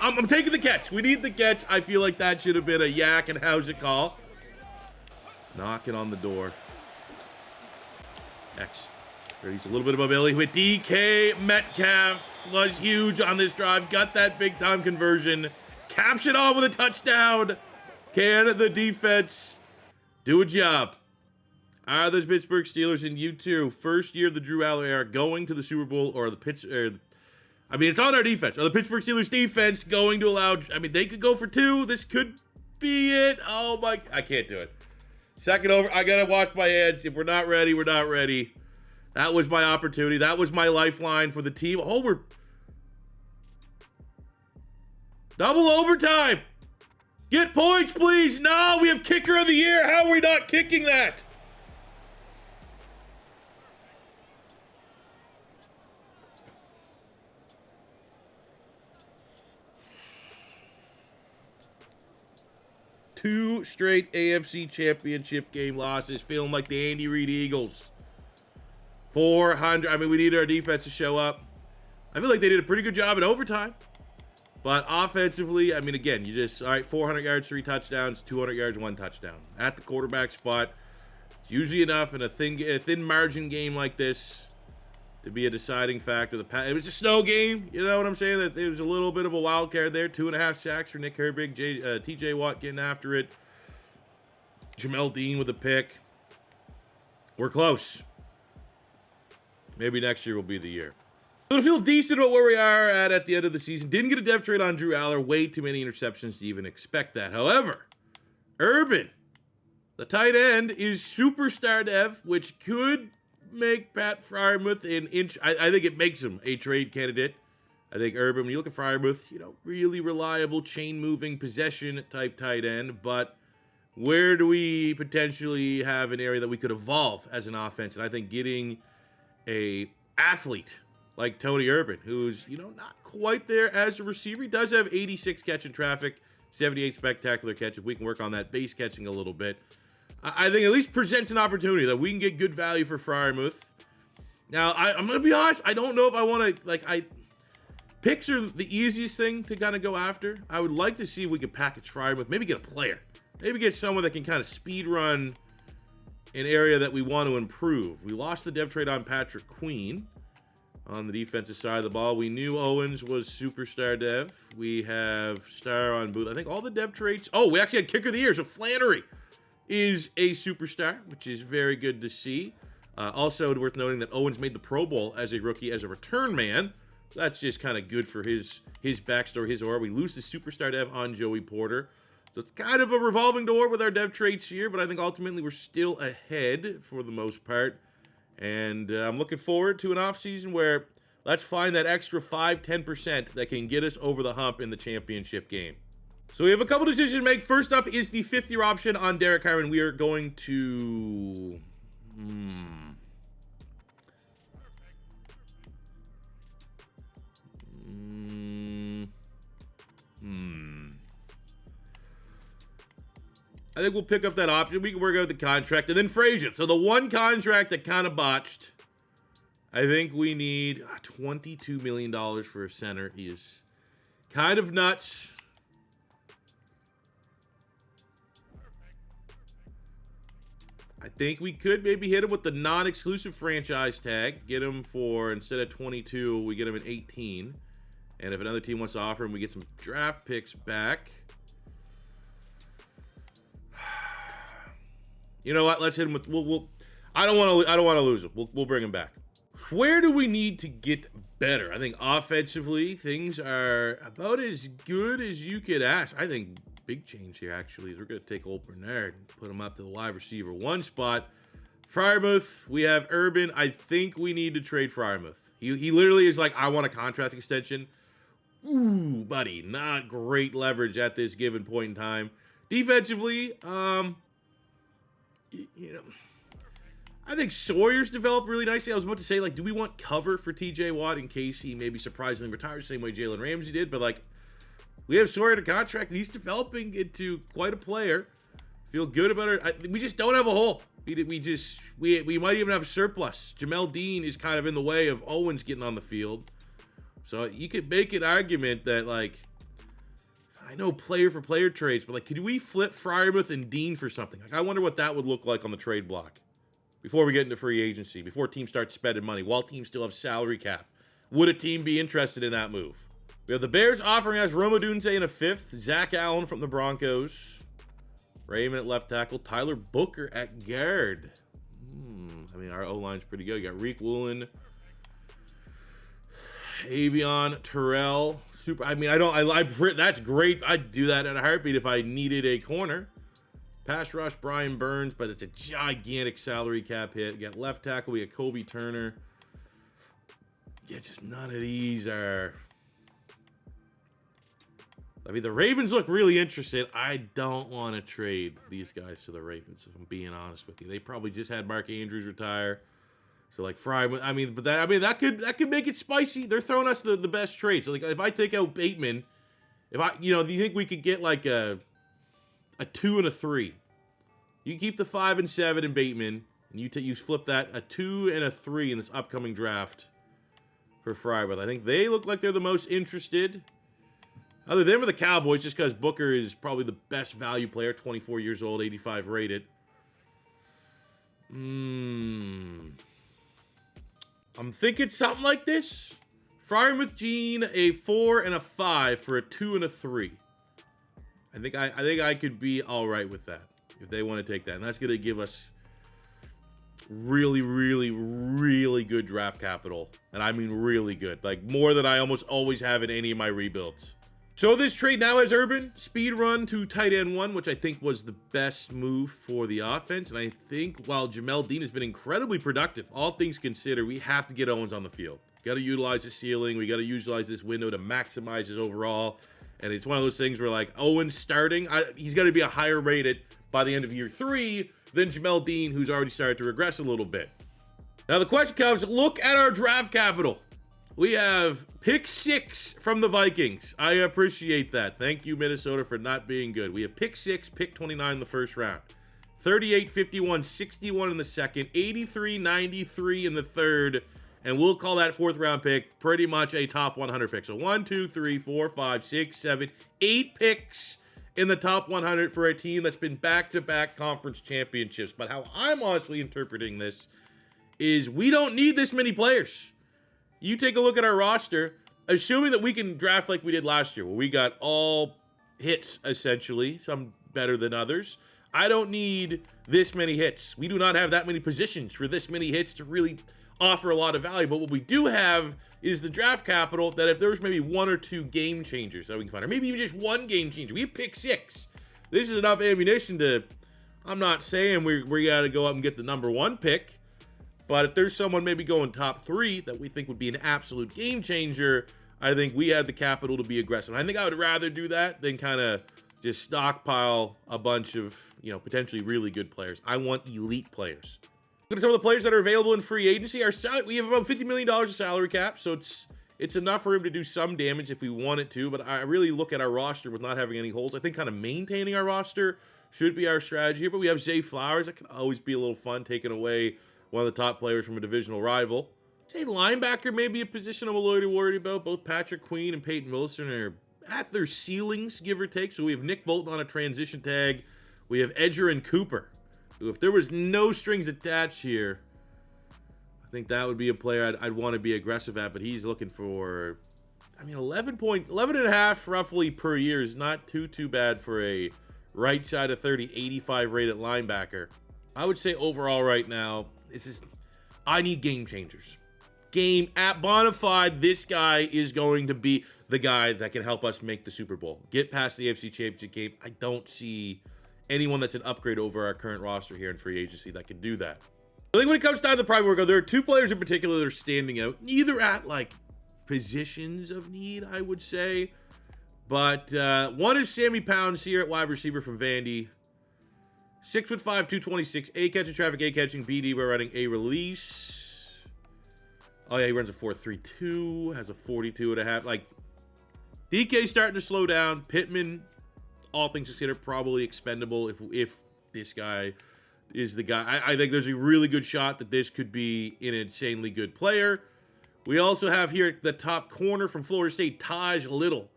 I'm taking the catch. We need the catch. I feel like that should have been a yak and how's it call? Knocking on the door. X. He's a little bit of mobility with DK Metcalf. Was huge on this drive. Got that big time conversion. Caps it off with a touchdown. Can the defense do a job? Are the Pittsburgh Steelers in U2, first year of the Drew Allar era, going to the Super Bowl, or I mean, it's on our defense. Or the Pittsburgh Steelers defense going to allow, I mean, they could go for 2. This could be it. Oh my, I can't do it. Second over, I gotta wash my hands. If we're not ready, we're not ready. That was my opportunity. That was my lifeline for the team. Oh, we're double overtime. Get points, please. No, we have kicker of the year. How are we not kicking that? Two straight AFC Championship game losses, feeling like the Andy Reid Eagles. 400. I mean, we needed our defense to show up. I feel like they did a pretty good job in overtime. But offensively, I mean, again, you just, all right, 400 yards, 3 touchdowns, 200 yards, 1 touchdown. At the quarterback spot, it's usually enough in a thin margin game like this to be a deciding factor. It was a snow game, you know what I'm saying? There was a little bit of a wild card there. 2.5 sacks for Nick Herbig, TJ Watt getting after it. Jamel Dean with a pick. We're close. Maybe next year will be the year. So to feel decent about where we are at the end of the season. Didn't get a depth trade on Drew Allar. Way too many interceptions to even expect that. However, Urban, the tight end, is superstar dev, which could make Pat Freiermuth an inch. I think it makes him a trade candidate. I think Urban, when you look at Freiermuth, you know, really reliable, chain-moving, possession-type tight end. But where do we potentially have an area that we could evolve as an offense? And I think getting a athlete like Tony Urban, who's, you know, not quite there as a receiver. He does have 86 catch in traffic, 78 spectacular catch. If we can work on that base catching a little bit, I think at least presents an opportunity that we can get good value for Freiermuth. Now, I'm going to be honest. I don't know if I want to, picks are the easiest thing to kind of go after. I would like to see if we could package Freiermuth, maybe get a player. Maybe get someone that can kind of speed run an area that we want to improve. We lost the dev trade on Patrick Queen on the defensive side of the ball. We knew Owens was superstar dev. We have star on Booth. I think all the dev traits. Oh, we actually had kicker of the year. So Flannery is a superstar, which is very good to see. Also worth noting that Owens made the Pro Bowl as a rookie, as a return man. So that's just kind of good for his backstory, his aura. We lose the superstar dev on Joey Porter. So it's kind of a revolving door with our dev traits here, but I think ultimately we're still ahead for the most part. And I'm looking forward to an offseason where let's find that extra 5-10% that can get us over the hump in the championship game. So we have a couple decisions to make. First up is the 5th-year option on Derek Carr, and we are going to... I think we'll pick up that option. We can work out the contract. And then Frazier. So the one contract that kind of botched, I think we need $22 million for a center. He is kind of nuts. I think we could maybe hit him with the non-exclusive franchise tag. Get him for, instead of 22, we get him at 18. And if another team wants to offer him, we get some draft picks back. You know what? Let's hit him with. I don't want to lose him. We'll bring him back. Where do we need to get better? I think offensively things are about as good as you could ask. I think big change here actually is we're going to take old Bernard and put him up to the wide receiver 1 spot. Freiermuth, we have Urban. I think we need to trade Freiermuth. He literally is like, I want a contract extension. Ooh, buddy, not great leverage at this given point in time. Defensively, you know, I think Sawyer's developed really nicely. I was about to say, do we want cover for TJ Watt in case he maybe surprisingly retires, same way Jalen Ramsey did? But, we have Sawyer to contract, and he's developing into quite a player. Feel good about it. We just don't have a hole. We might even have a surplus. Jamel Dean is kind of in the way of Owens getting on the field. So you could make an argument that, I know player for player trades, but could we flip Freiermuth and Dean for something? I wonder what that would look like on the trade block before we get into free agency, before teams start spending money, while teams still have salary cap. Would a team be interested in that move? We have the Bears offering us Rome Odunze in a 5th, Zach Allen from the Broncos, Raymond at left tackle, Tyler Booker at guard. Our O-line's pretty good. You got Reek Woolen Avion, Terrell, super. I mean, that's great. I'd do that in a heartbeat if I needed a corner. Pass rush, Brian Burns, but it's a gigantic salary cap hit. We got left tackle, we got Kobe Turner. Yeah, just none of these are. I mean, the Ravens look really interested. I don't want to trade these guys to the Ravens, if I'm being honest with you. They probably just had Mark Andrews retire. So like Fry, that could make it spicy. They're throwing us the best trade. So like if I take out Bateman, do you think we could get like a 2 and a 3? You keep the 5 and 7 in Bateman, and you flip that a 2 and a 3 in this upcoming draft for Fry. But I think they look like they're the most interested. Other than the Cowboys, just because Booker is probably the best value player, 24 years old, 85 rated. I'm thinking something like this. Frying with Gene, a 4 and a 5 for a 2 and a 3. I think I could be all right with that if they want to take that. And that's going to give us really, really, really good draft capital. And I mean really good. Like more than I almost always have in any of my rebuilds. So this trade now has Urban, speed run to tight end 1, which I think was the best move for the offense. And I think while Jamel Dean has been incredibly productive, all things considered, we have to get Owens on the field. Got to utilize the ceiling. We got to utilize this window to maximize his overall. And it's one of those things where like Owens starting, he's got to be a higher rated by the end of year 3 than Jamel Dean, who's already started to regress a little bit. Now the question comes, look at our draft capital. We have pick 6 from the Vikings. I appreciate that. Thank you, Minnesota, for not being good. We have pick 6, pick 29 in the first round. 38, 51, 61 in the second. 83, 93 in the third. And we'll call that 4th round pick pretty much a top 100 pick. So 1, 2, 3, 4, 5, 6, 7, 8 picks in the top 100 for a team that's been back-to-back conference championships. But how I'm honestly interpreting this is we don't need this many players. You take a look at our roster, assuming that we can draft like we did last year, where we got all hits, essentially, some better than others. I don't need this many hits. We do not have that many positions for this many hits to really offer a lot of value. But what we do have is the draft capital that if there's maybe 1 or 2 game changers that we can find, or maybe even just 1 game changer, we pick 6. This is enough ammunition to, I'm not saying we got to go up and get the number 1 pick. But if there's someone maybe going top 3 that we think would be an absolute game changer, I think we have the capital to be aggressive. And I think I would rather do that than kind of just stockpile a bunch of, potentially really good players. I want elite players. Look at some of the players that are available in free agency. We have about $50 million of salary cap, so it's enough for him to do some damage if we want it to. But I really look at our roster with not having any holes. I think kind of maintaining our roster should be our strategy here. But we have Zay Flowers. That can always be a little fun, taking away one of the top players from a divisional rival. Say linebacker may be a position I'm a little worried about. Both Patrick Queen and Peyton Wilson are at their ceilings, give or take. So we have Nick Bolton on a transition tag. We have Edger and Cooper, who if there was no strings attached here, I think that would be a player I'd want to be aggressive at. But he's looking for, 11 and a half roughly per year is not too bad for a right side of 30, 85 rated linebacker. I would say overall right now, I need game changers. Game at Bonafide, this guy is going to be the guy that can help us make the Super Bowl. Get past the AFC Championship game. I don't see anyone that's an upgrade over our current roster here in free agency that can do that. I think when it comes down to the private workout, there are 2 players in particular that are standing out. Neither at like positions of need, I would say. But one is Sammy Pounds here at wide receiver from Vandy. 6'5", 226, A catching traffic, A catching BD. We're running a release. Oh yeah, he runs a 4.32, has a 42.5. Like DK starting to slow down. Pittman, all things considered, probably expendable if this guy is the guy. I think there's a really good shot that this could be an insanely good player. We also have here the top corner from Florida State, Taj Little.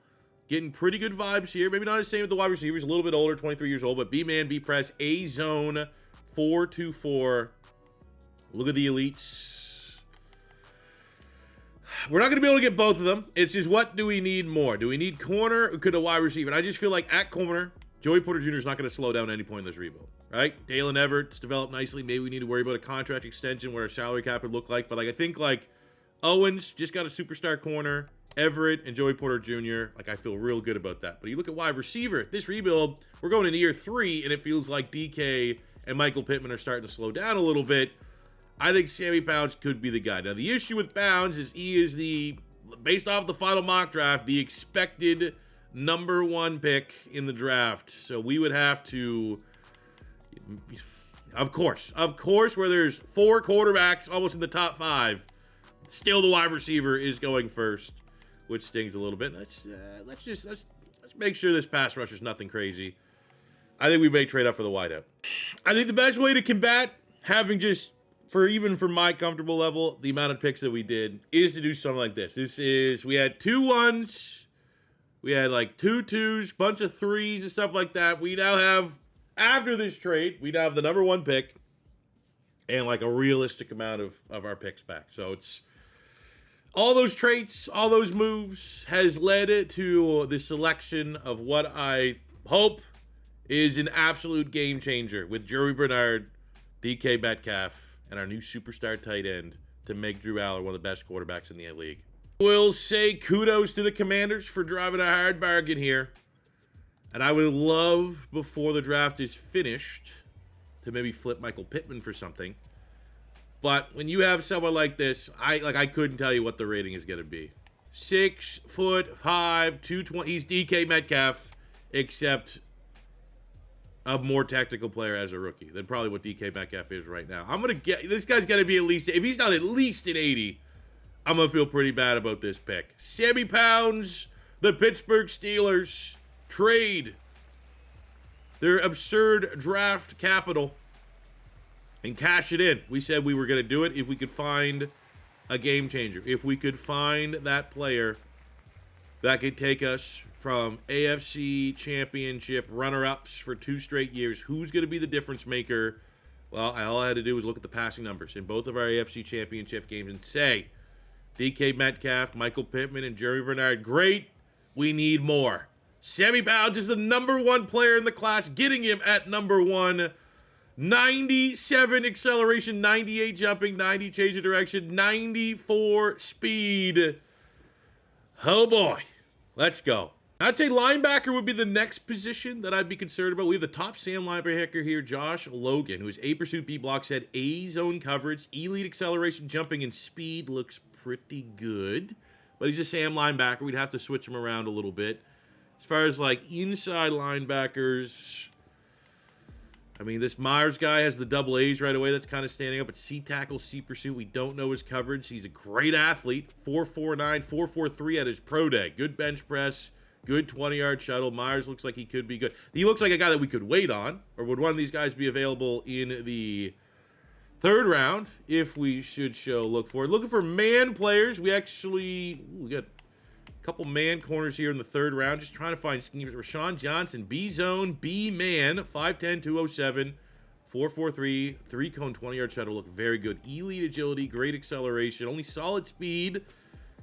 Getting pretty good vibes here. Maybe not the same with the wide receivers. A little bit older, 23 years old. But B-man, B-press, A-zone, 4-2-4. Look at the elites. We're not going to be able to get both of them. It's just what do we need more? Do we need corner or could a wide receiver? And I just feel like at corner, Joey Porter Jr. is not going to slow down at any point in this rebuild. Right? Daylen Everett's developed nicely. Maybe we need to worry about a contract extension, what our salary cap would look like. But I think Owens just got a superstar corner. Everette and Joey Porter Jr. Like, I feel real good about that. But you look at wide receiver, this rebuild, we're going into year 3, and it feels like DK and Michael Pittman are starting to slow down a little bit. I think Sammy Bounds could be the guy. Now, the issue with Bounds is he is based off the final mock draft, the expected #1 pick in the draft. So we would have to, of course, where there's 4 quarterbacks almost in the top 5, still the wide receiver is going first, which stings a little bit. Let's make sure this pass rush is nothing crazy. I think we may trade up for the wideout. I think the best way to combat having just, even for my comfortable level, the amount of picks that we did is to do something like this. We had 2 1s, we had like 2 2s, bunch of 3s and stuff like that. We now have, after this trade, we now have the #1 pick and like a realistic amount of our picks back. So it's all those traits, all those moves has led to the selection of what I hope is an absolute game changer with Germie Bernard, DK Metcalf, and our new superstar tight end to make Drew Allar one of the best quarterbacks in the league. We'll say kudos to the Commanders for driving a hard bargain here. And I would love, before the draft is finished, to maybe flip Michael Pittman for something. But when you have someone like this, I couldn't tell you what the rating is going to be. 6'5", 220. He's DK Metcalf, except a more technical player as a rookie than probably what DK Metcalf is right now. I'm going to get, this guy's got to be at least, if he's not at least an 80, I'm going to feel pretty bad about this pick. Sammy Pounds, the Pittsburgh Steelers, trade their absurd draft capital and cash it in. We said we were going to do it if we could find a game changer. If we could find that player that could take us from AFC Championship runner-ups for 2 straight years. Who's going to be the difference maker? Well, all I had to do was look at the passing numbers in both of our AFC Championship games and say, DK Metcalf, Michael Pittman, and Germie Bernard, great. We need more. Sammy Pounds is the #1 player in the class, getting him at #1. 97 acceleration, 98 jumping, 90 change of direction, 94 speed. Oh boy, let's go. I'd say linebacker would be the next position that I'd be concerned about. We have the top Sam linebacker here, Josh Logan, who is A pursuit, B block, said A zone coverage, elite acceleration, jumping, and speed. Looks pretty good, but he's a Sam linebacker. We'd have to switch him around a little bit. As far as like inside linebackers, I mean, this Myers guy has the double A's right away. That's kind of standing up. But C tackle, C pursuit, we don't know his coverage. He's a great athlete. 4.49, 4.43 at his pro day. Good bench press, good 20-yard shuttle. Myers looks like he could be good. He looks like a guy that we could wait on. Or would one of these guys be available in the 3rd round if we should look for it? Looking for man players. We got a couple man corners here in the 3rd round. Just trying to find schemes. Rashawn Johnson, B-zone, B-man, 5'10", 207, 4.43, 3-cone, 20-yard shuttle. Look very good. Elite agility, great acceleration. Only solid speed.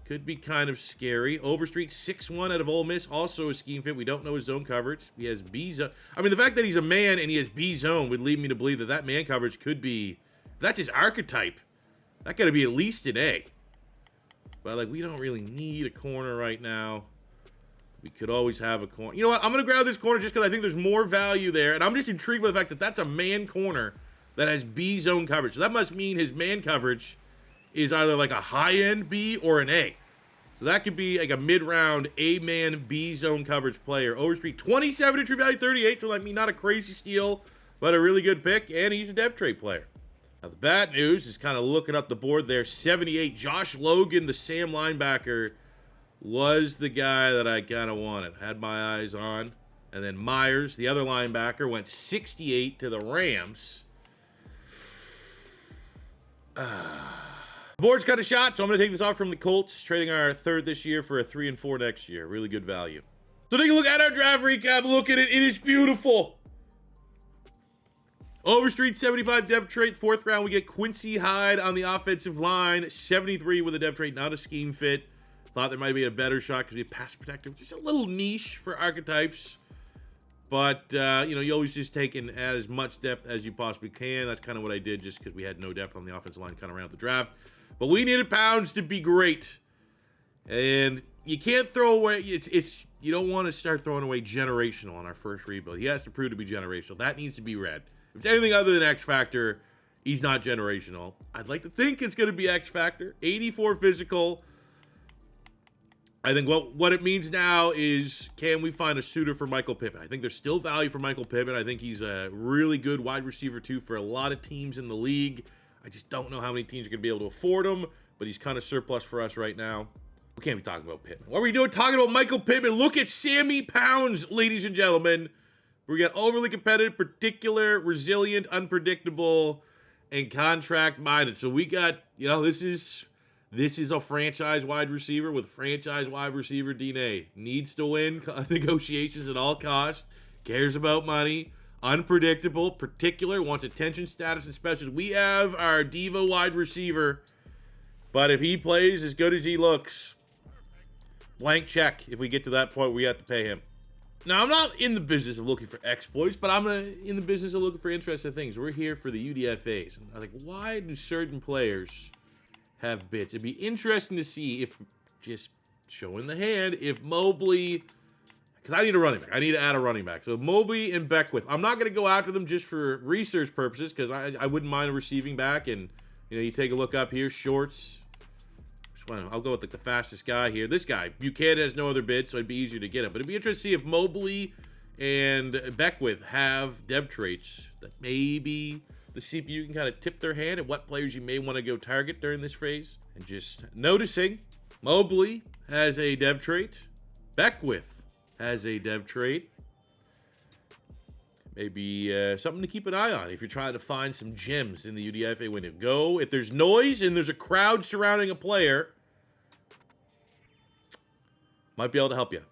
Could be kind of scary. Overstreet, 6'1" out of Ole Miss. Also a scheme fit. We don't know his zone coverage. He has B-zone. I mean, the fact that he's a man and he has B-zone would lead me to believe that man coverage could be, if that's his archetype, that got to be at least an A. But, like, we don't really need a corner right now. We could always have a corner. You know what? I'm going to grab this corner just because I think there's more value there. And I'm just intrigued by the fact that that's a man corner that has B zone coverage. So that must mean his man coverage is either like a high-end B or an A. So that could be like a mid-round A-man B zone coverage player. Overstreet, 27 entry value, 38. So, like, not a crazy steal, but a really good pick. And he's a dev trade player. Now, the bad news is kind of looking up the board there. 78, Josh Logan, the Sam linebacker, was the guy that I kind of wanted. Had my eyes on. And then Myers, the other linebacker, went 68 to the Rams. The board's got a shot, so I'm going to take this off from the Colts, trading our 3rd this year for a 3 and 4 next year. Really good value. So take a look at our draft recap. Look at it. It is beautiful. Overstreet, 75 dev trait. 4th round, we get Quincy Hyde on the offensive line. 73 with a dev trait, not a scheme fit. Thought there might be a better shot because we have pass protector, which is a little niche for archetypes. But, you know, you always just take and add as much depth as you possibly can. That's kind of what I did just because we had no depth on the offensive line kind of around the draft. But we needed Pounds to be great. And you can't throw away, you don't want to start throwing away generational on our first rebuild. He has to prove to be generational. That needs to be read. If it's anything other than X Factor, he's not generational. I'd like to think it's going to be X Factor. 84 physical. I think what it means now is, can we find a suitor for Michael Pittman? I think there's still value for Michael Pittman. I think he's a really good wide receiver, too, for a lot of teams in the league. I just don't know how many teams are going to be able to afford him, but he's kind of surplus for us right now. We can't be talking about Pittman. What are we doing talking about Michael Pittman? Look at Sammy Pounds, ladies and gentlemen. We got overly competitive, particular, resilient, unpredictable, and contract-minded. So we got, this is a franchise wide receiver with franchise wide receiver DNA. Needs to win negotiations at all costs. Cares about money. Unpredictable. Particular. Wants attention, status, and specials. We have our diva wide receiver. But if he plays as good as he looks, blank check if we get to that point where we have to pay him. Now, I'm not in the business of looking for exploits, but I'm in the business of looking for interesting things. We're here for the UDFAs. And I think, why do certain players have bits? It'd be interesting to see if, just showing the hand, if Mobley, because I need a running back. I need to add a running back. So Mobley and Beckwith. I'm not going to go after them just for research purposes, because I wouldn't mind a receiving back. And, you take a look up here, shorts. I'll go with the fastest guy here. This guy, Buchanan, has no other bid, so it'd be easier to get him. But it'd be interesting to see if Mobley and Beckwith have dev traits that maybe the CPU can kind of tip their hand at what players you may want to go target during this phase. And just noticing, Mobley has a dev trait. Beckwith has a dev trait. Maybe something to keep an eye on if you're trying to find some gems in the UDFA window. Go, if there's noise and there's a crowd surrounding a player, might be able to help you.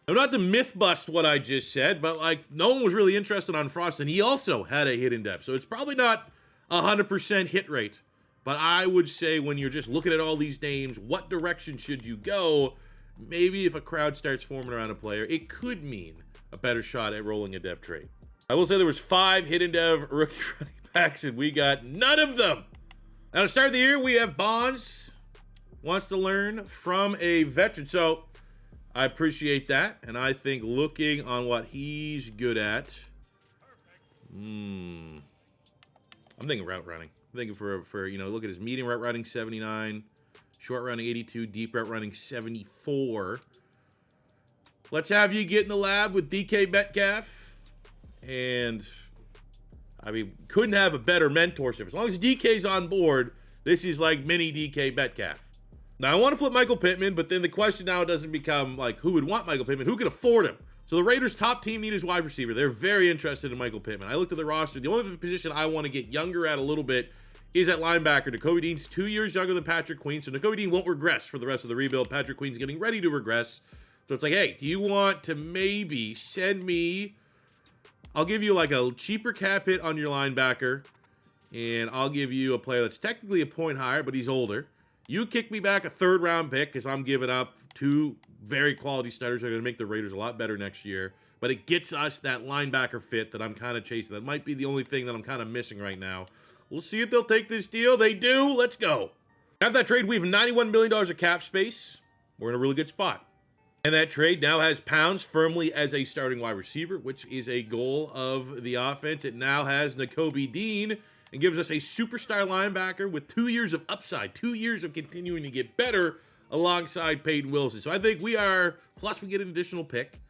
I'm not to myth bust what I just said, but no one was really interested on Frost, and he also had a hidden dev. So it's probably not 100% hit rate. But I would say when you're just looking at all these names, what direction should you go? Maybe if a crowd starts forming around a player, it could mean a better shot at rolling a dev trait. I will say there was 5 hidden dev rookie running backs, and we got none of them. Now, to start the year, we have Bonds. Wants to learn from a veteran. So I appreciate that, and I think looking on what he's good at, I'm thinking route running. I'm thinking for look at his medium route running, 79, short running, 82, deep route running, 74. Let's have you get in the lab with DK Metcalf, and, couldn't have a better mentorship. As long as DK's on board, this is like mini DK Metcalf. Now, I want to flip Michael Pittman, but then the question now doesn't become, who would want Michael Pittman? Who can afford him? So the Raiders' top team need is wide receiver. They're very interested in Michael Pittman. I looked at the roster. The only position I want to get younger at a little bit is at linebacker. Nakobe Dean's 2 years younger than Patrick Queen, so Nakobe Dean won't regress for the rest of the rebuild. Patrick Queen's getting ready to regress. So it's hey, do you want to maybe send me, I'll give you a cheaper cap hit on your linebacker, and I'll give you a player that's technically a point higher, but he's older. You kick me back a 3rd-round pick because I'm giving up 2 very quality starters that are going to make the Raiders a lot better next year. But it gets us that linebacker fit that I'm kind of chasing. That might be the only thing that I'm kind of missing right now. We'll see if they'll take this deal. They do. Let's go. After that trade, we have $91 million of cap space. We're in a really good spot. And that trade now has Pounds firmly as a starting wide receiver, which is a goal of the offense. It now has Nakobe Dean and gives us a superstar linebacker with 2 years of upside, 2 years of continuing to get better alongside Peyton Wilson. So I think we are, plus we get an additional pick,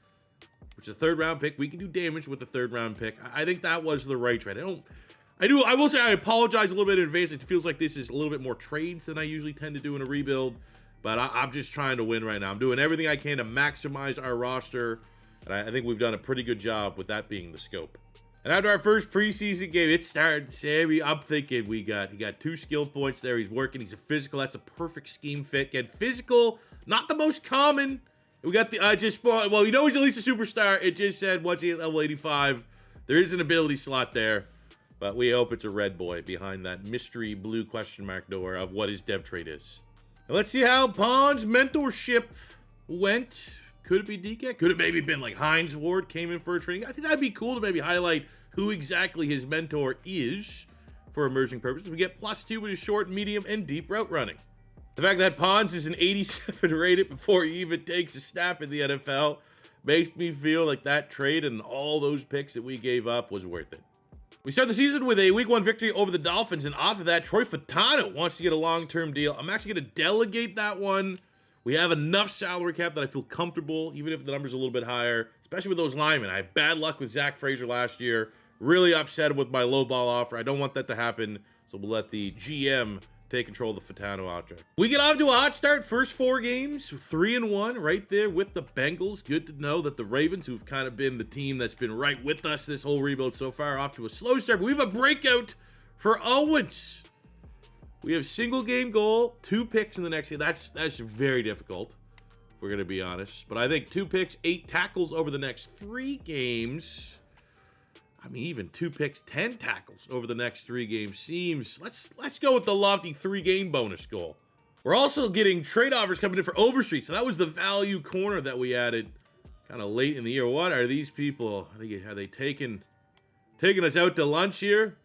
which is a 3rd-round pick. We can do damage with the 3rd-round pick. I think that was the right trade. I will say I apologize a little bit in advance. It feels like this is a little bit more trades than I usually tend to do in a rebuild, but I'm just trying to win right now. I'm doing everything I can to maximize our roster, and I think we've done a pretty good job with that being the scope. And after our first preseason game, it started, Sammy, I'm thinking he got 2 skill points there. He's working. He's a physical. That's a perfect scheme fit. Get physical, not the most common. We got the, he's at least a superstar. It just said once he's at level 85, there is an ability slot there. But we hope it's a red boy behind that mystery blue question mark door of what his dev trait is. And let's see how Pond's mentorship went. Could it be DK? Could it maybe been Heyward came in for a training? I think that'd be cool to maybe highlight who exactly his mentor is for emerging purposes. We get +2 with his short, medium, and deep route running. The fact that Pons is an 87 rated before he even takes a snap in the NFL makes me feel like that trade and all those picks that we gave up was worth it. We start the season with a Week 1 victory over the Dolphins, and off of that, Troy Fautanu wants to get a long-term deal. I'm actually going to delegate that one. We have enough salary cap that I feel comfortable, even if the number's a little bit higher, especially with those linemen. I had bad luck with Zach Frazier last year. Really upset with my low ball offer. I don't want that to happen, so we'll let the GM take control of the Fautanu object. We get off to a hot start. First 4 games, 3-1, right there with the Bengals. Good to know that the Ravens, who've kind of been the team that's been right with us this whole rebuild so far, off to a slow start. But we have a breakout for Owens. We have single game goal, 2 picks in the next game. That's very difficult, if we're going to be honest. But I think 2 picks, 8 tackles over the next 3 games. I mean, even 2 picks, 10 tackles over the next 3 games seems... Let's go with the lofty 3-game bonus goal. We're also getting trade offers coming in for Overstreet. So that was the value corner that we added kind of late in the year. What are these people? Are they taking us out to lunch here?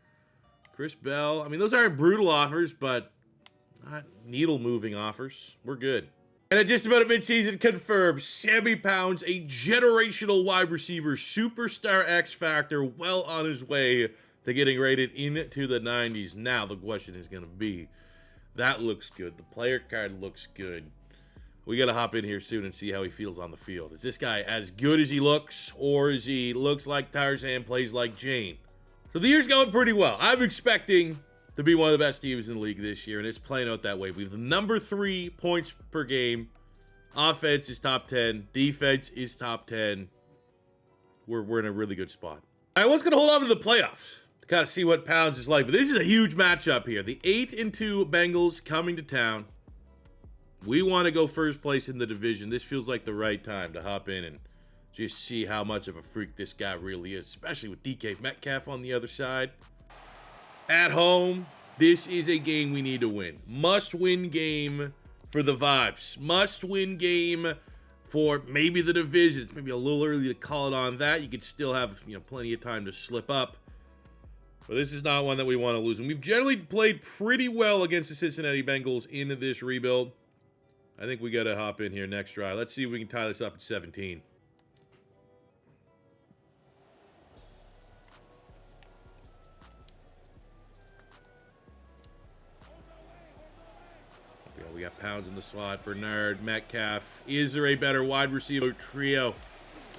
Chris Bell. I mean, those aren't brutal offers, but not needle-moving offers. We're good. And at just about a midseason confirmed, Sammy Pounds, a generational wide receiver, superstar X Factor, well on his way to getting rated into the 90s. Now the question is going to be, that looks good. The player card looks good. We got to hop in here soon and see how he feels on the field. Is this guy as good as he looks, or is he looks like Tarzan, plays like Jane? So the year's going pretty well. I'm expecting to be one of the best teams in the league this year, and it's playing out that way. We have the number 3 points per game. Offense is top 10. Defense is top 10. We're in a really good spot. I was going to hold on to the playoffs to kind of see what Pounds is like, but this is a huge matchup here. The 8-2 Bengals coming to town. We want to go first place in the division. This feels like the right time to hop in and just see how much of a freak this guy really is, especially with DK Metcalf on the other side. At home, this is a game we need to win. Must-win game for the Vibes. Must-win game for maybe the division. It's maybe a little early to call it on that. You could still have, plenty of time to slip up. But this is not one that we want to lose. And we've generally played pretty well against the Cincinnati Bengals in this rebuild. I think we got to hop in here next drive. Let's see if we can tie this up at 17. We got Pounds in the slot, Bernard, Metcalf. Is there a better wide receiver trio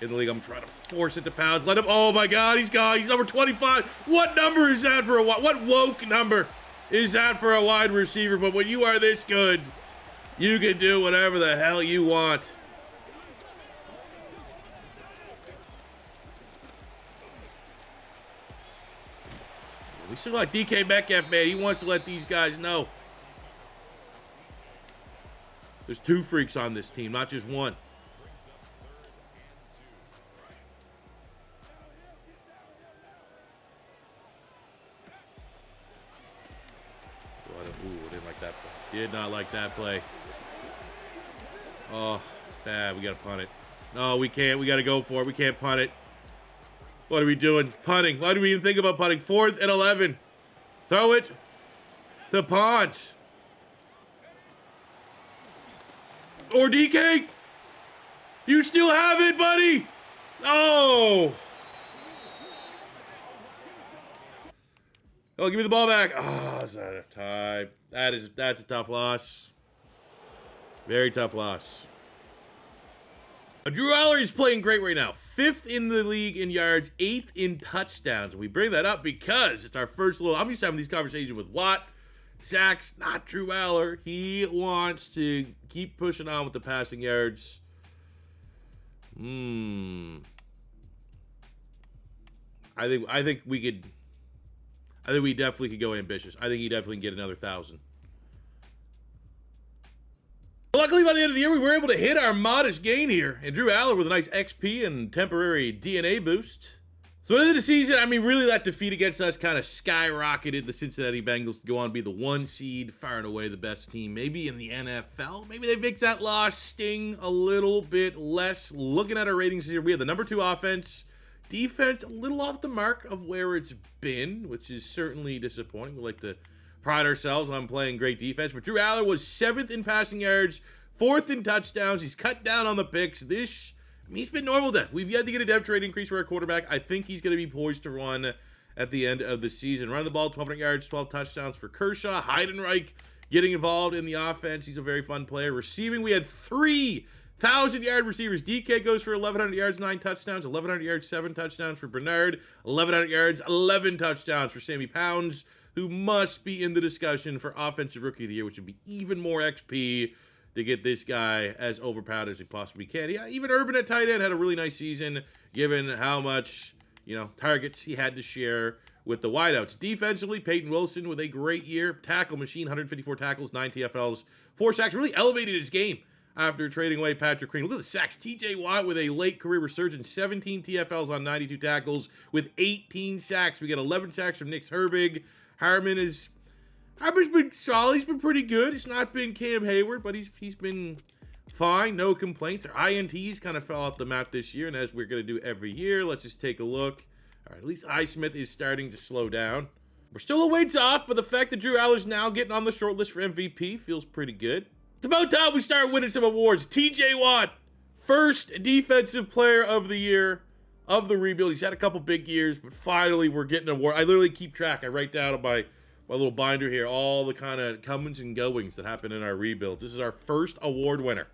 in the league? I'm trying to force it to Pounds. Let him, oh my God, he's gone. He's number 25. What number is that for what woke number is that for a wide receiver? But when you are this good, you can do whatever the hell you want. We still got DK Metcalf, man. He wants to let these guys know. There's 2 freaks on this team, not just one. Ooh, I didn't like that play. Did not like that play. Oh, it's bad. We got to punt it. No, we can't. We got to go for it. We can't punt it. What are we doing? Punting. Why do we even think about punting? 4th and 11. Throw it to Pons. Or DK. You still have it, buddy. Oh. Oh, give me the ball back. Oh, it's not enough time. That's a tough loss. Very tough loss. Drew Allar is playing great right now. 5th in the league in yards, 8th in touchdowns. We bring that up because it's our first little... I'm used to having these conversations with Watt, Sacks, not Drew Allar. He wants to keep pushing on with the passing yards. I think we could... I think we definitely could go ambitious. I think he definitely can get another 1,000. Luckily, by the end of the year, we were able to hit our modest gain here. And Drew Allar with a nice XP and temporary DNA boost. So at the end of the season, I mean, really that defeat against us kind of skyrocketed the Cincinnati Bengals to go on to be the 1 seed, far and away the best team, maybe in the NFL. Maybe they makes that loss sting a little bit less. Looking at our ratings here, we have the number 2 offense. Defense, a little off the mark of where it's been, which is certainly disappointing. We like to pride ourselves on playing great defense. But Drew Allar was 7th in passing yards, 4th in touchdowns. He's cut down on the picks. He's been normal depth. We've yet to get a depth rate increase for our quarterback. I think he's going to be poised to run at the end of the season. Running the ball, 1,200 yards, 12 touchdowns for Kershaw. Heidenreich getting involved in the offense. He's a very fun player. Receiving, we had 3,000-yard receivers. DK goes for 1,100 yards, 9 touchdowns. 1,100 yards, 7 touchdowns for Bernard. 1,100 yards, 11 touchdowns for Sammy Pounds, who must be in the discussion for Offensive Rookie of the Year, which would be even more XP to get this guy as overpowered as he possibly can. Yeah, even Urban at tight end had a really nice season, given how much, targets he had to share with the wideouts. Defensively, Peyton Wilson with a great year. Tackle machine, 154 tackles, 9 TFLs, 4 sacks. Really elevated his game after trading away Patrick Queen. Look at the sacks. TJ Watt with a late career resurgence, 17 TFLs on 92 tackles with 18 sacks. We got 11 sacks from Nick Herbig. Harmon's been solid. He's been pretty good. It's not been Cam Heyward, but he's been fine. No complaints. Our INTs kind of fell off the map this year, and as we're going to do every year, let's just take a look. All right, at least highsmith is starting to slow down. We're still a ways off, but the fact that Drew Allar's now getting on the short list for MVP feels pretty good. It's about time we start winning some awards. TJ Watt, first defensive player of the year of the rebuild. He's had a couple big years, but finally we're getting an award. I literally keep track. I write down on my little binder here all the kind of comings and goings that happen in our rebuilds. This is our first award winner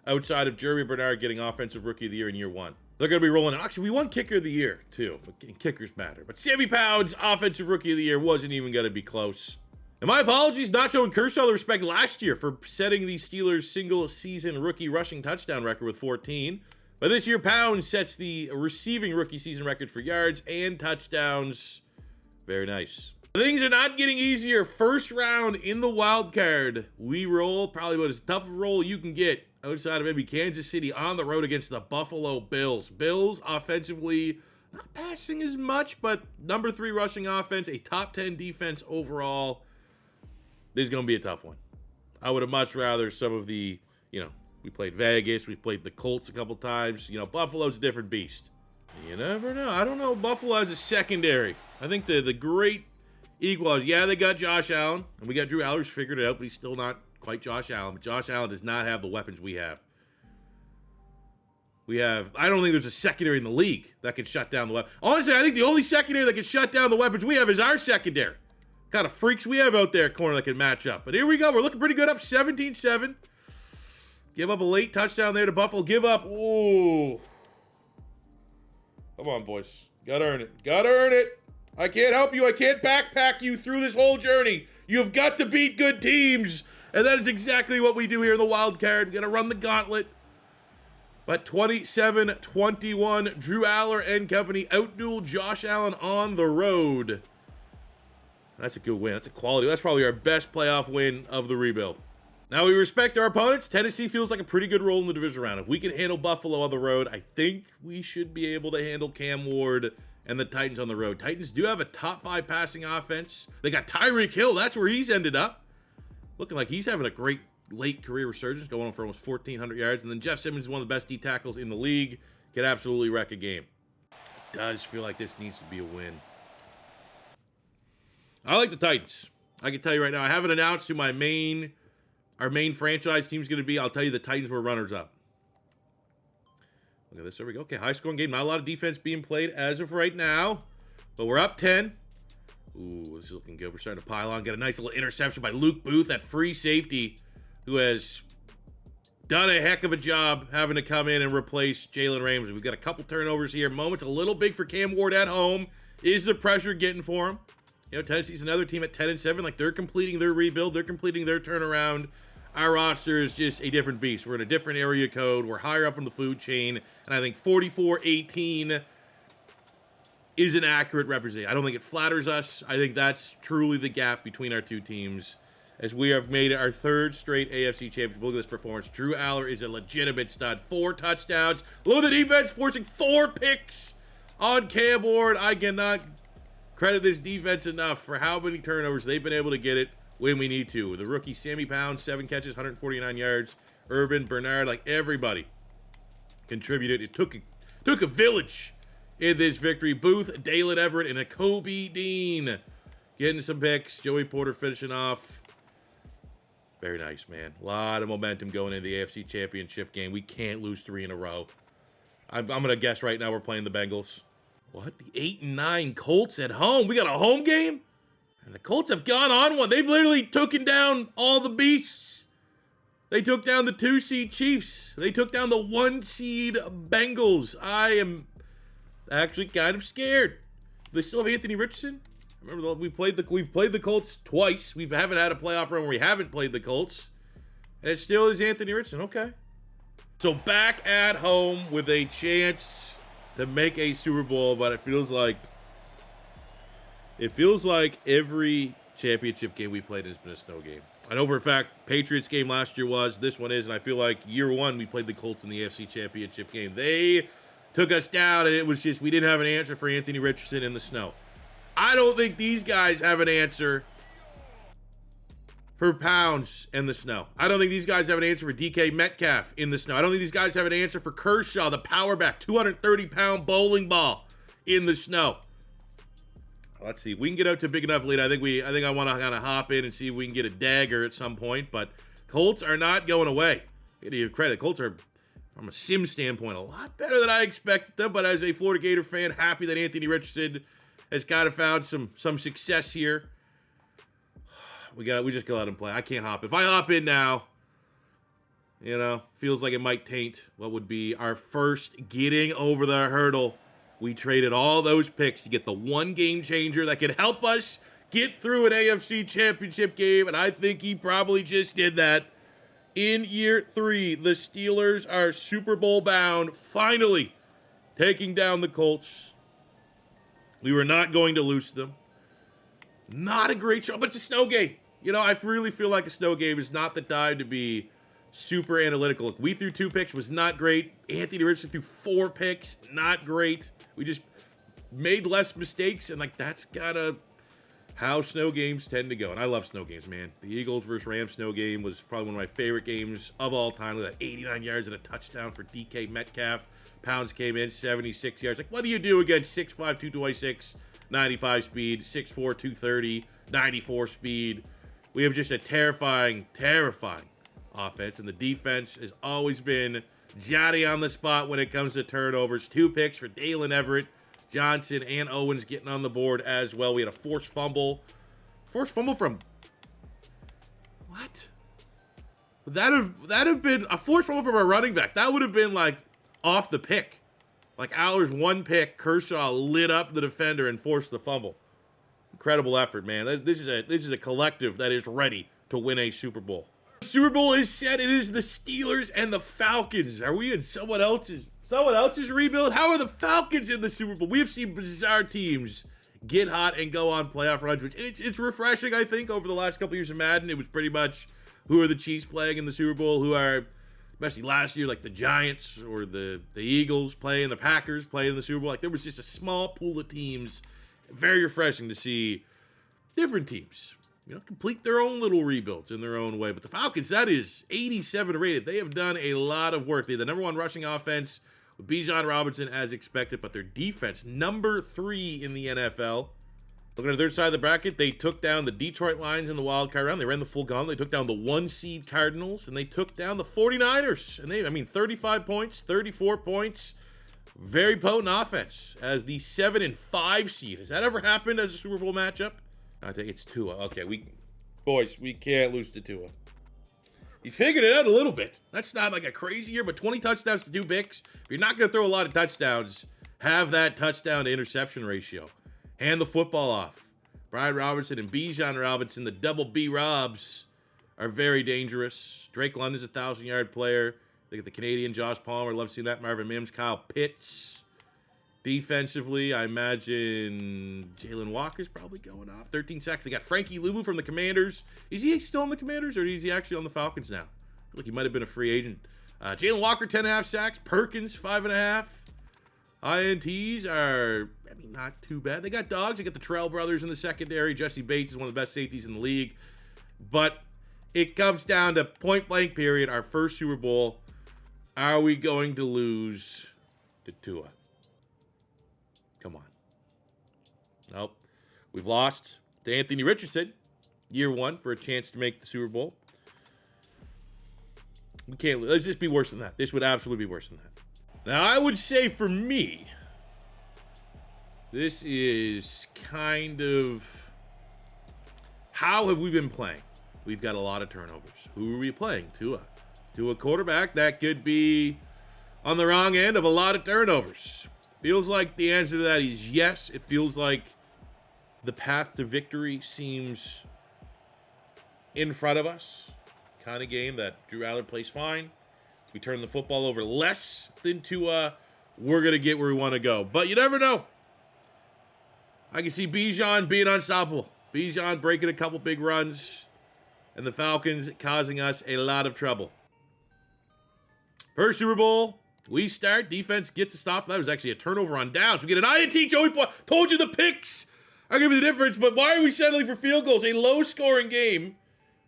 outside of Germie Bernard getting Offensive Rookie of the Year in year 1. They're going to be rolling. Actually, we won Kicker of the Year, too. But kickers matter. But Sammy Pounds, Offensive Rookie of the Year, wasn't even going to be close. And my apologies not showing Kershaw the respect last year for setting the Steelers' single-season rookie rushing touchdown record with 14. But this year, Pounds sets the receiving rookie season record for yards and touchdowns. Very nice. Things are not getting easier. First round in the wild card. We roll probably about as tough a roll you can get outside of maybe Kansas City on the road against the Buffalo Bills. Bills offensively not passing as much, but number 3 rushing offense, a top 10 defense overall. This is going to be a tough one. I would have much rather some of the, we played Vegas, we played the Colts a couple times. Buffalo's a different beast. You never know. I don't know. Buffalo has a secondary. I think the great equalizer. Yeah, they got Josh Allen, and we got Drew Allar, who's figured it out, but he's still not quite Josh Allen. But Josh Allen does not have the weapons we have. I don't think there's a secondary in the league that can shut down the weapons. Honestly, I think the only secondary that can shut down the weapons we have is our secondary. Kind of freaks we have out there at corner that can match up. But here we go. We're looking pretty good, up 17-7. Give up a late touchdown there to Buffalo. Give up. Ooh. Come on, boys. Gotta earn it. Gotta earn it. I can't help you. I can't backpack you through this whole journey. You've got to beat good teams. And that is exactly what we do here in the wild card. We're going to run the gauntlet. But 27-21, Drew Allar and company outduel Josh Allen on the road. That's a good win. That's a quality. That's probably our best playoff win of the rebuild. Now, we respect our opponents. Tennessee feels like a pretty good role in the division round. If we can handle Buffalo on the road, I think we should be able to handle Cam Ward and the Titans on the road. Titans do have a top 5 passing offense. They got Tyreek Hill. That's where he's ended up. Looking like he's having a great late career resurgence, going on for almost 1,400 yards. And then Jeff Simmons is one of the best D tackles in the league. Could absolutely wreck a game. It does feel like this needs to be a win. I like the Titans. I can tell you right now, I haven't announced who our main franchise team is going to be. I'll tell you the Titans were runners-up. Look at this. There we go. Okay, high-scoring game. Not a lot of defense being played as of right now. But we're up 10. Ooh, this is looking good. We're starting to pile on. Get a nice little interception by Luke Booth, that free safety, who has done a heck of a job having to come in and replace Jalen Ramsey. We've got a couple turnovers here. Moments a little big for Cam Ward at home. Is the pressure getting for him? Tennessee's another team at 10-7. Like, they're completing their rebuild. They're completing their turnaround. Our roster is just a different beast. We're in a different area code. We're higher up in the food chain. And I think 44-18 is an accurate representation. I don't think it flatters us. I think that's truly the gap between our two teams, as we have made it our 3rd straight AFC championship. Look at this performance. Drew Allar is a legitimate stud. 4 touchdowns. Look at the defense forcing 4 picks on Cam Ward. I cannot credit this defense enough for how many turnovers they've been able to get it when we need to. The rookie Sammy Pounds, 7 catches, 149 yards. Urban, Bernard, like everybody contributed. It took a village in this victory. Booth, Daylen, Everette, and a Kobe Dean getting some picks. Joey Porter finishing off. Very nice, man. A lot of momentum going into the AFC Championship game. We can't lose 3 in a row. I'm going to guess right now we're playing the Bengals. What? The 8-9 Colts at home? We got a home game? And the Colts have gone on one. They've literally taken down all the beasts. They took down the 2-seed Chiefs. They took down the 1-seed Bengals. I am actually kind of scared. They still have Anthony Richardson? Remember, we've played the Colts twice. We haven't had a playoff run where we haven't played the Colts. And it still is Anthony Richardson. Okay. So back at home with a chance to make a Super Bowl, but it feels like every championship game we played has been a snow game. I know for a fact Patriots game last year was, this one is, and I feel like year one we played the Colts in the AFC Championship game. They took us down, and it was just, we didn't have an answer for Anthony Richardson in the snow. I don't think these guys have an answer for Pounds in the snow. I don't think these guys have an answer for DK Metcalf in the snow. I don't think these guys have an answer for Kershaw, the power back, 230-pound bowling ball in the snow. Let's see. If we can get out to a big enough lead. I think I want to kind of hop in and see if we can get a dagger at some point. But Colts are not going away. I gotta give credit. Colts are, from a sim standpoint, a lot better than I expected them. But as a Florida Gator fan, happy that Anthony Richardson has kind of found some success here. We just go out and play. I can't hop. If I hop in now, feels like it might taint what would be our first getting over the hurdle. We traded all those picks to get the one game changer that could help us get through an AFC Championship game, and I think he probably just did that. In year 3, the Steelers are Super Bowl bound, finally taking down the Colts. We were not going to lose to them. Not a great show, but it's a snow game. I really feel like a snow game is not the time to be super analytical. Look, we threw 2 picks, was not great. Anthony Richardson threw 4 picks, not great. We just made less mistakes, and that's kind of how snow games tend to go. And I love snow games, man. The Eagles versus Rams snow game was probably one of my favorite games of all time. With that 89 yards and a touchdown for DK Metcalf. Pounds came in 76 yards. What do you do against 6'5", 226, 95 speed, 6'4", 230, 94 speed? We have just a terrifying, terrifying offense, and the defense has always been Johnny on the spot when it comes to turnovers. 2 picks for Daylen, Everette, Johnson, and Owens getting on the board as well. We had a forced fumble. Forced fumble from... What? Would that have been a forced fumble from a running back? That would have been off the pick. Allar's 1 pick, Kershaw lit up the defender and forced the fumble. Incredible effort, man. This is a collective that is ready to win a Super Bowl. The Super Bowl is set. It is the Steelers and the Falcons. Are we in someone else's rebuild? How are the Falcons in the Super Bowl? We have seen bizarre teams get hot and go on playoff runs, which it's refreshing, I think, over the last couple years of Madden. It was pretty much who are the Chiefs playing in the Super Bowl, who are, especially last year, the Giants or the Eagles playing, the Packers playing in the Super Bowl. There was just a small pool of teams. Very refreshing to see different teams, complete their own little rebuilds in their own way. But the Falcons, that is 87 rated. They have done a lot of work. They're the number 1 rushing offense with Bijan Robinson as expected, but their defense, number 3 in the NFL. Looking at their side of the bracket, they took down the Detroit Lions in the wildcard round. They ran the full gauntlet. They took down the 1-seed Cardinals, and they took down the 49ers. And 35 points, 34 points. Very potent offense as the 7 and 5 seed. Has that ever happened as a Super Bowl matchup? I think it's Tua. Okay, we can't lose to Tua. He figured it out a little bit. That's not a crazy year, but 20 touchdowns to 2 picks. If you're not going to throw a lot of touchdowns, have that touchdown to interception ratio. Hand the football off. Brian Robinson and Bijan Robinson, the double B Robs, are very dangerous. Drake London's a 1,000-yard player. They get the Canadian Josh Palmer. Love seeing that. Marvin Mims, Kyle Pitts. Defensively, I imagine Jalen Walker's probably going off. 13 sacks. They got Frankie Luvu from the Commanders. Is he still in the Commanders, or is he actually on the Falcons now? I feel like he might have been a free agent. Jalen Walker, 10.5 sacks. Perkins, 5.5. INTs are, not too bad. They got dogs. They got the Terrell brothers in the secondary. Jesse Bates is one of the best safeties in the league. But it comes down to point-blank period, our first Super Bowl. Are we going to lose to Tua? Come on. Nope. We've lost to Anthony Richardson, year 1 for a chance to make the Super Bowl. We can't. Let's just be worse than that. This would absolutely be worse than that. Now, I would say for me, this is kind of how have we been playing? We've got a lot of turnovers. Who are we playing? Tua. Tua quarterback. That could be on the wrong end of a lot of turnovers. Feels like the answer to that is yes. It feels like the path to victory seems in front of us. Kind of game that Drew Allar plays fine. We turn the football over less than Tua. We're going to get where we want to go. But you never know. I can see Bijan being unstoppable. Bijan breaking a couple big runs. And the Falcons causing us a lot of trouble. First Super Bowl, we start. Defense gets a stop. That was actually a turnover on downs. We get an INT. Joey told you the picks are going to be the difference. But why are we settling for field goals? A low-scoring game,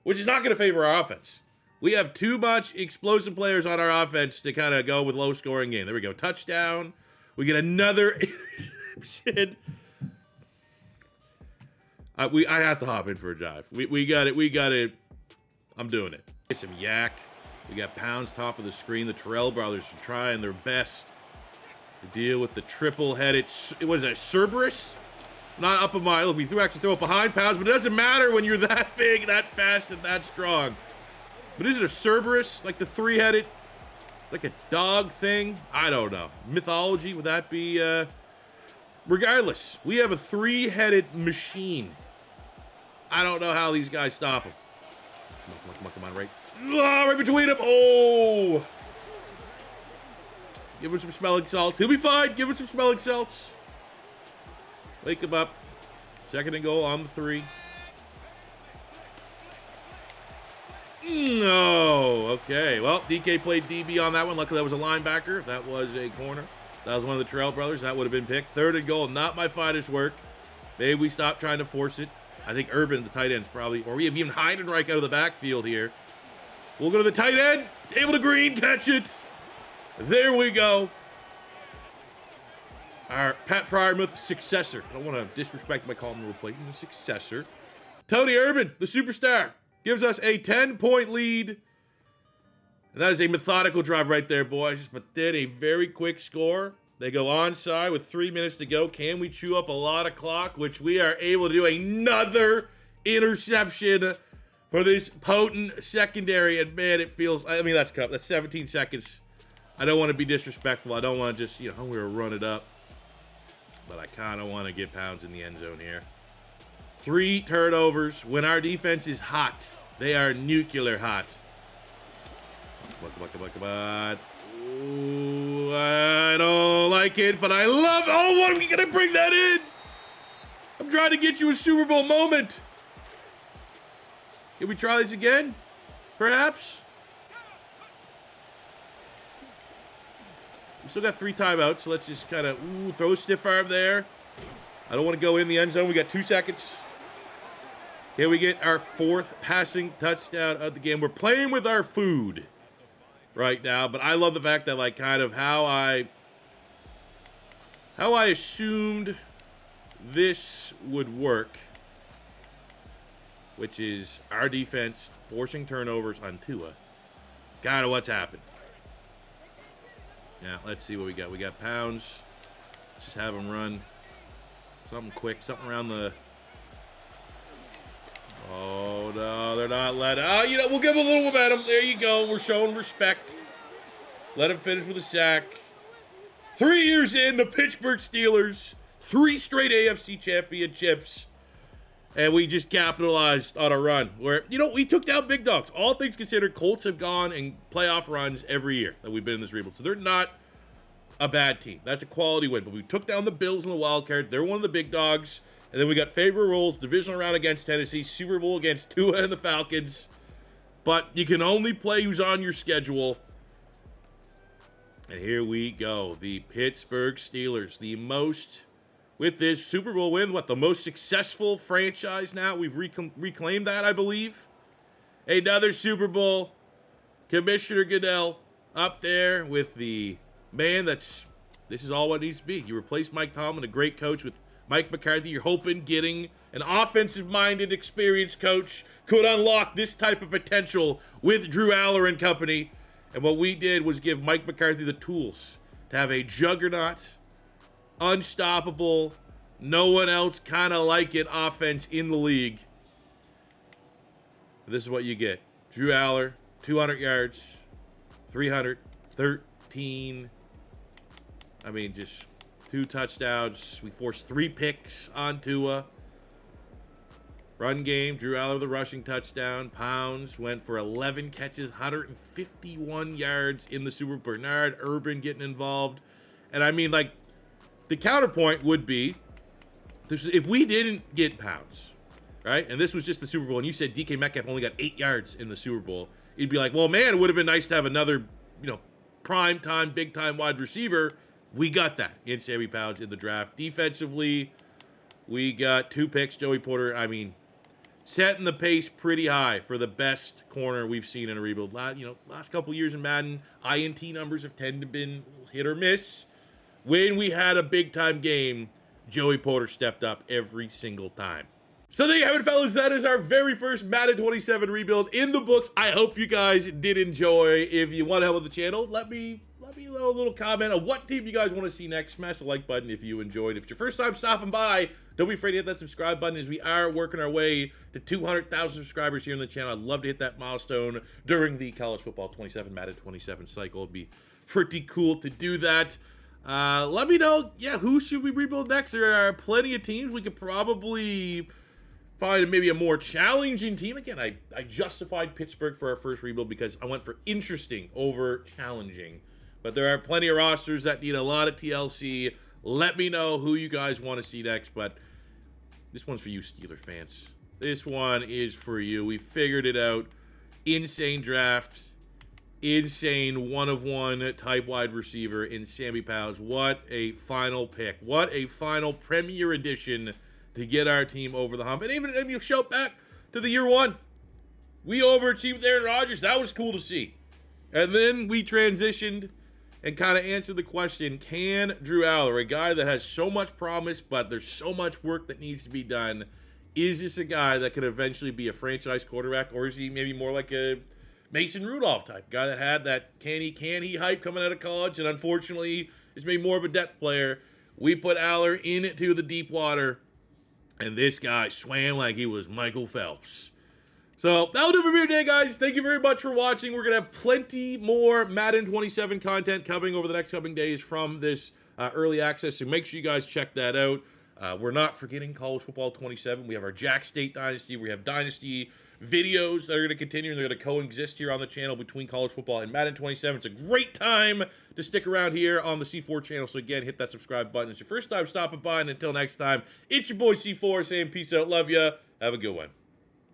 which is not going to favor our offense. We have too much explosive players on our offense to kind of go with low-scoring game. There we go. Touchdown. We get another interception. I have to hop in for a drive. We got it. We got it. I'm doing it. Get some yak. We got Pounds top of the screen. The Terrell brothers are trying their best to deal with the triple-headed. What is that? Cerberus? Not up a mile. We actually throw it behind Pounds, but it doesn't matter when you're that big, that fast, and that strong. But is it a Cerberus? Like the three-headed? It's like a dog thing? I don't know. Mythology, would that be? Regardless, we have a three-headed machine. I don't know how these guys stop him. Come on, right? Oh, right between them. Oh! Give him some smelling salts. He'll be fine. Give him some smelling salts. Wake him up. Second and goal on the 3. No. Okay. Well, DK played DB on that one. Luckily, that was a linebacker. That was a corner. That was one of the Terrell brothers. That would have been picked. Third and goal. Not my finest work. Maybe we stop trying to force it. I think Urban, the tight end's probably, or we have even Heidenreich out of the backfield here. We'll go to the tight end. Able to green, catch it. There we go. Our Pat Fryermuth successor. I don't want to disrespect by calling him replacement. The successor. Tony Urban, the superstar, gives us a 10-point lead. And that is a methodical drive right there, boys. But then a very quick score. They go onside with 3 minutes to go. Can we chew up a lot of clock? Which we are able to do. Another interception for this potent secondary. And man, it feels, I mean, that's 17 seconds. I don't want to be disrespectful. I don't want to just, we're going to run it up. But I kind of want to get Pounds in the end zone here. 3 turnovers. When our defense is hot, they are nuclear hot. Come on. Ooh, I don't like it, but I love. Oh, what are we gonna bring that in? I'm trying to get you a Super Bowl moment. Can we try this again? Perhaps. We still got 3 timeouts, so let's just kind of throw a stiff arm there. I don't want to go in the end zone. We got 2 seconds. Can we get our 4th passing touchdown of the game? We're playing with our food right now, but I love the fact that, like, kind of how I assumed this would work, which is our defense forcing turnovers on Tua. Kind of what's happened. Yeah, let's see what we got. We got Pounds. Let's just have him run something quick, something around the. Oh, no, they're not letting. Oh, we'll give him a little momentum. There you go. We're showing respect. Let him finish with a sack. 3 years in, the Pittsburgh Steelers. 3 straight AFC championships. And we just capitalized on a run where, we took down big dogs. All things considered, Colts have gone in playoff runs every year that we've been in this rebuild. So they're not a bad team. That's a quality win. But we took down the Bills in the wild card. They're one of the big dogs. And then we got favorable rules, divisional round against Tennessee, Super Bowl against Tua and the Falcons. But you can only play who's on your schedule. And here we go. The Pittsburgh Steelers, with this Super Bowl win, the most successful franchise now. We've reclaimed that, I believe. Another Super Bowl. Commissioner Goodell up there with the man this is all what it needs to be. You replace Mike Tomlin, a great coach, with Mike McCarthy, you're hoping getting an offensive-minded, experienced coach could unlock this type of potential with Drew Allar and company. And what we did was give Mike McCarthy the tools to have a juggernaut, unstoppable, no one else kind of like it offense in the league. This is what you get. Drew Allar, 200 yards, 313. I mean, just 2 touchdowns. We forced 3 picks on Tua. Run game, Drew Allar with a rushing touchdown. Pounds went for 11 catches, 151 yards in the Super Bowl. Bernard, Urban getting involved. And I mean, like, the counterpoint would be, if we didn't get Pounds, right, and this was just the Super Bowl, and you said DK Metcalf only got 8 yards in the Super Bowl, you'd be like, well, man, it would have been nice to have another, prime time, big time wide receiver. We got that in Sammy Pounds in the draft. Defensively, we got 2 picks. Joey Porter, I mean, setting the pace pretty high for the best corner we've seen in a rebuild. Last couple years in Madden, INT numbers have tended to been hit or miss. When we had a big time game, Joey Porter stepped up every single time. So there you have it, fellas. That is our very first Madden 27 rebuild in the books. I hope you guys did enjoy. If you want to help with the channel, let me know a little comment on what team you guys want to see next. Smash the like button if you enjoyed. If it's your first time stopping by, don't be afraid to hit that subscribe button, as we are working our way to 200,000 subscribers here on the channel. I'd love to hit that milestone during the college football 27 Madden 27 cycle. It'd be pretty cool to do that. Let me know, who should we rebuild next? There are plenty of teams. We could probably find maybe a more challenging team. Again, I justified Pittsburgh for our first rebuild because I went for interesting over challenging. But there are plenty of rosters that need a lot of TLC. Let me know who you guys want to see next. But this one's for you, Steelers fans. This one is for you. We figured it out. Insane draft. Insane one-of-one type wide receiver in Sammy Pounds. What a final pick. What a final Premier Edition to get our team over the hump. And even if you shout back to the year 1, we overachieved with Aaron Rodgers. That was cool to see. And then we transitioned and kind of answered the question, can Drew Allar, a guy that has so much promise, but there's so much work that needs to be done, is this a guy that could eventually be a franchise quarterback, or is he maybe more like a Mason Rudolph type guy that had that can he hype coming out of college, and unfortunately is maybe more of a depth player? We put Allar into the deep water, and this guy swam like he was Michael Phelps. So that'll do it for me today, guys. Thank you very much for watching. We're going to have plenty more Madden 27 content coming over the next coming days from this early access, so make sure you guys check that out. We're not forgetting College Football 27. We have our Jack State Dynasty. We have Dynasty videos that are going to continue, and they're going to coexist here on the channel between College Football and Madden 27. It's a great time to stick around here on the C4 channel. So again, hit that subscribe button. It's your first time stopping by, and until next time, it's your boy C4 saying peace out. Love ya. Have a good one.